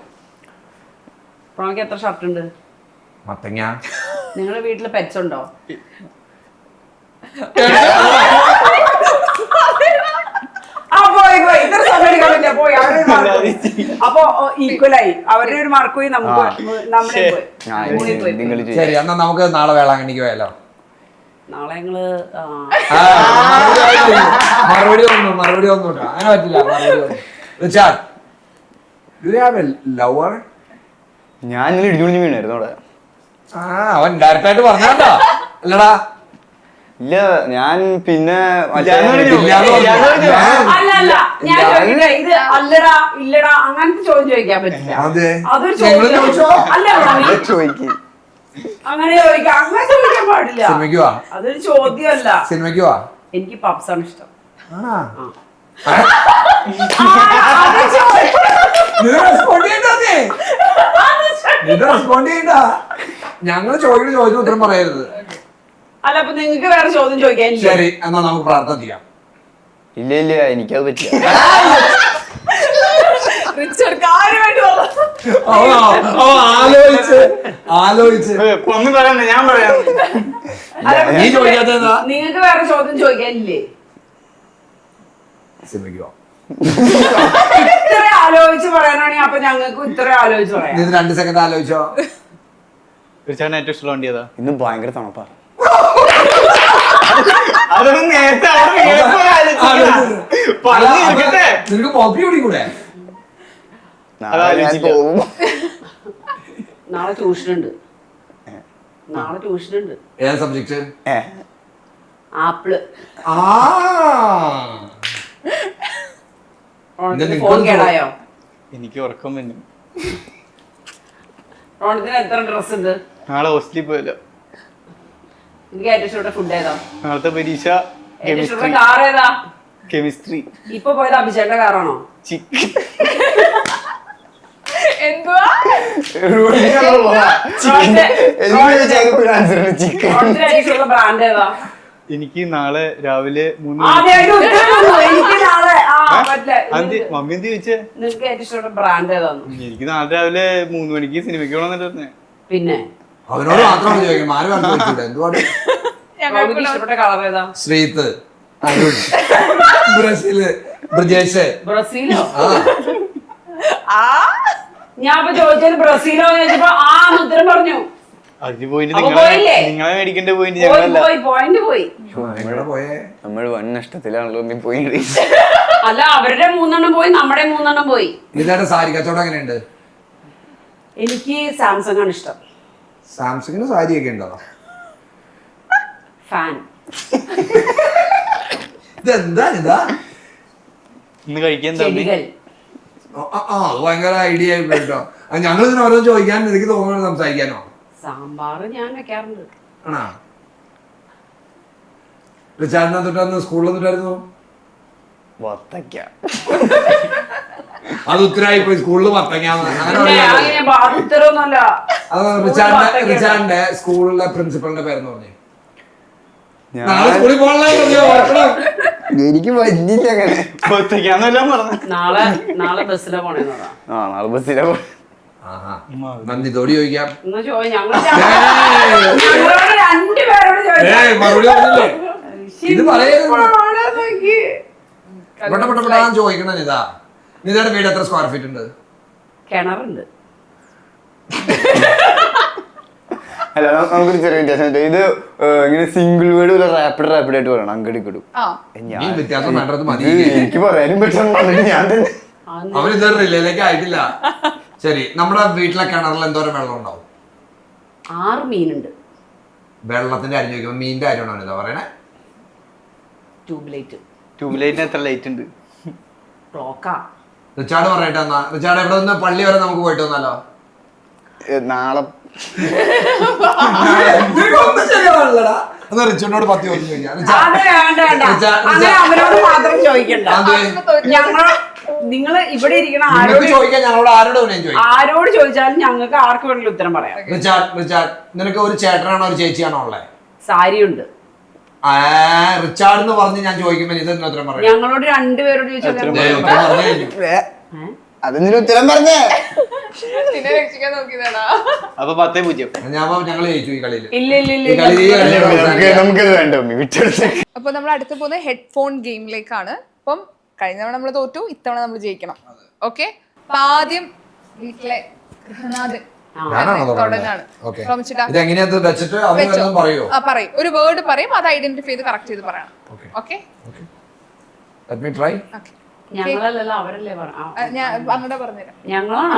പ്രണയ്ക്ക് എത്ര ഷർട്ട് ഉണ്ട്? മത്തങ്ങ. നിങ്ങളുടെ വീട്ടില് പെറ്റ്സ് ഉണ്ടോ? അപ്പൊ ഈക്വലായി അവരുടെ ഒരു മാർക്ക് പോയി, നമുക്ക് നമ്മുടെ പോയി. ശരി, എന്നാ നമുക്ക് നാളെ വേളാങ്കണ്ണിക്ക് പോയാലോ? നാളെ ഞങ്ങള് മറുപടി ഒന്നും കേട്ടോ, അങ്ങനെ പറ്റില്ല. Richard, do you have a lover? ഞാൻ ഇന്നലെ ഇടിഞ്ഞു വീണായിരുന്നു അവിടെ. അവൻ ഡയറക്റ്റ് ആയിട്ട് പറഞ്ഞാട്ടോ. അല്ലടാ, ഇല്ല, ഞാൻ പിന്നെ അല്ല ഞാൻ ചോദിക്കട്ടെ, ഇത് അല്ലടാ ഇല്ലടാ അങ്ങനത്തെ ചോദ്യം ചോദിക്കാൻ പറ്റില്ല. അതൊരു ചോദ്യം അല്ല, ചോദിക്കും അങ്ങനെ ചോദിക്കാം, അങ്ങനെ ചോദിക്കാൻ പാടില്ല. സിനിമയ്ക്ക് വാ, അതൊരു ചോദ്യമല്ല. സിനിമയ്ക്ക് വാ. എനിക്ക് പബ്സ് ആണ് ഇഷ്ടം. ഞങ്ങള് ചോദിക്കുന്ന ചോദ്യം ഉത്തരം പറയരുത്. അല്ല, അപ്പൊ നിങ്ങക്ക് വേറെ ചോദ്യം ചോദിക്കാൻ. ശരി, എന്നാ നമുക്ക് പ്രാർത്ഥിക്കാം. ഇല്ല ഇല്ല, എനിക്കത് പറ്റില്ല. ആലോചിച്ച് ഒന്നും പറയണ്ട, ഞാൻ പറയാം. നീ ചോദിക്കാത്ത നിങ്ങക്ക് വേറെ ചോദ്യം ചോദിക്കാനില്ലേ? സിനിമയ്ക്ക് വാ. ഇത്ര ആലോചിച്ച് പറയാനാണെങ്കിൽ അപ്പൊ ഞങ്ങൾക്ക് ഇത്ര ആലോചിച്ച് പറയാം. നീ 2 സെക്കൻഡ് ആലോചിച്ചോ. തീർച്ചയായിട്ടും ഏറ്റവും ഇഷ്ടമുള്ള വണ്ടി ഏതാ? ഇന്ന് ഭയങ്കര തണുപ്പാ. അതൊന്നും നേരത്തെ നിനക്ക് പോപ്പി കൂടിക്കൂടെ? നാളെ ട്യൂഷനുണ്ട്. ഏതാ സബ്ജക്ട്? ആപ്പിള്. ഇത് ഫോൺ കേടായോ? എനിക്ക് ഉറക്കം വന്നു. ഓണത്തിന് എത്ര ഡ്രസ് ഉണ്ട്? നാളെ ഹോസ്റ്റലിൽ പോയല്ലോ. എനിക്ക് ഏറ്റവും ഇഷ്ടപ്പെട്ട ഫുഡ് ഏതാ? നാളത്തെ പരീക്ഷ ഏറ്റവും ഇഷ്ടപ്പെട്ട കാർ ഏതാ? കെമിസ്ട്രി. ഇപ്പൊ പോയത് അഭിഷേകന്റെ കാറാണോ? ചിക്കൻ. എന്തുവാ ഇഷ്ടമുള്ള ബ്രാൻഡ് ഏതാ? എനിക്ക് നാളെ രാവിലെ 3 മമ്മി എന്ത് ചോദിച്ചേ? നിനക്ക് ഏറ്റവും ഇഷ്ടപ്പെട്ട ബ്രാൻഡ് ഏതാന്ന്? എനിക്ക് നാളെ രാവിലെ 3 മണിക്ക് സിനിമയ്ക്ക് പോകണമെന്നിട്ട് പറഞ്ഞേ. പിന്നെ അവനോട് മാത്രമാണ് ചോദിക്കുന്നത്. എന്തുകൊണ്ട്? ഇഷ്ടപ്പെട്ട കളർ ഏതാ? ശ്രീത്ത്, അരുൺ, ബ്രസീല്, ബ്രജേഷ്. ബ്രസീലോ? ഞാൻ ഇപ്പൊ ചോദിച്ചത് ബ്രസീലോ ചോദിച്ചപ്പോ ഉത്തരം പറഞ്ഞു. അതിന് പോയിന്റ് പോയില്ലേ? നിങ്ങളെ മേടിക്കേണ്ട പോയിന്റ് ഞങ്ങളല്ല. പോയിന്റ് പോയി. നമ്മൾ വൻ നഷ്ടത്തിലാണല്ലോ നീ പോയിന്റ്. അല്ല, അവരുടെ 3 പോയി, നമ്മുടെ 3 പോയി. ഇതിന്റെ സാരി കച്ചവടം എങ്ങനെയുണ്ട്? എനിക്ക് സാംസങ് ആണ് ഇഷ്ടം. സാംസങ്ങിന് സാരിയൊക്കെ ഉണ്ടോ? ഫാൻ. ഇതെന്താ ഇന്ന് കഴിക്കാൻ ചെടികൾ. അത് ഭയങ്കര ഐഡിയ കേട്ടോ. ഞങ്ങൾ ഇതിന് ഓരോ ചോദിക്കാൻ എനിക്ക് തോന്നുന്നു സംസാരിക്കാനോ? സാമ്പാർ ഞാൻ വെക്കാറുണ്ട്. ആണോ? റിച്ചാർഡിനെ തൊട്ടായിരുന്നു സ്കൂളിൽ തൊട്ടായിരുന്നു. വത്തക്ക. അത് ഉത്തരമായി പോയി. സ്കൂളിൽ വത്തങ്ങാന്ന് ഉത്തരവൊന്നുമല്ല. അത് റിച്ചാർഡിന്റെ സ്കൂളിലെ പ്രിൻസിപ്പളിന്റെ പേരെന്ന് പറഞ്ഞു. നാളെ സ്കൂളിൽ പോകണല്ലോ. എനിക്ക് പറ്റില്ല അങ്ങനെ. ഒറ്റയ്ക്കാന്നെല്ലാം പറഞ്ഞു. നാളെ ബസ്സിലാ പോണേന്ന് പറ. നാളെ ബസ്സിലാ പോ. നന്ദിതോടി ചോദിക്കാം. ഞങ്ങളോട് 2 പേരോട് ചോദിക്കാം. ഇത് ചോദിക്കണ നിതയുടെ വീട് എത്ര സ്ക്വയർ ഫീറ്റ് ഉണ്ട്? കിണറുണ്ട്. അല്ല, നമുക്കൊരു ചെറിയ വ്യത്യാസം. ഇത് ഇങ്ങനെ സിംഗിൾ വേർഡ് റാപ്പിഡ് ആയിട്ട് പറയണം. അങ്ങടിക്കിടും. എനിക്ക് പറയാനും പറ്റുന്ന ഞാൻ തന്നെ. അവരിതൊരു റിലേലേക്ക് ആയിട്ടില്ല. ശരി, നമ്മുടെ വീട്ടിലെ കിണറിൽ എന്തോരം വെള്ളം ഉണ്ടാവും? 6 മീനുണ്ട്. വെള്ളത്തിന്റെ കാര്യം ചോദിക്കുമ്പോ മീനിന്റെ കാര്യമാണോ ഇതാ പറയണേ? ട്യൂബ്ലൈറ്റിന് എത്ര ലൈറ്റ് ഉണ്ട്? ക്ലോക്കാ. റിച്ചാർഡ് പറയട്ടെ എന്നാ. റിച്ചാർഡ് എവിടെ നിന്ന് പള്ളി വരെ നമുക്ക് പോയിട്ട് വന്നാലോ? നാളെ റിച്ചോനോട് 10 ചോദിക്കാം. അവനോട് മാത്രം ചോദിക്കണ്ട. നിങ്ങൾ ഇവിടെ ഇരിക്കണ നിങ്ങൾക്ക് ചോദിക്കാൻ ഞങ്ങളോട് ആരോട് വേണേലും ചോദിക്കാം. ആരോട് ചോദിച്ചാലും ഞങ്ങൾക്ക് ആർക്ക് വേണമെങ്കിലും ഉത്തരം പറയാം. റിച്ചാർഡ് നിനക്ക് ഒരു ചേട്ടനാണോ ഒരു ചേച്ചിയാണോ ഉള്ളത്? സാരിയുണ്ട്. റിച്ചാർഡ് എന്ന് പറഞ്ഞ് ഞാൻ ചോദിക്കുമ്പോ ഇത് തന്നെ ഉത്തരം പറയാം. ഞങ്ങളോട് രണ്ടുപേരോട് ചോദിച്ചാൽ അതെന്തിനും ഉത്തരം പറഞ്ഞേ. പിന്നെ രക്ഷിക്കാൻ നോക്കിയതാടാ. അപ്പൊ 10-0. ഞങ്ങൾ ജയിച്ചു ഈ കളിയിൽ. ഇല്ല. നമുക്കത് വേണ്ട വിട്ടെടുത്ത്. അപ്പൊ നമ്മൾ അടുത്ത് പോകുന്നത് ഹെഡ്ഫോൺ ഗെയിമിലേക്കാണ്. അപ്പം കഴിഞ്ഞ തവണ നമ്മൾ തോറ്റു, ഇത്തവണ നമ്മൾ ജയിക്കണം. ഓക്കെ, അപ്പൊ ആദ്യം വീട്ടിലെ ഗൃഹനാഥൻ തുടങ്ങാണ്. ഇതെങ്ങനെയാ വെച്ചിട്ട് പറയോ? പറയും, ഒരു വേർഡ് പറയും, അത് ഐഡന്റിഫൈ ചെയ്ത് കറക്റ്റ് ചെയ്ത് പറയണം. ഓക്കെ, ഞങ്ങളല്ലല്ലോ അവരല്ലേ ഞാൻ അങ്ങോട്ട് പറഞ്ഞുതരാം. ഞങ്ങളാണ്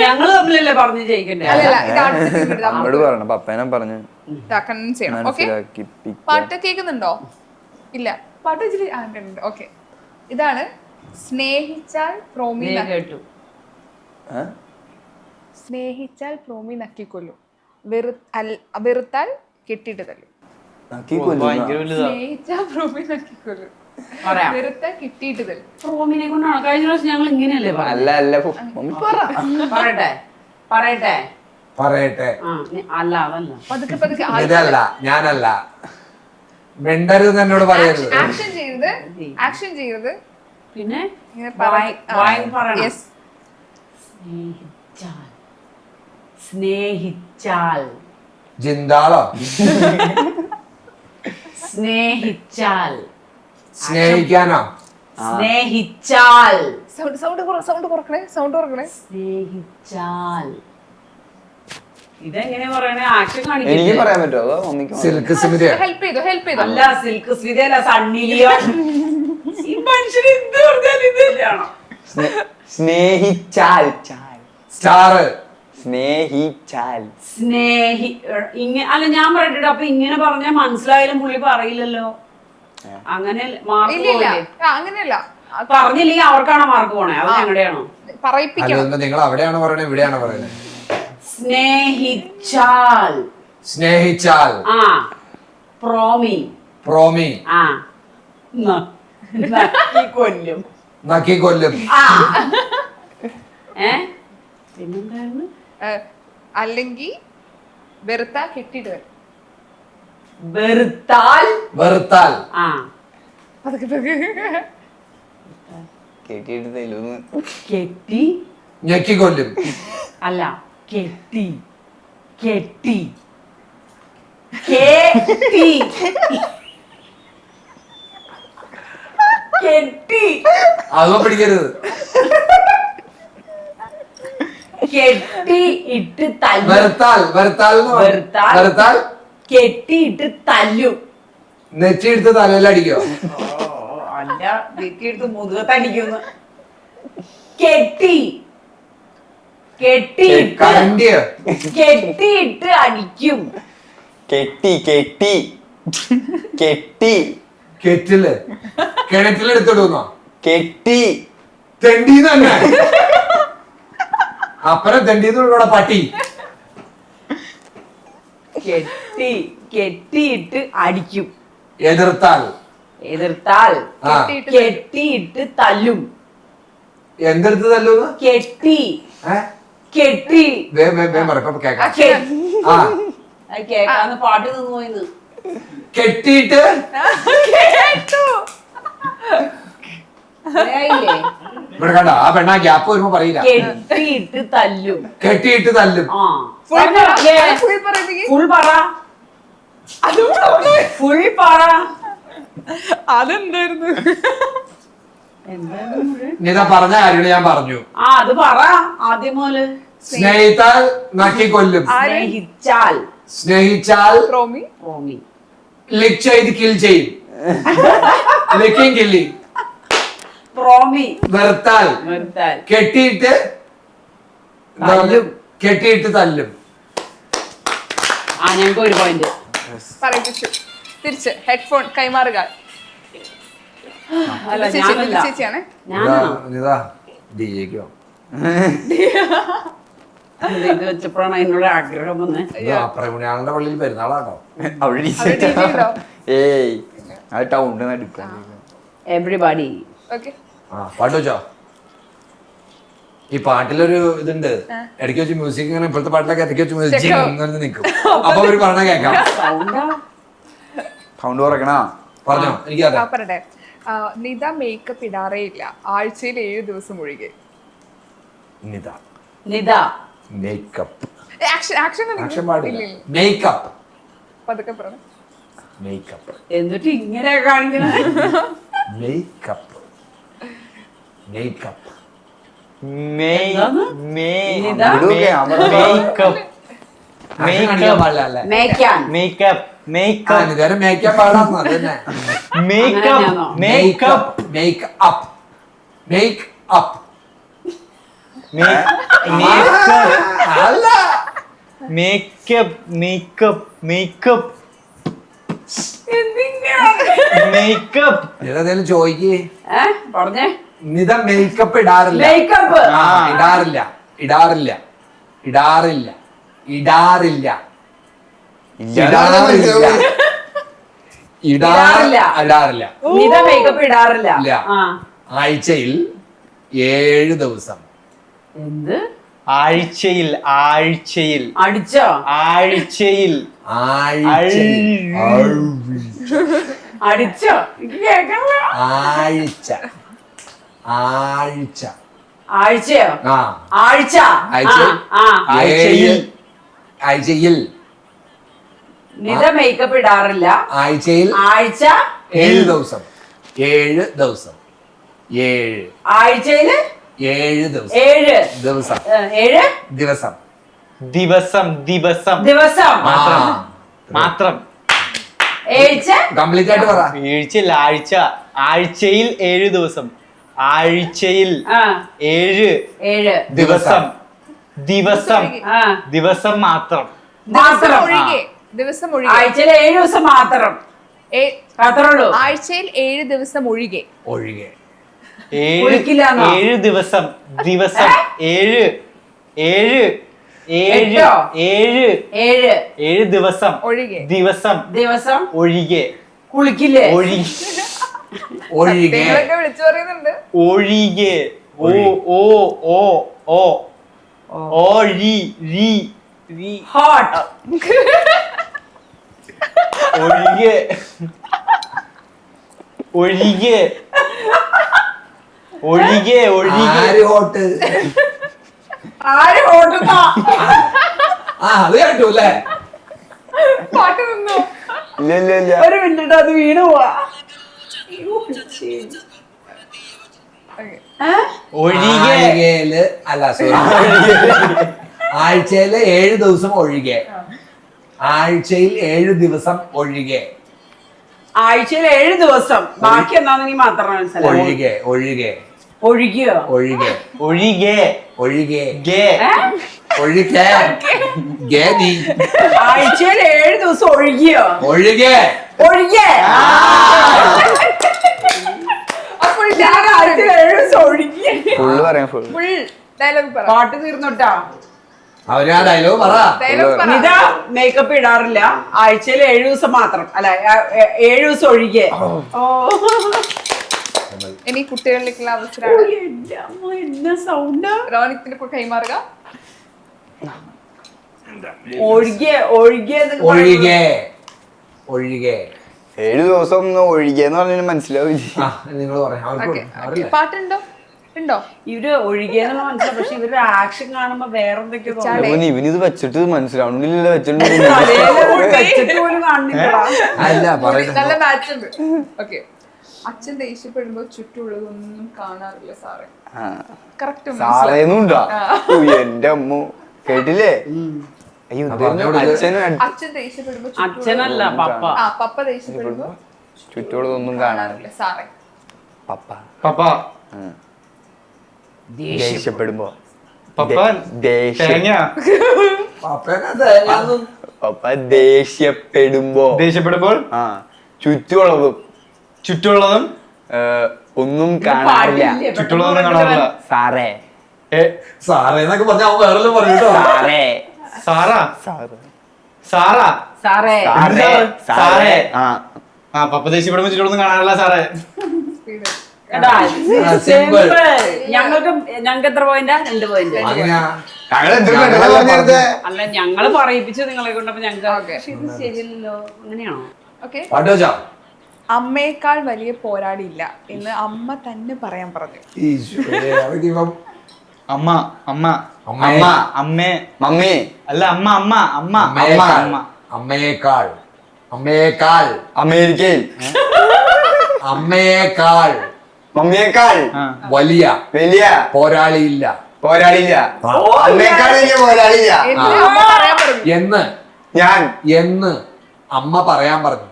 ഞങ്ങള് തമ്മിലല്ലേ പറഞ്ഞ് ജയിക്കണ്ടേ? അല്ലല്ല, ഇത് അടുത്ത team എടുത്ത് അമ്മയോട് പറയണം, പപ്പേനെ പറഞ്ഞു convince ചെയ്യണം. ഓക്കെ, പാട്ട് കേൾക്കുന്നുണ്ടോ? ഇല്ല, പാട്ട് വെച്ചിട്ട് ഓക്കെ. ഇതാണ് സ്നേഹിച്ചാൽ പ്രോമി കേട്ടു. സ്നേഹിച്ചാൽ പ്രോമി നക്കിക്കൊല്ലും, വെറുത്താൽ കെട്ടിട്ട് തല്ലും. ഭയങ്കര വലുതാ. സ്നേഹിച്ചാൽ പ്രോമി നക്കിക്കൊല്ലും, പറയാം. വെറുത്താൽ കെട്ടിട്ട് തല്ലും. റോമിനെ കൊണ്ടാണ് കഴിഞ്ഞ പ്രാവശ്യം ഞങ്ങൾ ഇങ്ങനെയല്ലേ അല്ല അല്ല പറയട്ടെ പറയട്ടെ പറയട്ടെ. അല്ല അതല്ല, പതുക്കെ പതുക്കെ ഇതല്ല, ഞാനല്ല. മിണ്ടരുത് എന്നോട് പറയരുത്. ആക്ഷൻ ചെയ്യരുത്. പിന്നെ ഇങ്ങനെ പറയണം. Yes. സ്നേഹിച്ചാൽ ജിന്താളോ? സ്നേഹിച്ചാൽ സ്നേഹിക്കാനോ? സ്നേഹിച്ചാൽ സൗണ്ട് കുറക്കണേ. സ്നേഹിച്ചാൽ ഇതെങ്ങനെ പറയണേ? ആക്ഷൻ എനിക്ക് കാണിക്കില്ലേ? പറയാൻ പറ്റുമോ അതോ മമ്മിക്ക്? സിൽക്ക് സിമിര. ഹെൽപ്പ് ചെയ്തു. അല്ല, സിൽക്ക് സ്മിതയല്ല, സണ്ണിലിയോ. ഈ മനുഷ്യന് എന്ത് പറഞ്ഞാലും ഇത് തന്നെയാണോ? സ്നേഹിച്ചാൽ സ്റ്റാർ. സ്നേഹിച്ചാൽ അല്ല ഞാൻ പറയട്ടെ, അപ്പൊ ഇങ്ങനെ പറഞ്ഞാൽ മനസ്സിലായാലും പുള്ളി പറയില്ലല്ലോ. അങ്ങനെ മാർക്ക് ഇല്ല പോയില്ലേ? അങ്ങനെയല്ല, പറഞ്ഞില്ലെങ്കിൽ അവർക്കാണോ മാർക്ക് പോണേ? അത് ഞങ്ങളുടെയാണോ? പറയിപ്പിക്കണം. അല്ല, നിങ്ങൾ അവിടെയാണോ പറയണേ ഇവിടെയാണോ പറയണേ? സ്നേഹിച്ചാൽ പ്രോമി കൊല്ലും. നക്കി കൊല്ലും. പിന്നെന്തായിരുന്നു? അല്ലെങ്കിൽ വെറുത്താൽ കെട്ടിട്ട് തരും. വെറുത്താൽ പതുക്കെ കേട്ടിട്ട് തരുന്ന്. കെട്ടി ഞെക്കി കൊല്ലും. അല്ല, കെട്ടി അതൊന്നും പിടിക്കരുത്. കെട്ടി ഇട്ട് തല്ലും. വെറുത്താൽ കെട്ടിയിട്ട് തല്ലും. നെറ്റിയെടുത്ത് തലയിലടിക്കോ? അല്ല, നെറ്റിയെടുത്ത് മുതുകത്തടിക്കുന്നു. കെട്ടിയിട്ട് അടിക്കും. കെറ്റില് കിണറ്റിലെടുത്തിടുന്നോ? കെട്ടി തെണ്ടീന്ന് തന്നെ. അപ്പനെ തെണ്ടീന്ന് പട്ടി. കെട്ടിയിട്ട് അടിക്കും. എതിർത്താൽ കെട്ടിയിട്ട് തല്ലും. എന്തെടുത്ത് തല്ലൂന്ന്? കെട്ടി കേക്കാന്ന് പാട്ട് നിന്ന് പോയിന്ന്. കെട്ടിയിട്ട് ഇവിടെ കണ്ട ആ പെണ്ണ ഗ്യാപ്പ് വരുമ്പോ പറയില്ല. കെട്ടിയിട്ട് തല്ലും. ഫുൾ പറ. അതെന്തായിരുന്നു? ഇതാ പറഞ്ഞ കാര്യം ഞാൻ പറഞ്ഞു. അത് പറ ആദ്യം മുതല്. സ്നേഹിത്താൽ നക്കി കൊല്ലും. സ്നേഹിച്ചാൽ പ്രോമി ലിക്ക് ചെയ്ത് കിൽ ചെയ്യും. ലിക്കിങ് കില്ലിങ്. പ്രോമി വെറുത്താൽ കെട്ടിയിട്ട് തല്ലും. ഞങ്ങൾക്ക് ഒരു പോയിന്റ്. തിരിച്ച് ഹെഡ്ഫോൺ കൈമാറുക. ചേച്ചിയാണ്. ഇത് വെച്ചപ്പോഴാണ് അതിനോട് ആഗ്രഹം വന്നത്. പ്രമുഖാളുടെ പള്ളിയിൽ പെരുന്നാളാണോ? ഏയ് അത് ടൗണിൽ നിന്ന് എടുക്കാം. എവരിബഡി ഓക്കെ, പാട്ട് വെച്ചോ? ഈ പാട്ടിലൊരു ഇതുണ്ട്, ഇടയ്ക്ക് വെച്ച് മ്യൂസിക് ഇങ്ങനെ ഇപ്പോഴത്തെ പാട്ടിലൊക്കെ ഇടയ്ക്ക് വെച്ച് മ്യൂസിക് ഇങ്ങനെ നിൽക്കും. അപ്പൊ അവര് പറഞ്ഞ കേൾക്കാം. സൗണ്ട് കുറയ്ക്കണ പറഞ്ഞോ, എനിക്കറിയാം. പറയട്ടെ. നിത മേക്കപ്പ് ഇടാറേ ഇല്ല, ആഴ്ചയിൽ 7 ദിവസം ഒഴികെ. നിത മേക്കപ്പ് ആക്ഷൻ പാടില്ല. മേക്കപ്പ് പതുക്കെ പറഞ്ഞു. മേക്കപ്പ് എന്നിട്ട് ഇങ്ങനെ കാണിക്കുന്നത് മേക്കപ്പ് മേക്കപ്പ് എന്താണ്? മേക്കപ്പ് മേക്കാൻ മേക്കപ്പ് മേക്കപ്പ് ഇതുവരെ മേക്കപ്പ് പാടാന്ന് അതന്നെ. Makeup makeup make up make up അല്ല മേക്കപ്പ് മേക്കപ്പ് മേക്കപ്പ് മേക്കപ്പ് ഇതേലും ചോദിക്കേ. പറഞ്ഞേ നിത മേക്കപ്പ് ഇടാറില്ല. മേക്കപ്പ് ഇടാറില്ല ഇടാറില്ല ഇടാറില്ല ഇടാറില്ല ഇടാറില്ല ഇടാറില്ല. ഇടാറില്ല. നിത മേക്കപ്പ് ഇടാറില്ല. ഇല്ല. ആ. ആഴ്ചയിൽ 7 ദിവസം. എന്ത് ആഴ്ചയിൽ ആഴ്ചയിൽ അടിച്ചോ? ആഴ്ചയിൽ ആഴ്ചയിൽ അടിച്ചോ? എനിക്ക് കേൾക്കാൻ വയ്യ. ആഴ്ച ആഴ്ച ആഴ്ചയോ? ആ ആഴ്ച ആഴ്ചയിൽ ആ. ആഴ്ചയിൽ ആഴ്ചയിൽ നിത മേക്കപ്പ് ഇടാറില്ല. ആഴ്ചയിൽ ആഴ്ച 7 ദിവസം. 7 ദിവസം. 7 ആഴ്ചയില് 7 ദിവസം. 7 ദിവസം 7 ദിവസം ദിവസം ദിവസം ദിവസം മാത്രം മാത്രം ഏഴ്ച കംപ്ലീറ്റ് ആയിട്ട് പറ. ആഴ്ചയിൽ ആഴ്ച ആഴ്ചയിൽ 7 ദിവസം ആഴ്ചയിൽ ആ 7 7 ദിവസം ദിവസം ആ ദിവസം മാത്രം മാത്രം ഒഴികെ. ദിവസം ഒഴികെ. ആഴ്ചയിൽ 7 ദിവസം മാത്രം അത്രേ ഉള്ളൂ. ആഴ്ചയിൽ 7 ദിവസം ഒഴികെ. ഒഴികെ 7 ഒഴിക്കില്ലാന്നോ? 7 ദിവസം ദിവസം 7 7 7 എട്ടോ? 7 7 7 ദിവസം ഒഴികെ. ദിവസം ദിവസം ഒഴികെ കുളിക്കില്ലേ? ഒഴികെ ഒഴികെ നിങ്ങളൊക്കെ വിളിച്ചു പറയുന്നുണ്ട്. ഒഴികെ ഓ ഓ ഓ ഓ ഓ രി രി രി ഹോട്ട് ഒഴികെ ഒഴികെ ഒഴികെ ഒഴികെ ആര് ഹോട്ട്? ആര് ഹോട്ടുന്നോ? ആ അത് കേട്ടു അല്ലേ? പാട്ട് നിന്നു. ഇല്ല ഇല്ല ഇല്ല ഒരു മിനിറ്റ് അത് വീണ് പോവാ. ഒഴികെ ആഴ്ചയില് അല്ല സോറി ആഴ്ചയില് 7 ദിവസം ഒഴികെ. ആഴ്ചയിൽ 7 ദിവസം ഒഴികെ. ആഴ്ചയിൽ 7 ദിവസം ബാക്കി എന്താന്ന് നീ മാത്രം മനസ്സിലായി. ഒഴികെ ഒഴികെ ഒഴുകിയോ? ഒഴികെ ഒഴികെ ഒഴികെ ഗെ ഒഴികെ ഗേ നീ ആഴ്ചയിൽ 7 ദിവസം ഒഴുകിയോ? ഒഴികെ ഒഴുകിയേ അപ്പോൾ ഞാൻ ആഴ്ചയിൽ 7 ദിവസം ഒഴുകി. ഫുള്ള് പറയാം ഫുൾ ഫുൾ ഡയലോഗ് പറ. പാട്ട് തീർന്നുട്ടാ. അവര് ആ ഡയലോഗ് പറ. ഡയലോഗ് പറ. നിത മേക്കപ്പ് ഇടാറില്ല, ആഴ്ചയിൽ 7 ദിവസം മാത്രം അല്ല 7 ദിവസം ഒഴികെ. ഓ ഇനി കുട്ടികളിലേക്കുള്ള അവസരമാണ്. എന്റെ അമ്മ എന്നാ സൗണ്ട്. റോണിക്കിന് കൈമാറുക. ഒഴികെ ഒഴികെ എന്നൊക്കെ ഒഴികെ ഒഴികെ 7 ദിവസം ഒന്ന് ഒഴികെന്ന് പറഞ്ഞാൽ മനസ്സിലാവില്ല. ആ നിങ്ങൾ പറയാം അവർക്ക് ഓക്കെ. കൊടുക്കാം. അവരല്ലേ? പാട്ടുണ്ടോ? ഉണ്ടോ? ഇവര് ഒഴികെ എന്നുള്ള മനസ്സിലാവും, പക്ഷെ ഇവരുടെ ആക്ഷൻ കാണുമ്പോ വേറെ എന്തൊക്കെയോ തോന്നും. ചാടി. ഇവനിത് വെച്ചിട്ട് മനസ്സിലാവണില്ല വെച്ചിട്ട് തലയില് വെച്ചിട്ട് പോലും കാണുന്നില്ല. അല്ല പറയുന്നത് നല്ല മാച്ച് ഉണ്ട്. ഓക്കെ. അച്ഛൻ ദേഷ്യപ്പെടുമ്പോ ചുറ്റുമുള്ളതൊന്നും കാണാറില്ല സാറേ. കറക്റ്റ് സാറേന്നുണ്ടാ എന്റെ അമ്മ കേട്ടില്ലേ? അയ്യോ അച്ഛനും അച്ഛൻ ദേഷ്യപ്പെടുമ്പോ അച്ഛനല്ല പപ്പ. പപ്പ ദേഷ്യപ്പെടുമ്പോ ചുറ്റോളതൊന്നും കാണാറില്ല. കാണാറില്ല സാറേ. പപ്പ പപ്പ ദേഷ്യപ്പെടുമ്പോ പപ്പ ദേഷ്യം തേങ്ങ പപ്പേനെ തേങ്ങാന്നും പപ്പ ദേഷ്യപ്പെടുമ്പോ ദേഷ്യപ്പെടുമ്പോൾ ആ ചുറ്റുമുള്ളതും ചുറ്റുമുള്ളതും ഒന്നും കാണാറില്ല. പാടില്ലേ? ചുറ്റുമുള്ളതൊന്നും കാണാറില്ല. സാറേ സാറേ എന്നൊക്കെ പറഞ്ഞ അവൻ വേറെ പറഞ്ഞിട്ടോ. സാറേ സാറാ സാറ് സാറാ സാറേ സാറേ സാറേ ആ ആ പപ്പ ദേഷ്യപ്പെടുമ്പോ ചുറ്റുമുള്ളതൊന്നും കാണാറില്ല സാറേ. സ്പീഡ് ഞങ്ങൾക്ക് എത്ര പോയിന്റാ? 2 പോയിന്റ്. അങ്ങനെയാ അല്ല ഞങ്ങള് പറയിപ്പിച്ചു നിങ്ങളെ കൊണ്ടപ്പോ ഞങ്ങൾക്ക് ഇത് ശരിയല്ലല്ലോ. അങ്ങനെയാണോ? ഓക്കെ. പാട്ട് വെച്ചാ അമ്മയേക്കാൾ വലിയ പോരാടിയില്ല എന്ന് അമ്മ തന്നെ പറയാൻ പറഞ്ഞു. ഈശ്വരേ, അവനിപ്പം അമ്മ അമ്മ അമ്മേ. അമ്മ അമ്മേ മമ്മി അല്ല അമ്മ അമ്മ അമ്മ അമ്മയേക്കാൾ അമ്മയേക്കാൾ അമ്മയേക്കാൾ അമേരിക്കയിൽ അമ്മയേക്കാൾ മമ്മിയേക്കാൾ വലിയ വലിയ പോരാളിയില്ല പോരാളിയില്ല. അമ്മയേക്കാൾ വലിയ പോരാളിയില്ല എന്ന് അമ്മ പറയാൻ പറഞ്ഞു. എന്ന് ഞാൻ എന്ന് അമ്മ പറയാൻ പറഞ്ഞു.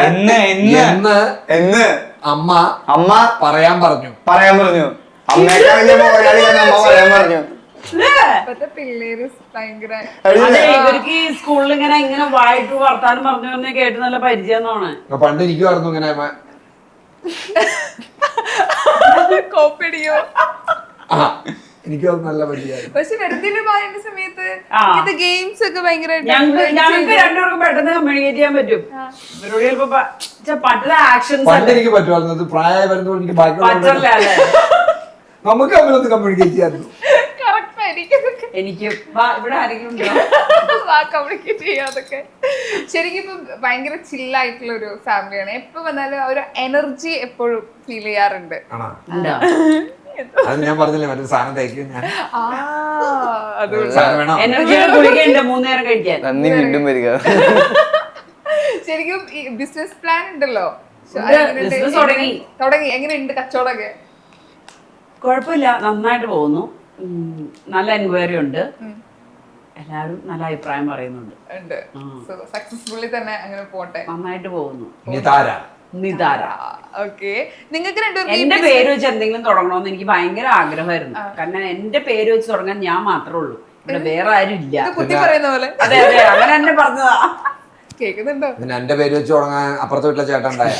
എന്ന് എന്ന് എന്ന് എന്ന് അമ്മ അമ്മ പറയാൻ പറഞ്ഞു. പറയാൻ പറഞ്ഞു. അമ്മയേക്കാൾ വലിയ പോരാളിയാന്ന് അമ്മ പറയാൻ പറഞ്ഞു. ഇപ്പത്തെ പിള്ളേര് ഭയങ്കര അതെ, ഇവർക്ക് ഈ സ്കൂളിൽ ഇങ്ങനെ വായിട്ട് വർത്താനം പറഞ്ഞു കേട്ട് നല്ല പരിചയമാണ്. പണ്ട് എനിക്ക് പറഞ്ഞു ഇങ്ങനെ കോപ്പടിയോ. ആ എനിക്ക് നല്ല പരിചയമായിരുന്നു. പക്ഷെ വെറുതെ പറയുന്ന സമയത്ത് ആ. ഇങ്ങനത്തെ ഗെയിംസ് ഒക്കെ ഭയങ്കര ഞങ്ങൾക്ക് രണ്ടുപേർക്കും പെട്ടെന്ന് കമ്മ്യൂണിക്കേറ്റ് ചെയ്യാൻ പറ്റും. ഇവരോട് ചിലപ്പോ പറ്റുന്ന ആക്ഷൻസ് പണ്ട് എനിക്ക് പറ്റുമായിരുന്നു. അത് പ്രായമായി വരുമ്പോൾ എനിക്ക് പറ്റില്ല ബാക്കിയുള്ള അല്ലേ? നമുക്ക് അവരൊന്ന് കമ്മ്യൂണിക്കേറ്റ് ചെയ്യായിരുന്നു. കറക്റ്റ് ആയിരിക്കും എനിക്ക് ഇവിടെ ആരെങ്കിലും ഉണ്ടോ? കമ്മ്യൂണിക്കേറ്റ് ചെയ്യാതൊക്കെ. ശരിക്കും ഇപ്പൊ ഭയങ്കര ചില്ലായിട്ടുള്ള ഒരു ഫാമിലിയാണ്. എപ്പോ വന്നാലും ആ ഒരു എനർജി എപ്പോഴും ഫീൽ ചെയ്യാറുണ്ട്. ആണോ? ഉണ്ടോ? അത് ഞാൻ പറഞ്ഞില്ലേ മറ്റേ സാധനം തയ്ക്കും ഞാൻ. സാധനം വേണോ? എനർജിയുടെ ഗുളികയുണ്ട് 3 നേരം കഴിക്കാൻ. നന്ദി വീണ്ടും വരിക. ശരിക്കും ഈ ബിസിനസ് പ്ലാൻ ഉണ്ടല്ലോ. business തുടങ്ങി. എങ്ങനെയുണ്ട് കച്ചവടമൊക്കെ? കുഴപ്പമില്ല, നന്നായിട്ട് പോകുന്നു. നല്ല എൻക്വയറി ഉണ്ട്. എല്ലാവരും നല്ല അഭിപ്രായം പറയുന്നുണ്ട്. ഉണ്ട്. സക്സസ്ഫുള്ളി തന്നെ അങ്ങനെ പോട്ടെ. നന്നായിട്ട് പോകുന്നു. നിതാര. ഓക്കെ. നിങ്ങൾക്ക് രണ്ടുപേർക്കും എന്റെ പേര് വെച്ച് എന്തെങ്കിലും തുടങ്ങണമെന്ന് എനിക്ക് ഭയങ്കര ആഗ്രഹമായിരുന്നു. കാരണം എന്റെ പേര് വെച്ച് തുടങ്ങാൻ ഞാൻ മാത്രമേ ഉള്ളൂ, ഇവിടെ വേറെ ആരും ഇല്ല. കുത്തി പറയുന്ന പോലെ അതെ അതെ, അങ്ങനെ എന്നെ പറഞ്ഞതാ. കേൾക്കുന്നുണ്ടോ? പിന്നെ എന്റെ പേര് വെച്ച് തുടങ്ങാൻ അപ്പുറത്തെ വീട്ടിലെ ചേട്ടൻ ഉണ്ടായ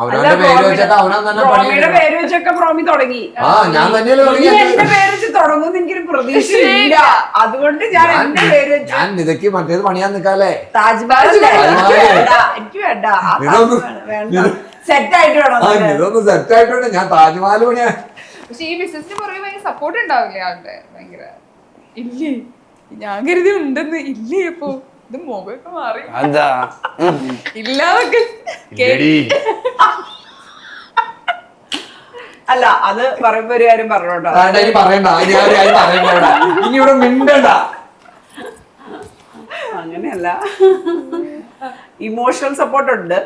അവനവന്റെ പേര് വെച്ചൊക്കെ അവനാൻ തന്നെ പ്രോമിയുടെ പേര് വെച്ചൊക്കെ പ്രോമി തുടങ്ങി. ആ ഞാൻ തന്നെയല്ലേ ഇനി എന്റെ പേര് വെച്ച് തുടങ്ങുമെന്ന് എനിക്കൊരു പ്രതീക്ഷയില്ല. അതുകൊണ്ട് ഞാൻ എന്റെ പേര് വെച്ച് ഞാൻ നിതയ്ക്ക് മറ്റേത് പണിയാൻ നിക്കാല്ലേ. താജ്മഹൽ എനിക്ക് വേണ്ട, സെറ്റ് ആയിട്ട് വേണം. ഇതൊന്ന് സെറ്റ് ആയിട്ടുണ്ട്. ഞാൻ താജ്മഹൽ പണിയാ. പക്ഷെ ഈ ബിസിനസിന് പുറകെ ഭയങ്കര സപ്പോർട്ട് ഉണ്ടാവില്ലേ ആളുടെ? ഭയങ്കര ഇല്ലേ? ഞാൻ കരുതി ഉണ്ടെന്ന്. ഇല്ലേ? അപ്പൊ ഇത് മുഖമൊക്കെ മാറി അതാ ഇല്ലാതൊക്കെ അല്ല, അത് പറയുമ്പോ ഒരു കാര്യം പറഞ്ഞോട്ടോ. ഇനി പറയണ്ട, ഇനി ആ ഒരു കാര്യം പറയണ്ട ഇവിടെ. ഇനി ഇവിടെ മിണ്ടണ്ട. അങ്ങനെയല്ല, ഇമോഷണൽ സപ്പോർട്ട് ഉണ്ട്.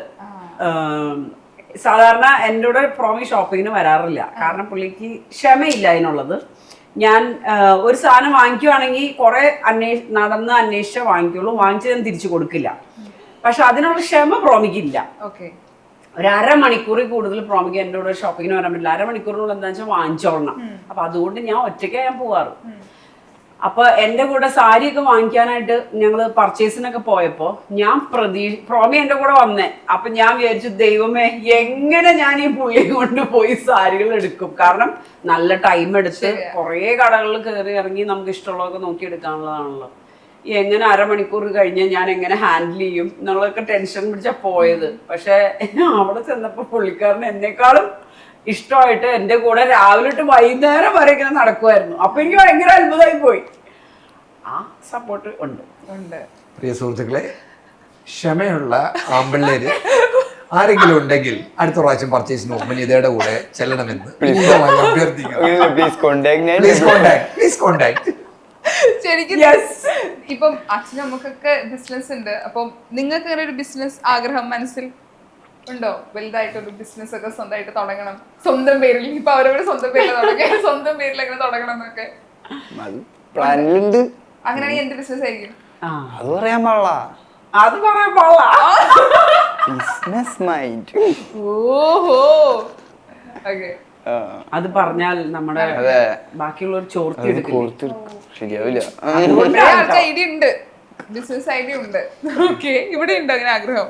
സാധാരണ എൻ്റെ കൂടെ പ്രോമി ഷോപ്പിങ്ങിന് വരാറില്ല. കാരണം പുള്ളിക്ക് ക്ഷമയില്ല അതിനുള്ളത്. ഞാൻ ഒരു സാധനം വാങ്ങിക്കുവാണെങ്കിൽ കുറെ നടന്ന് അന്വേഷിച്ചേ വാങ്ങിക്കുള്ളൂ. വാങ്ങിച്ച് ഞാൻ തിരിച്ചു കൊടുക്കില്ല. പക്ഷെ അതിനുള്ള ക്ഷമ പ്രോമിക്കില്ല. ഓക്കെ. ഒരു അരമണിക്കൂറിൽ കൂടുതൽ പ്രോമിക്ക് എൻ്റെ കൂടെ ഷോപ്പിങ്ങിന് വരാൻ പറ്റില്ല. അരമണിക്കൂറിനുള്ള എന്താ വെച്ചാൽ വാങ്ങിച്ചോളണം. അപ്പൊ അതുകൊണ്ട് ഞാൻ ഒറ്റയ്ക്ക് ഞാൻ പോവാറ്. അപ്പൊ എൻ്റെ കൂടെ സാരിയൊക്കെ വാങ്ങിക്കാനായിട്ട് ഞങ്ങൾ പർച്ചേസിനൊക്കെ പോയപ്പോ ഞാൻ പ്രോമി എൻ്റെ കൂടെ വന്നേ. അപ്പൊ ഞാൻ വിചാരിച്ചു, ദൈവമേ എങ്ങനെ ഞാൻ ഈ പുള്ളിയെ കൊണ്ട് പോയി സാരികൾ എടുക്കും. കാരണം നല്ല ടൈം എടുത്ത് കുറേ കടകളിൽ കയറി ഇറങ്ങി നമുക്ക് ഇഷ്ടമുള്ളതൊക്കെ നോക്കി എടുക്കാനുള്ളതാണല്ലോ. എങ്ങനെ അരമണിക്കൂർ കഴിഞ്ഞ് ഞാൻ എങ്ങനെ ഹാൻഡിൽ ചെയ്യും എന്നുള്ളതൊക്കെ ടെൻഷൻ പിടിച്ചാ പോയത്. പക്ഷെ അവിടെ ചെന്നപ്പോ പുള്ളിക്കാരൻ എന്നെക്കാളും ഇഷ്ടമായിട്ട് എൻ്റെ കൂടെ രാവിലെ തൊട്ട് വൈകുന്നേരം വരെ ഇങ്ങനെ നടക്കുമായിരുന്നു. അപ്പൊ എനിക്ക് ഭയങ്കര അത്ഭുതമായി പോയി. ആ സപ്പോർട്ട് ഉണ്ട്. പ്രിയ സുഹൃത്തുക്കളെ, ക്ഷമയുള്ള ആമ്പിള്ളേര് ആരെങ്കിലും ഉണ്ടെങ്കിൽ അടുത്ത പ്രാവശ്യം പർച്ചേസിന് പോകുമ്പോൾ ഇതയുടെ കൂടെ ചെല്ലണമെന്ന് അഭ്യർത്ഥിക്കുന്നു. Please contact. ശരിക്കും ഇപ്പം അച്ഛനും അമ്മക്കൊക്കെ ബിസിനസ് ഉണ്ട്. അപ്പം നിങ്ങൾക്ക് അങ്ങനെ ഒരു ബിസിനസ് ആഗ്രഹം മനസ്സിൽ ഉണ്ടോ? വലുതായിട്ടൊരു ബിസിനസ് ഒക്കെ സ്വന്തമായിട്ട് തുടങ്ങണം, സ്വന്തം പേരിൽ. ഇപ്പൊ അവരവരുടെ സ്വന്തം പേരിൽ തുടങ്ങി സ്വന്തം പേരിൽ എങ്ങനെ തുടങ്ങണം എന്നൊക്കെ പ്ലാനിലുണ്ട്. അങ്ങനെയാണെങ്കിൽ എന്ത് ബിസിനസ് ആയിരിക്കും? അത് പറയാൻ പാടില്ല. അത് പറയാൻ പാടില്ല. Business mind. ഓഹോ. ഓക്കെ. അത് പറഞ്ഞാൽ നമ്മുടെ ബാക്കിയുള്ളവർ ചോർത്തി എടുക്കും. ശരിയാവില്ല. ആൾക്ക് ഐഡിയ ഉണ്ട്, ബിസിനസ് ഐഡിയ ഉണ്ട്. ഓക്കെ. ഇവിടെ ഉണ്ട് അങ്ങനെ ആഗ്രഹം?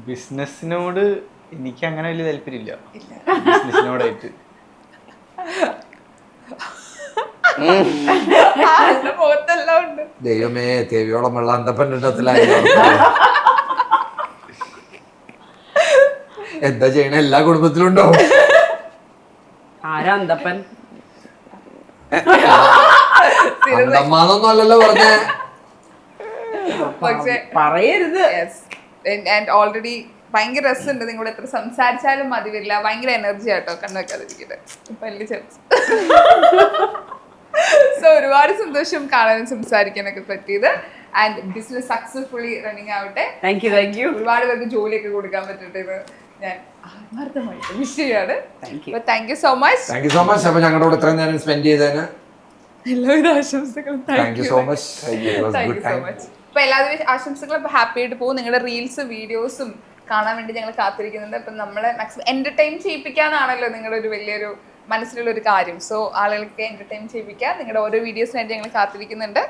ബിസിനസ്സിനോട് എനിക്ക് അങ്ങനെ വലിയ താല്പര്യമില്ല. ബിസിനസ്സിനോടായിട്ട് മുഖത്തെല്ലാം ഉണ്ട്. ദൈവമേ, തേവിയോളം വെള്ളം അന്തപ്പൻ്റെ ഇടത്തിലായി. എന്താ ചെയ്യണ എല്ലാ കുടുംബത്തിലും ഉണ്ടാവും. ആരാ അന്തപ്പൻ? അന്തമ്മാന്നൊന്നും അല്ലല്ലോ പറഞ്ഞേ. പക്ഷേ പറയരുത്. ആൻഡ് ഓൾറെഡി ഭയങ്കര രസമുണ്ട്. നിങ്ങളോട് എത്ര സംസാരിച്ചാലും മതി വരില്ല. ഭയങ്കര എനർജി ആട്ടോ, കണ്ണുവെക്കാതിരിക്കട്ടെ. സോ ഒരുപാട് സന്തോഷം കാണാനും സംസാരിക്കാനൊക്കെ പറ്റിയത്. ആൻഡ് ബിസിനസ് സക്സസ്ഫുള്ളി റണ്ണിങ് ആവട്ടെ. Thank you. ഒരുപാട് പേർക്ക് ജോലിയൊക്കെ കൊടുക്കാൻ പറ്റട്ടെ എന്ന് ഞാൻ ആത്മാർത്ഥമായിട്ട് വിഷ് ചെയ്യാണ്. Thank you so much. Thank you so much. അപ്പൊ ഞങ്ങളുടെ കൂടെ ഇത്രയും നേരം സ്പെൻഡ് ചെയ്തതിന് എല്ലാവിധ ആശംസകളും. Thank you so much. അപ്പൊ എല്ലാവിധ ആശംസകളും. അപ്പൊ ഹാപ്പി ആയിട്ട് പോകും. നിങ്ങളുടെ റീൽസ് വീഡിയോസും കാണാൻ വേണ്ടി ഞങ്ങൾ കാത്തിരിക്കുന്നുണ്ട്. അപ്പൊ നമ്മളെ മാക്സിമം എന്റർടൈൻ ചെയ്യിപ്പിക്കാന്നാണല്ലോ നിങ്ങളുടെ ഒരു വലിയൊരു മനസ്സിലുള്ള ഒരു കാര്യം. സോ ആളുകൾക്ക് എന്റർടൈൻ ചെയ്യിപ്പിക്കാൻ നിങ്ങളുടെ ഓരോ വീഡിയോസിനായിട്ട് ഞങ്ങൾ കാത്തിരിക്കുന്നുണ്ട്.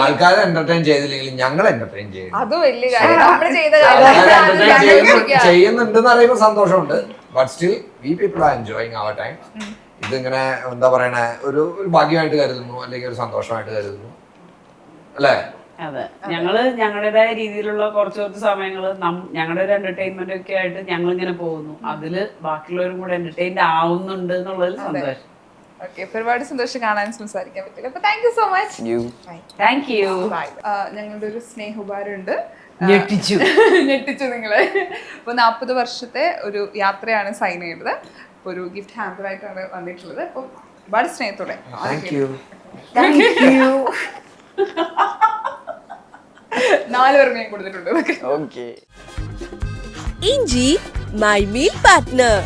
ആൾക്കാരെ എന്റർടൈൻ ചെയ്തില്ലെങ്കിൽ ഞങ്ങൾ എന്റർടൈൻ ചെയ്യും. അത് വലിയ കാര്യം. നമ്മൾ ചെയ്ത കാര്യം ചെയ്യുന്നുണ്ടെന്ന് അറിയുമ്പോൾ സന്തോഷമുണ്ട്. But still we people are enjoying our time. ഇതിങ്ങനെ എന്താ പറയണേ, ഒരു ഭാഗ്യമായിട്ട് കരുതുന്നു, അല്ലെങ്കിൽ ഒരു സന്തോഷമായിട്ട് കരുതുന്നു, അല്ലേ? അതെ, ഞങ്ങള് ഞങ്ങളുടേതായ രീതിയിലുള്ള കുറച്ച് സമയങ്ങള് ഞങ്ങളുടെ ഒരു എന്റർടൈൻമെന്റ് ഒക്കെ ആയിട്ട് ഞങ്ങൾ ഇങ്ങനെ പോകുന്നു. അതില് ബാക്കിയുള്ളവരും കൂടെ എന്റർടൈൻഡ് ആവുന്നുണ്ട് എന്നുള്ളതിൽ സന്തോഷം. ഓക്കെ, ഒരുപാട് സന്തോഷം കാണാൻ സംസാരിക്കാൻ പറ്റില്ല. അപ്പൊ thank you so much. Thank you. ഞങ്ങളുടെ ഒരു സ്നേഹോപഹാരമുണ്ട്. ഞെട്ടിച്ചു നിങ്ങളെ. അപ്പൊ 40 വർഷത്തെ ഒരു യാത്രയാണ് സൈൻ ചെയ്തത്. അപ്പൊ ഒരു ഗിഫ്റ്റ് ഹാമ്പർ ആയിട്ടാണ് വന്നിട്ടുള്ളത്. അപ്പൊ ഒരുപാട് സ്നേഹത്തോടെ താങ്ക് യു. 4 പേർക്ക് ഞാൻ കൊടുത്തിട്ടുണ്ട്. ഓക്കെ. ഇഞ്ചി മൈ മീൽ പാർട്ട്ണർ.